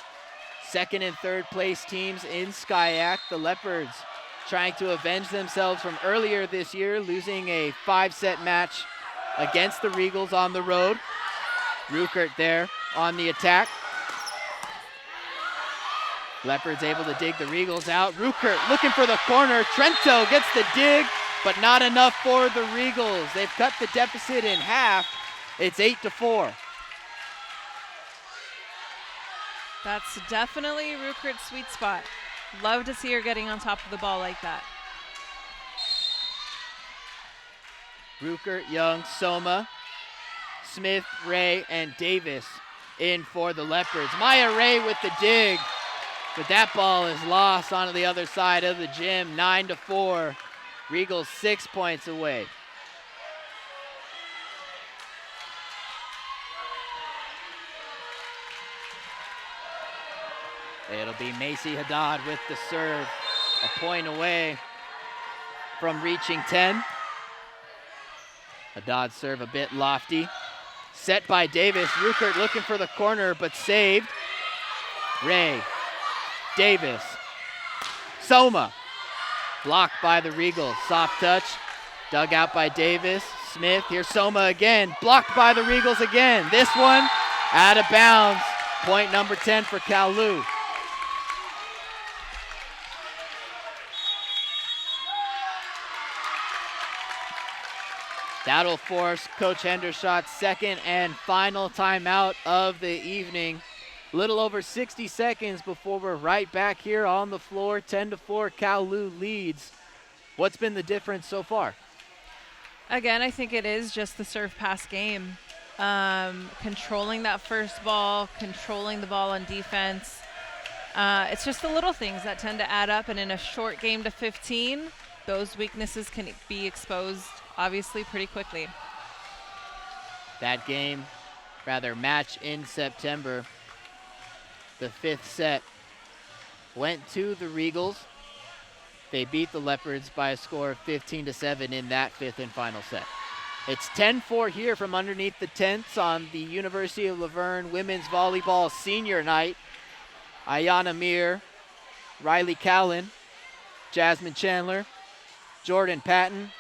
second and third place teams in Skyac. The Leopards trying to avenge themselves from earlier this year, losing a 5-set match against the Regals on the road. Ruckert there on the attack. Leopards able to dig the Regals out. Ruckert looking for the corner. Trento gets the dig, but not enough for the Regals. They've cut the deficit in half. It's 8-4. That's definitely Ruckert's sweet spot. Love to see her getting on top of the ball like that. Ruckert, Young, Soma, Smith, Ray, and Davis in for the Leopards. Maya Ray with the dig, but that ball is lost onto the other side of the gym. 9-4. Regals 6 points away. It'll be Macy Haddad with the serve, a point away from reaching 10. Haddad's serve a bit lofty. Set by Davis. Ruckert looking for the corner, but saved. Ray, Davis, Soma. Blocked by the Regals. Soft touch, dug out by Davis. Smith, here's Soma again. Blocked by the Regals again. This one out of bounds. Point number 10 for Kalu. That'll force Coach Hendershot's second and final timeout of the evening. Little over 60 seconds before we're right back here on the floor. 10-4, Kalu leads. What's been the difference so far? Again, I think it is just the serve pass game. Controlling that first ball, controlling the ball on defense. It's just the little things that tend to add up, and in a short game to 15, those weaknesses can be exposed obviously pretty quickly. That game, rather match in September, The fifth set went to the Regals. They beat the Leopards by a score of 15-7 in that fifth and final set. It's 10-4 here from underneath the tents on the University of Laverne Women's Volleyball Senior Night. Ayana Mir, Riley Callan, Jasmine Chandler, Jordan Patton,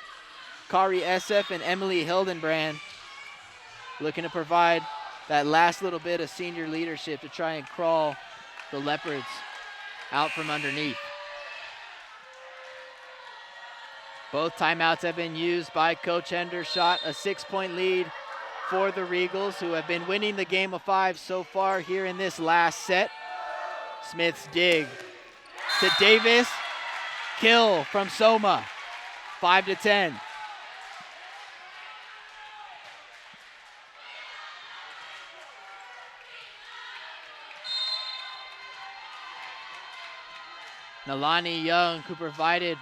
Kari Esef, and Emily Hildenbrand looking to provide that last little bit of senior leadership to try and crawl the Leopards out from underneath. Both timeouts have been used by Coach Hendershot. A 6-point lead for the Regals, who have been winning the game of 5 so far here in this last set. Smith's dig to Davis. Kill from Soma. 5-10. Nalani Young, who provided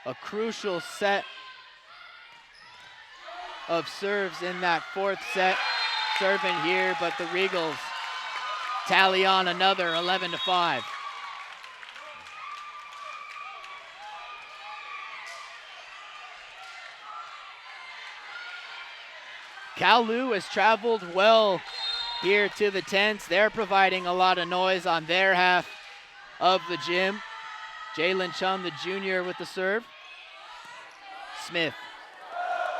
a crucial set of serves in that fourth set, serving here, but the Regals tally on another 11-5. Kowloon has traveled well here to the tents. They're providing a lot of noise on their half of the gym. Jalen Chum, the junior, with the serve. Smith,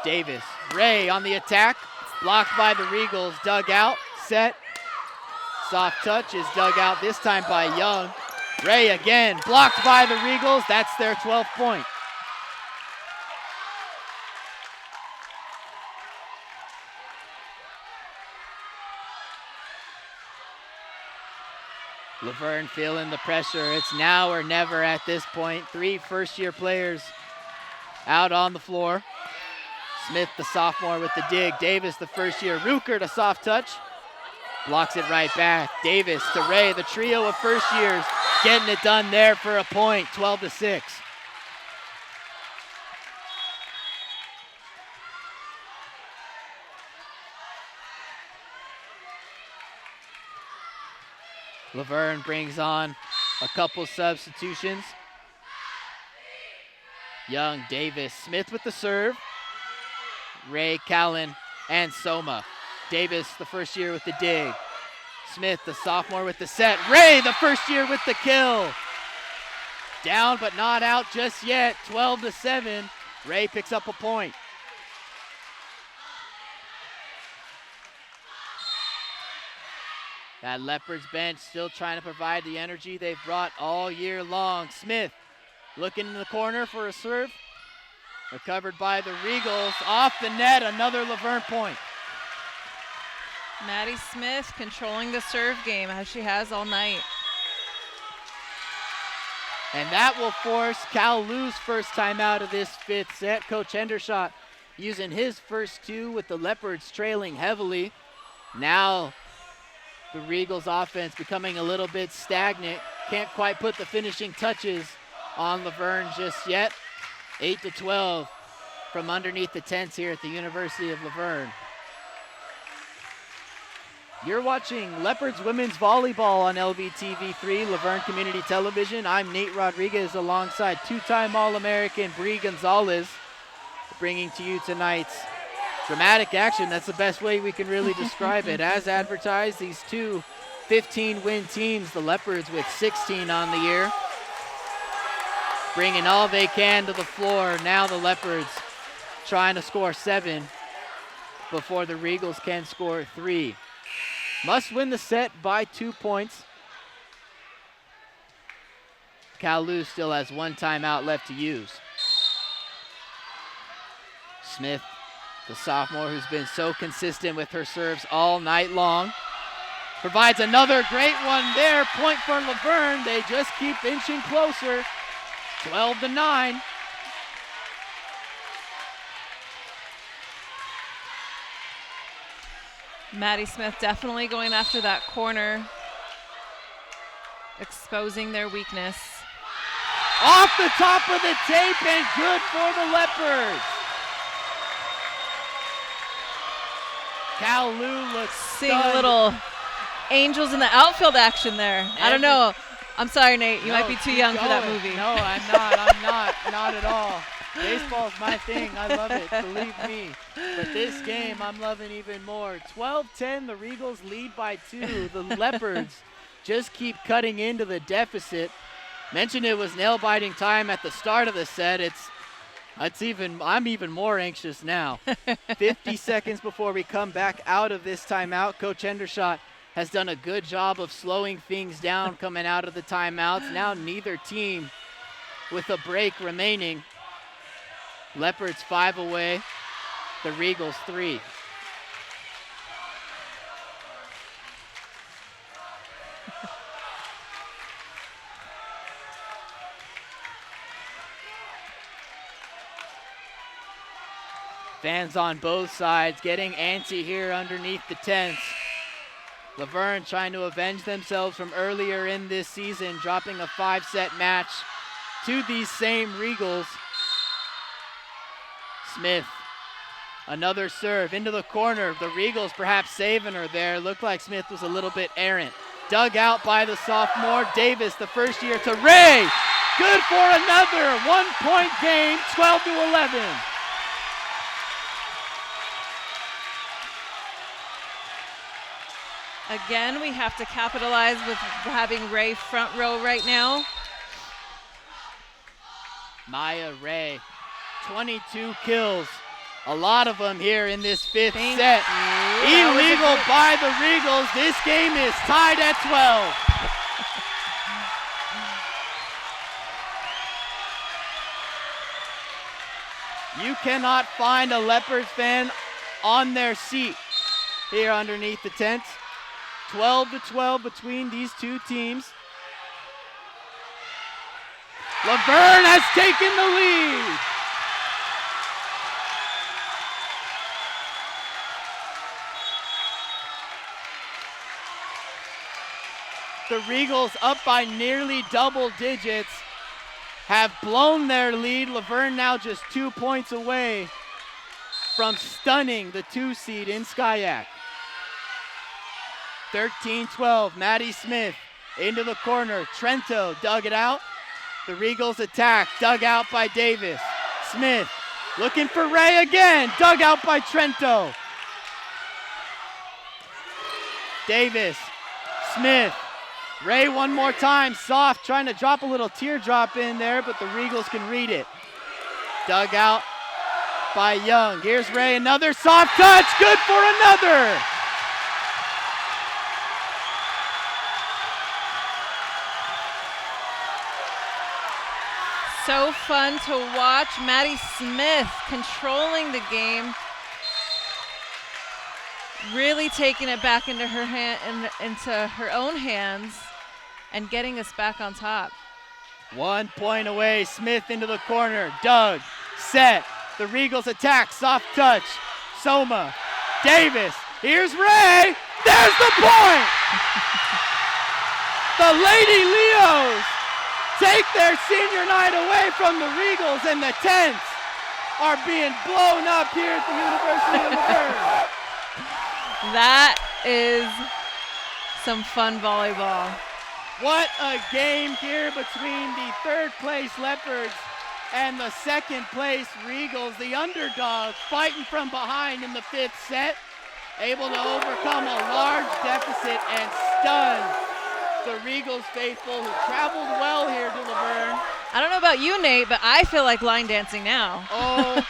Davis, Ray on the attack. Blocked by the Regals, dug out, set. Soft touch is dug out, this time by Young. Ray again, blocked by the Regals. That's their 12th point. Laverne feeling the pressure. It's now or never at this point. 3 first-year players out on the floor. Smith, the sophomore, with the dig. Davis, the first-year. Ruker, to soft touch. Blocks it right back. Davis to Ray, the trio of first-years, getting it done there for a point, 12-6. Laverne brings on a couple substitutions. Young, Davis, Smith with the serve. Ray, Callan, and Soma. Davis, the first year, with the dig. Smith, the sophomore, with the set. Ray, the first year, with the kill. Down but not out just yet, 12-7. Ray picks up a point. That Leopards bench still trying to provide the energy they've brought all year long. Smith looking in the corner for a serve. Recovered by the Regals. Off the net, another Laverne point. Maddie Smith controlling the serve game as she has all night. And that will force Kowloon's first time out of this fifth set. Coach Hendershot using his first 2 with the Leopards trailing heavily. Now the Regals offense becoming a little bit stagnant. Can't quite put the finishing touches on Laverne just yet. 8-12 from underneath the tents here at the University of Laverne. You're watching Leopards Women's Volleyball on LVTV3, Laverne Community Television. I'm Nate Rodriguez alongside 2-time All-American Bree Gonzalez, bringing to you tonight's dramatic action. That's the best way we can really describe it. As advertised, these two 15-win teams, the Leopards with 16 on the year, bringing all they can to the floor. Now the Leopards trying to score 7 before the Regals can score 3. Must win the set by 2 points. Kowloon still has 1 timeout left to use. Smith, the sophomore who's been so consistent with her serves all night long, provides another great one there. Point for Laverne. They just keep inching closer. 12-9. Maddie Smith definitely going after that corner, exposing their weakness. Off the top of the tape and good for the Leopards. Kowloon looks seeing a little Angels in the outfield action there. I don't know. I'm sorry, Nate. You might be too young for that movie. No, I'm not. I'm not at all. Baseball's my thing. I love it. Believe me. But this game, I'm loving even more. 12-10. The Regals lead by 2. The Leopards just keep cutting into the deficit. Mentioned it was nail-biting time at the start of the set. I'm even more anxious now. 50 seconds before we come back out of this timeout. Coach Hendershot has done a good job of slowing things down coming out of the timeouts. Now neither team with a break remaining. Leopards 5 away, the Regals 3. Fans on both sides getting antsy here underneath the tents. Laverne trying to avenge themselves from earlier in this season, dropping a 5-set match to these same Regals. Smith, another serve into the corner. The Regals perhaps saving her there. Looked like Smith was a little bit errant. Dug out by the sophomore. Davis, the first year to Ray. Good for another 1-point game, 12-11. Again, we have to capitalize with having Ray front row right now. Maya Ray, 22 kills. A lot of them here in this 5th set. Illegal by the Regals. This game is tied at 12. You cannot find a Leopards fan on their seat here underneath the tents. 12-12 between these two teams. Laverne has taken the lead. The Regals up by nearly double digits have blown their lead. Laverne now just 2 points away from stunning the 2 seed in Skyac. 13-12, Maddie Smith into the corner. Trento dug it out. The Regals attack, dug out by Davis. Smith looking for Ray again, dug out by Trento. Davis, Smith, Ray one more time, soft, trying to drop a little teardrop in there, but the Regals can read it. Dug out by Young. Here's Ray, another soft touch, good for another. So fun to watch. Maddie Smith controlling the game, really taking it back into her own hands and getting us back on top. 1 point away. Smith into the corner. Doug, set. The Regals attack. Soft touch. Soma. Davis. Here's Ray. There's the point. The Lady Leos take their senior night away from the Regals, and the tents are being blown up here at the University of Laverne. That is some fun volleyball. What a game here between the 3rd place Leopards and the 2nd place Regals. The underdog fighting from behind in the 5th set, able to overcome a large deficit and stun the Regals faithful who traveled well here to Laverne. I don't know about you, Nate, but I feel like line dancing now. Oh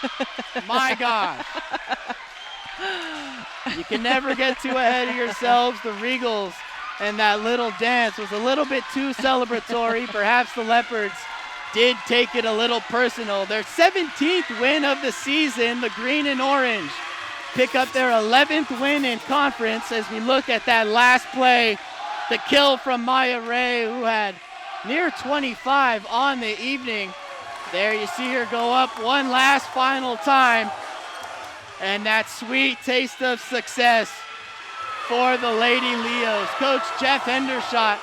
my gosh. You can never get too ahead of yourselves. The Regals and that little dance was a little bit too celebratory. Perhaps the Leopards did take it a little personal. Their 17th win of the season, the green and orange pick up their 11th win in conference as we look at that last play. The kill from Maya Ray, who had near 25 on the evening. There you see her go up one last final time. And that sweet taste of success for the Lady Leos. Coach Jeff Hendershot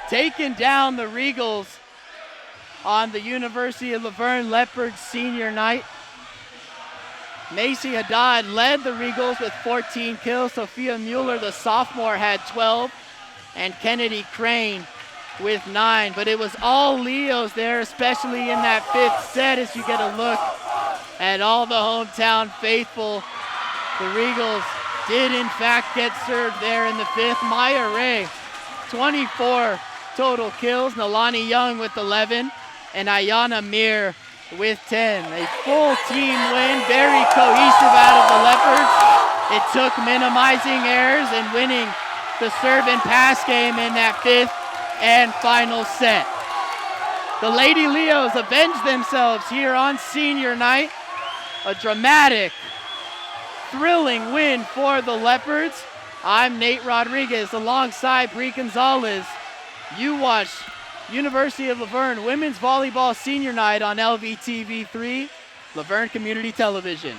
taking down the Regals on the University of Laverne Leopards senior night. Macy Haddad led the Regals with 14 kills. Sophia Mueller, the sophomore, had 12. and Kennedy Crane with 9. But it was all Leos there, especially in that 5th set, as you get a look at all the hometown faithful. The Regals did in fact get served there in the 5th. Maya Ray, 24 total kills. Nalani Young with 11, and Ayana Mir with 10. A full team win, very cohesive out of the Leopards. It took minimizing errors and winning the serve and pass game in that 5th and final set. The Lady Leos avenged themselves here on senior night. A dramatic, thrilling win for the Leopards. I'm Nate Rodriguez alongside Brie Gonzalez. You watch University of Laverne Women's Volleyball Senior Night on LVTV3, Laverne Community Television.